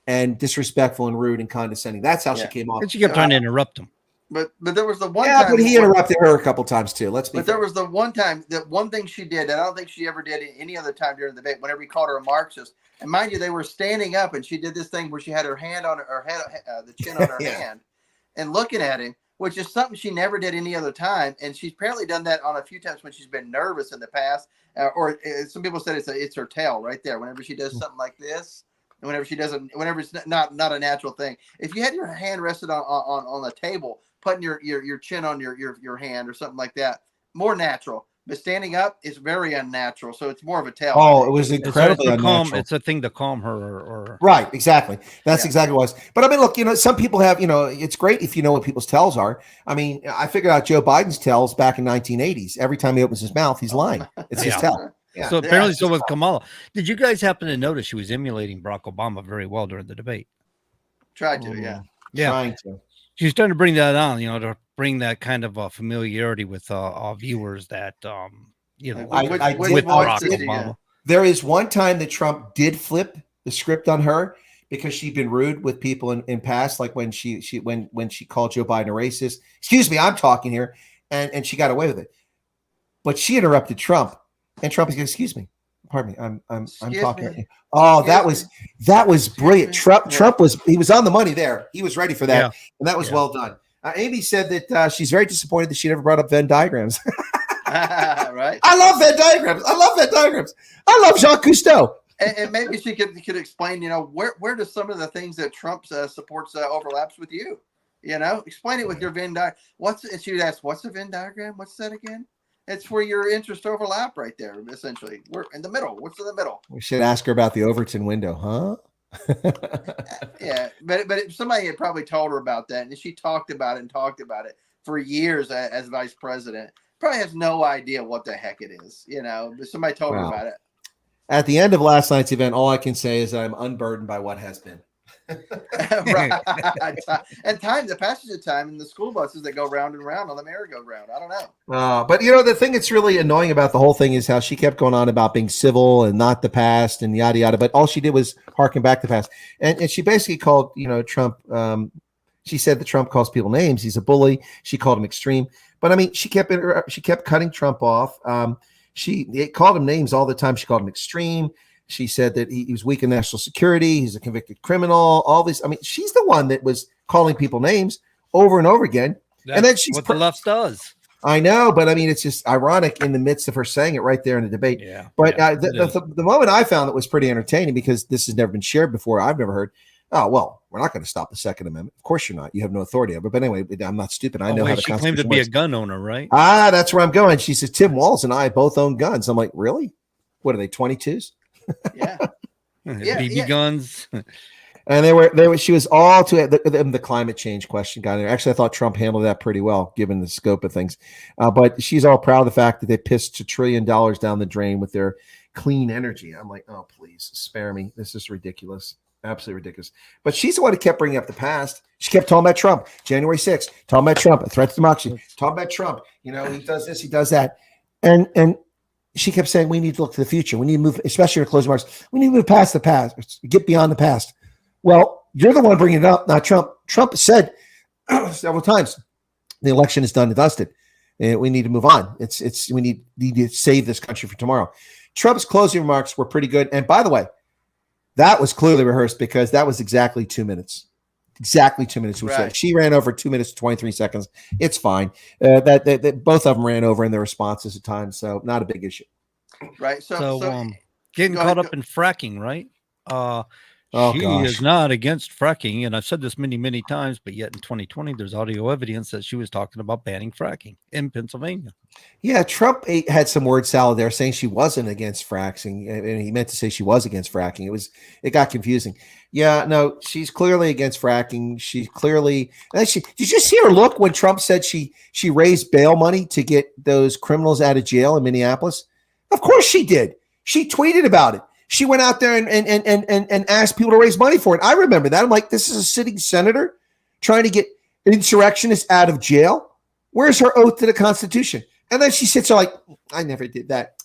and disrespectful and rude and condescending. That's how she came off. And she kept trying to interrupt him. But there was the one time. But he interrupted her a couple times too. There was the one time, that one thing she did that I don't think she ever did any other time during the debate. Whenever he called her a Marxist, and mind you, they were standing up, and she did this thing where she had her hand on her head, the chin on her hand, and looking at him, which is something she never did any other time. And she's apparently done that on a few times when she's been nervous in the past, or some people said it's her tail right there. Whenever she does something like this. And whenever she doesn't, whenever it's not a natural thing, if you had your hand rested on the table, putting your chin on your hand or something like that, more natural. But standing up is very unnatural, so it's more of a tail. Oh, it was incredibly unnatural. It's a thing to calm her, or right, exactly. That's exactly what it was. But I mean, look, some people have, it's great if you know what people's tells are. I mean, I figured out Joe Biden's tells back in 1980s. Every time he opens his mouth, he's lying. It's his tell. Yeah. So apparently, so was Kamala. Did you guys happen to notice she was emulating Barack Obama very well during the debate? Tried to, yeah. Trying to. She's trying to bring that on, to bring that kind of familiarity with viewers that, with Barack Obama. There is one time that Trump did flip the script on her because she'd been rude with people in past, like when she called Joe Biden a racist. Excuse me, I'm talking here, and she got away with it. But she interrupted Trump. And Trump is going, excuse me, pardon me, I'm talking. Oh, that was brilliant. Trump was on the money there. He was ready for that, and that was well done. Amy said that she's very disappointed that she never brought up Venn diagrams. Right. I love Venn diagrams. I love Jacques Cousteau. And maybe she could explain, where do some of the things that Trump supports overlaps with you? Explain it with your Venn diagram. And she would ask, what's a Venn diagram? What's that again? It's where your interests overlap right there, essentially. We're in the middle. What's in the middle? We should ask her about the Overton window, huh? Yeah, but somebody had probably told her about that, and she talked about it for years as vice president. Probably has no idea what the heck it is, but somebody told her about it. At the end of last night's event, all I can say is I'm unburdened by what has been. Right. And the passage of time in the school buses that go round and round on the merry-go-round. I don't know. But the thing that's really annoying about the whole thing is how she kept going on about being civil and not the past and yada yada. But all she did was harken back to the past, and she basically called Trump. She said that Trump calls people names. He's a bully. She called him extreme. But I mean, she kept cutting Trump off. She called him names all the time. She called him extreme. She said that he was weak in national security. He's a convicted criminal. All this. I mean, she's the one that was calling people names over and over again. And then she's what the left does. I know, but I mean, it's just ironic in the midst of her saying it right there in the debate. Yeah. But the moment I found it was pretty entertaining because this has never been shared before. I've never heard. Oh, well, we're not going to stop the Second Amendment. Of course you're not. You have no authority over it. But anyway, I'm not stupid. I know how the She claimed to Constitution be works. a gun owner, right? That's where I'm going. She says, Tim Walz and I both own guns. I'm like, really? What are they, 22s? BB guns. And they were. She was all to the climate change question got in there. Actually, I thought Trump handled that pretty well, given the scope of things. But she's all proud of the fact that they pissed $1 trillion down the drain with their clean energy. I'm like, oh, please spare me. This is ridiculous. Absolutely ridiculous. But she's the one who kept bringing up the past. She kept talking about Trump. January 6th, talking about Trump, a threat to democracy. Talking about Trump. You know, he does this, he does that. And she kept saying, we need to look to the future. We need to move, especially in closing remarks. We need to move past the past, get beyond the past. Well, you're the one bringing it up, not Trump. Trump said several times, the election is done and dusted. And we need to move on. We need to save this country for tomorrow. Trump's closing remarks were pretty good. And by the way, that was clearly rehearsed because that was exactly 2 minutes. Exactly 2 minutes. Right. She ran over 2 minutes, 23 seconds. It's fine. That both of them ran over in their responses at times. So not a big issue. Right. So getting go caught ahead, up in fracking, right? Oh, she gosh. is not against fracking, and I've said this many, many times, but yet in 2020, there's audio evidence that she was talking about banning fracking in Pennsylvania. Yeah, Trump had some word salad there saying she wasn't against fracking, and he meant to say she was against fracking. It got confusing. Yeah, no, she's clearly against fracking. She clearly, did you see her look when Trump said she raised bail money to get those criminals out of jail in Minneapolis? Of course she did. She tweeted about it. She went out there and asked people to raise money for it. I remember that. I'm like, this is a sitting senator trying to get insurrectionists out of jail. Where's her oath to the Constitution? And then she sits there like, I never did that.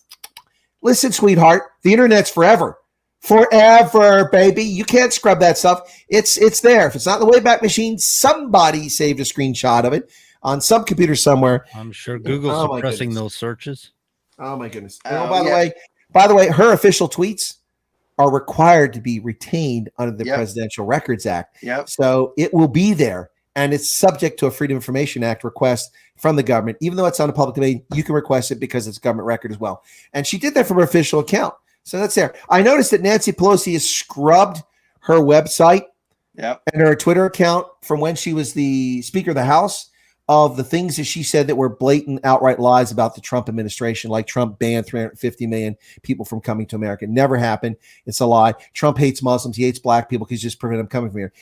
Listen, sweetheart, the internet's forever. Forever, baby. You can't scrub that stuff. It's there. If it's not in the Wayback Machine, somebody saved a screenshot of it on some computer somewhere. I'm sure Google's suppressing those searches. Oh, my goodness. By the way, her official tweets are required to be retained under the Presidential Records Act. Yep. So it will be there, and it's subject to a Freedom of Information Act request from the government. Even though it's on a public domain, you can request it because it's government record as well. And she did that from her official account. So that's there. I noticed that Nancy Pelosi has scrubbed her website and her Twitter account from when she was the Speaker of the House of the things that she said that were blatant, outright lies about the Trump administration, like Trump banned 350 million people from coming to America. Never happened. It's a lie. Trump hates Muslims. He hates black people because he just prevent them coming from here.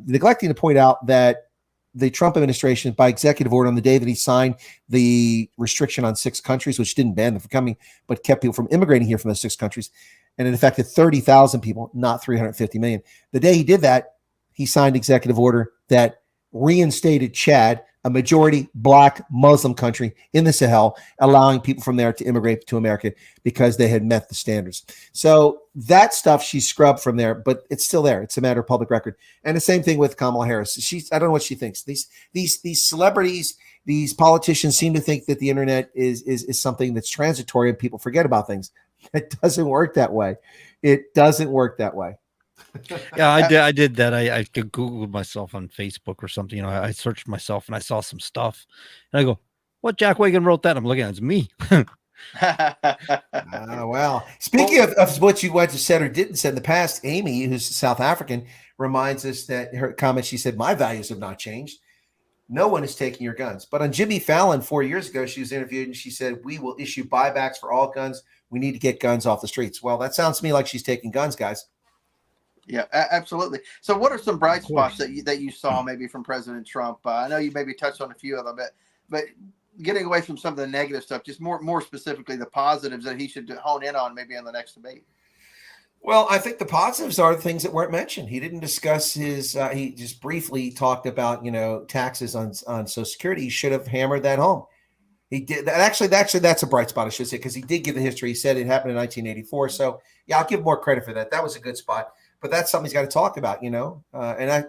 Neglecting to point out that the Trump administration, by executive order on the day that he signed the restriction on 6 countries, which didn't ban them from coming, but kept people from immigrating here from those 6 countries, and it affected 30,000 people, not 350 million. The day he did that, he signed executive order that reinstated Chad, a majority black Muslim country in the Sahel, allowing people from there to immigrate to America because they had met the standards. So that stuff she scrubbed from there, but it's still there. It's a matter of public record. And the same thing with Kamala Harris. I don't know what she thinks. These celebrities, these politicians seem to think that the internet is something that's transitory and people forget about things. It doesn't work that way. It doesn't work that way. Yeah, I did that. I Googled myself on Facebook or something. You know, I searched myself and I saw some stuff, and I go, "What? Jack Wagon wrote that?" I'm looking at it's me. Well, speaking of what you went to said or didn't say in the past, Amy, who's South African, reminds us that her comment. She said, "My values have not changed. No one is taking your guns." But on Jimmy Fallon 4 years ago, she was interviewed and she said, "We will issue buybacks for all guns. We need to get guns off the streets." Well, that sounds to me like she's taking guns, guys. Yeah, absolutely. So what are some bright spots that you saw maybe from President Trump? I know you maybe touched on a few of them, but getting away from some of the negative stuff, just more specifically the positives that he should hone in on maybe in the next debate. Well, I think the positives are the things that weren't mentioned. He didn't discuss his, he just briefly talked about, taxes on Social Security. He should have hammered that home. He did. Actually, that's a bright spot, I should say, because he did give the history. He said it happened in 1984. So, yeah, I'll give more credit for that. That was a good spot. But that's something he's got to talk about, and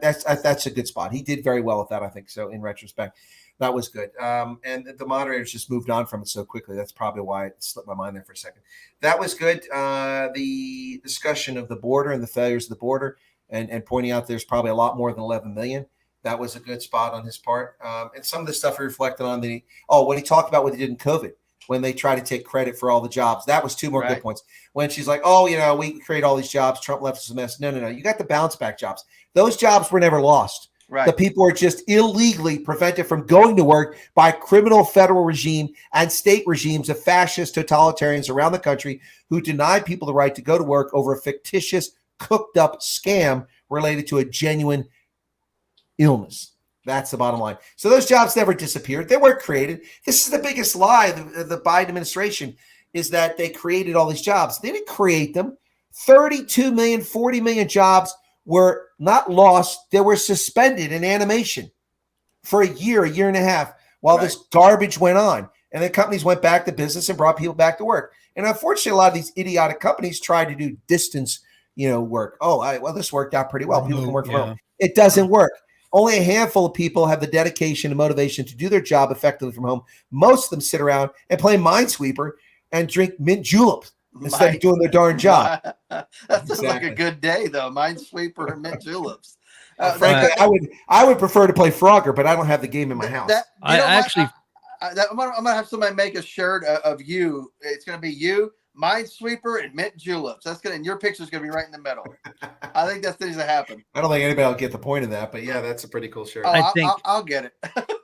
that's a good spot. He did very well with that, I think. So in retrospect, That was good. And the moderators just moved on from it so quickly. That's probably why it slipped my mind there for a second. That was good. The discussion of the border and the failures of the border and pointing out there's probably a lot more than 11 million. That was a good spot on his part. And some of the stuff he reflected on what he talked about what he did in COVID, when they try to take credit for all the jobs. That was two more good points. When she's like, we create all these jobs. Trump left us a mess. No. You got the bounce back jobs. Those jobs were never lost. Right. The people are just illegally prevented from going to work by criminal federal regime and state regimes of fascist totalitarians around the country who deny people the right to go to work over a fictitious, cooked up scam related to a genuine illness. That's the bottom line. So those jobs never disappeared. They weren't created. This is the biggest lie of the Biden administration, is that they created all these jobs. They didn't create them. 32 million, 40 million jobs were not lost. They were suspended in animation for a year and a half while this garbage went on. And then companies went back to business and brought people back to work. And unfortunately, a lot of these idiotic companies tried to do distance, work. This worked out pretty well. People can work from home. It doesn't work. Only a handful of people have the dedication and motivation to do their job effectively from home. Most of them sit around and play Minesweeper and drink mint juleps instead of doing their darn job. That sounds like a good day, though. Minesweeper and mint juleps. Frankly, I would prefer to play Frogger, but I don't have the game in my house. I'm gonna have somebody make a shirt of you. It's gonna be you, Minesweeper, and mint juleps. And your picture's gonna be right in the middle. I think that's things that happen. I don't think anybody will get the point of that, but yeah, that's a pretty cool shirt. I'll get it.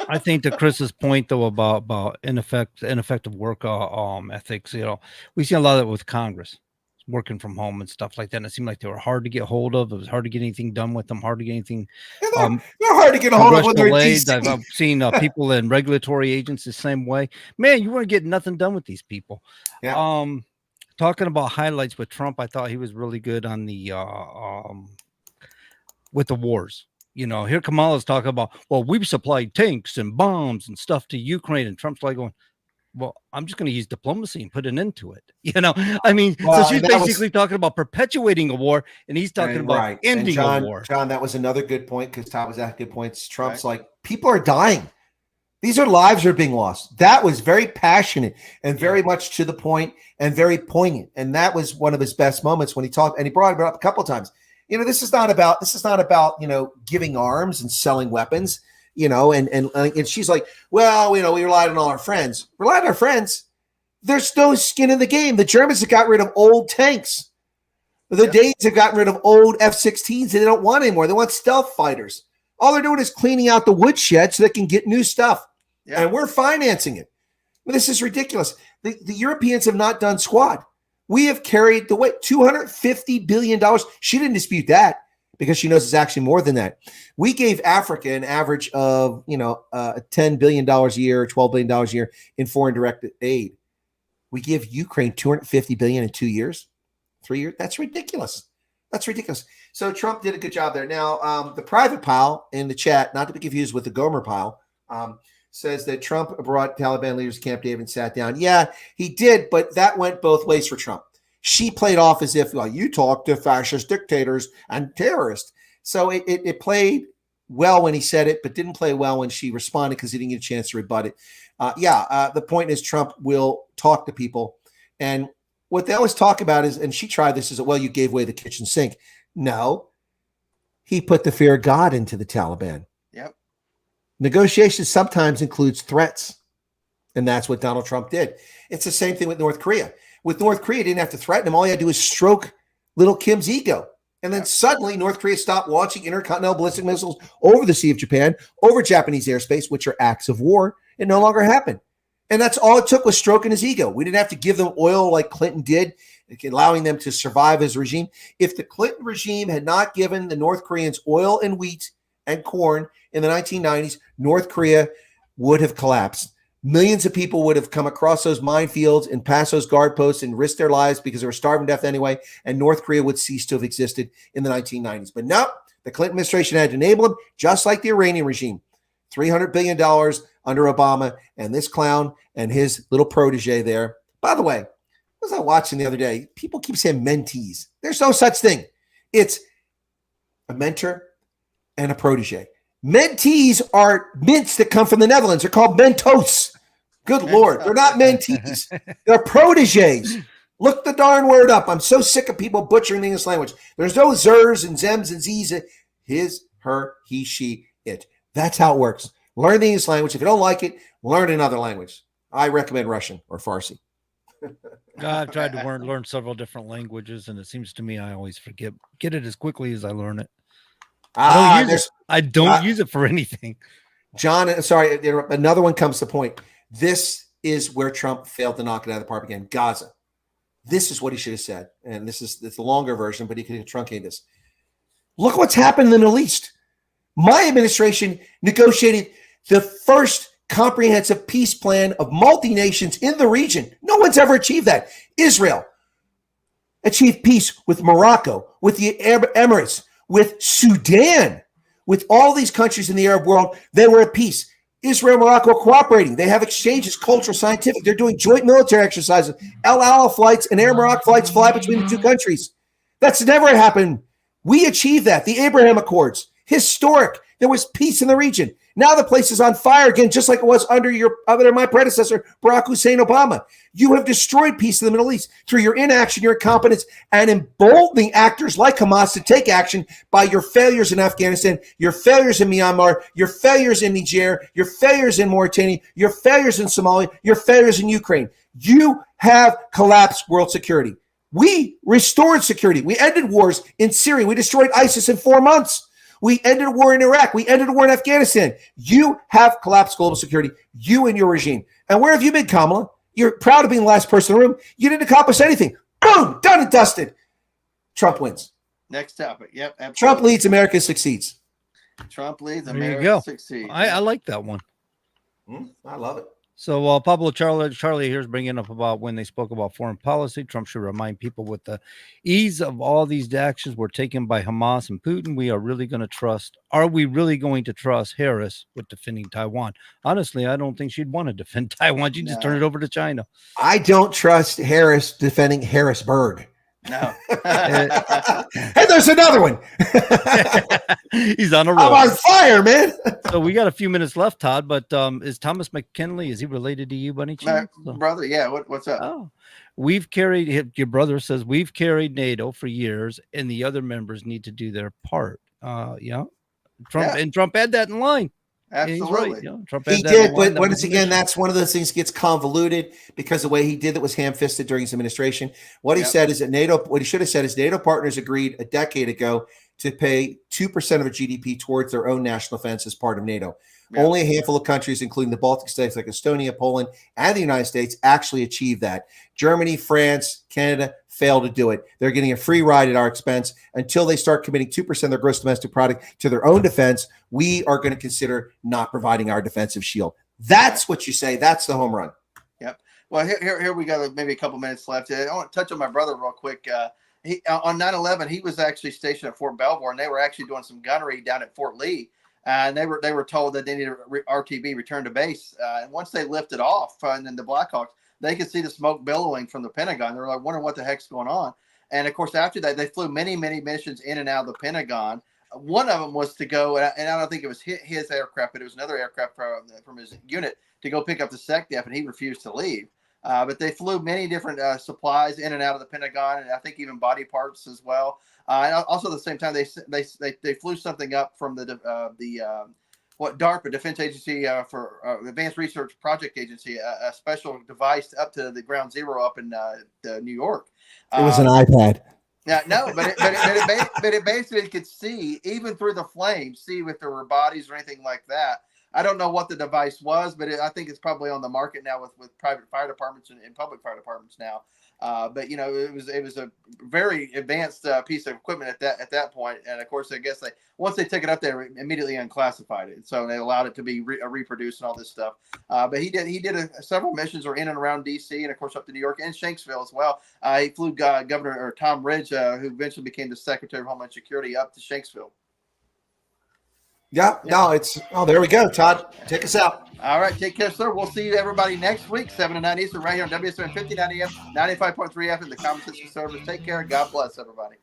I think to Chris's point though about ineffective work ethics, we see a lot of that with Congress working from home and stuff like that. And it seemed like they were hard to get hold of. It was hard to get anything done with them. Hard to get anything. They're hard to get a hold of when they're in DC. I've seen people in regulatory agents the same way. Man, you want to get nothing done with these people. Yeah. Talking about highlights with Trump, I thought he was really good on the with the wars. Here Kamala's talking about, we've supplied tanks and bombs and stuff to Ukraine, and Trump's like going, well, I'm just going to use diplomacy and put an end to it. So she's basically talking about perpetuating a war, and he's talking about ending a war. John, that was another good point, because Todd was asking good points. Trump's like, people are dying. These are lives are being lost. That was very passionate and very much to the point and very poignant. And that was one of his best moments when he talked, and he brought it up a couple of times. This is not about, giving arms and selling weapons, and she's like, we relied on all our friends. Relied on our friends. There's no skin in the game. The Germans have got rid of old tanks. The Danes have gotten rid of old F-16s. They don't want anymore. They want stealth fighters. All they're doing is cleaning out the woodshed so they can get new stuff. Yeah. And we're financing it. This is ridiculous. The Europeans have not done squat. We have carried the weight, $250 billion. She didn't dispute that because she knows it's actually more than that. We gave Africa an average of, $10 billion a year, $12 billion a year in foreign direct aid. We give Ukraine $250 billion in 2 years, 3 years. That's ridiculous. That's ridiculous. So Trump did a good job there. Now, the private pile in the chat, not to be confused with the Gomer pile, says that Trump brought Taliban leaders to Camp David and sat down. Yeah, he did, but that went both ways for Trump. She played off as if, you talk to fascist dictators and terrorists. So it played well when he said it, but didn't play well when she responded because he didn't get a chance to rebut it. The point is Trump will talk to people. And what they always talk about is, and she tried this, is, you gave away the kitchen sink. No, he put the fear of God into the Taliban. Yep. Negotiations sometimes includes threats. And that's what Donald Trump did. It's the same thing with North Korea. With North Korea, didn't have to threaten him. All you had to do was stroke little Kim's ego. And then suddenly North Korea stopped launching intercontinental ballistic missiles over the Sea of Japan, over Japanese airspace, which are acts of war. It no longer happened. And that's all it took was stroking his ego. We didn't have to give them oil like Clinton did, allowing them to survive as a regime. If the Clinton regime had not given the North Koreans oil and wheat and corn in the 1990s, North Korea would have collapsed. Millions of people would have come across those minefields and past those guard posts and risked their lives because they were starving to death anyway, and North Korea would cease to have existed in the 1990s. But no, the Clinton administration had to enable them, just like the Iranian regime. $300 billion under Obama, and this clown and his little protege there. By the way, what was I watching the other day? People keep saying mentees. There's no such thing. It's a mentor and a protege. Mentees are mints that come from the Netherlands. They're called Mentos. Good Lord. They're not mentees. They're proteges. Look the darn word up. I'm so sick of people butchering the English language. There's no zers and zems and z's. His, her, he, she, it. That's how it works. Learn the English language. If you don't like it, learn another language. I recommend Russian or Farsi. I've tried to learn several different languages, and it seems to me I always get it as quickly as I learn it. I don't use it for anything. John, sorry, another one comes to point. This is where Trump failed to knock it out of the park again. Gaza. This is what he should have said. And it's the longer version, but he could have truncated this. Look what's happened in the Middle East. My administration negotiated the first comprehensive peace plan of multi-nations in the region. No one's ever achieved that. Israel achieved peace with Morocco, with the Arab Emirates, with Sudan, with all these countries in the Arab world. They were at peace. Israel and Morocco are cooperating. They have exchanges, cultural, scientific. They're doing joint military exercises. El Al flights and Air Morocco flights fly between the two countries. That's never happened. We achieved that. The Abraham Accords, historic. There was peace in the region. Now the place is on fire again, just like it was under my predecessor, Barack Hussein Obama. You have destroyed peace in the Middle East through your inaction, your incompetence, and emboldening actors like Hamas to take action by your failures in Afghanistan, your failures in Myanmar, your failures in Niger, your failures in Mauritania, your failures in Somalia, your failures in Ukraine. You have collapsed world security. We restored security. We ended wars in Syria. We destroyed ISIS in 4 months. We ended a war in Iraq. We ended a war in Afghanistan. You have collapsed global security, you and your regime. And where have you been, Kamala? You're proud of being the last person in the room. You didn't accomplish anything. Boom, done and dusted. Trump wins. Next topic. Yep, absolutely. Trump leads, America succeeds. Trump leads, There you America go. succeeds. I like that one. I love it. So Pablo Charlie here's bringing up about when they spoke about foreign policy. Trump should remind people with the ease of all these actions were taken by Hamas and Putin. Are we really going to trust Harris with defending Taiwan? Honestly, I don't think she'd want to defend Taiwan. She'd just turn it over to China. I don't trust Harris defending Harrisburg. No. And there's another one. He's on a roll. I'm on fire, man. So we got a few minutes left, Todd, but is Thomas McKinley, is he related to you by any chance? My brother, yeah. What's up? Oh, your brother says we've carried NATO for years and the other members need to do their part. Trump had that in line. Absolutely. He's right. Trump He did, but once again, that's one of those things gets convoluted because the way he did it was ham-fisted during his administration. What he said is that what he should have said is NATO partners agreed a decade ago to pay 2% of a GDP towards their own national defense as part of NATO. Yeah. Only a handful of countries, including the Baltic states like Estonia, Poland, and the United States, actually achieved that. Germany, France, Canada failed to do it. They're getting a free ride at our expense. Until they start committing 2% of their gross domestic product to their own defense, we are going to consider not providing our defensive shield. That's what you say. That's the home run. Yep. Well, here we got maybe a couple minutes left. I want to touch on my brother real quick. On 9/11, he was actually stationed at Fort Belvoir, and they were actually doing some gunnery down at Fort Lee. And they were told that they needed RTB, return to base. And once they lifted off, and then the Blackhawks, they could see the smoke billowing from the Pentagon. They were like wondering what the heck's going on. And of course, after that, they flew many missions in and out of the Pentagon. One of them was to go, and I don't think it was his aircraft, but it was another aircraft from his unit to go pick up the SecDef, and he refused to leave. But they flew many different supplies in and out of the Pentagon, and I think even body parts as well. And also at the same time, they flew something up from the DARPA, Defense Agency for Advanced Research Project Agency, a special device up to the ground zero up in New York. It was an iPad. Yeah, no, but it basically could see even through the flames, see if there were bodies or anything like that. I don't know what the device was, but I think it's probably on the market now with private fire departments and public fire departments now. But it was a very advanced piece of equipment at that point, and of course, I guess once they took it up, they immediately unclassified it, so they allowed it to be reproduced and all this stuff. But he did several missions in and around D.C. and of course up to New York and Shanksville as well. He flew Governor Tom Ridge, who eventually became the Secretary of Homeland Security, up to Shanksville. Yeah, no, there we go. Todd, take us out. All right, take care, sir. We'll see everybody next week, 7 to 9 Eastern, right here on WSM 59 AM, 95.3 FM, the Common Sense Conservatives. Take care. God bless everybody.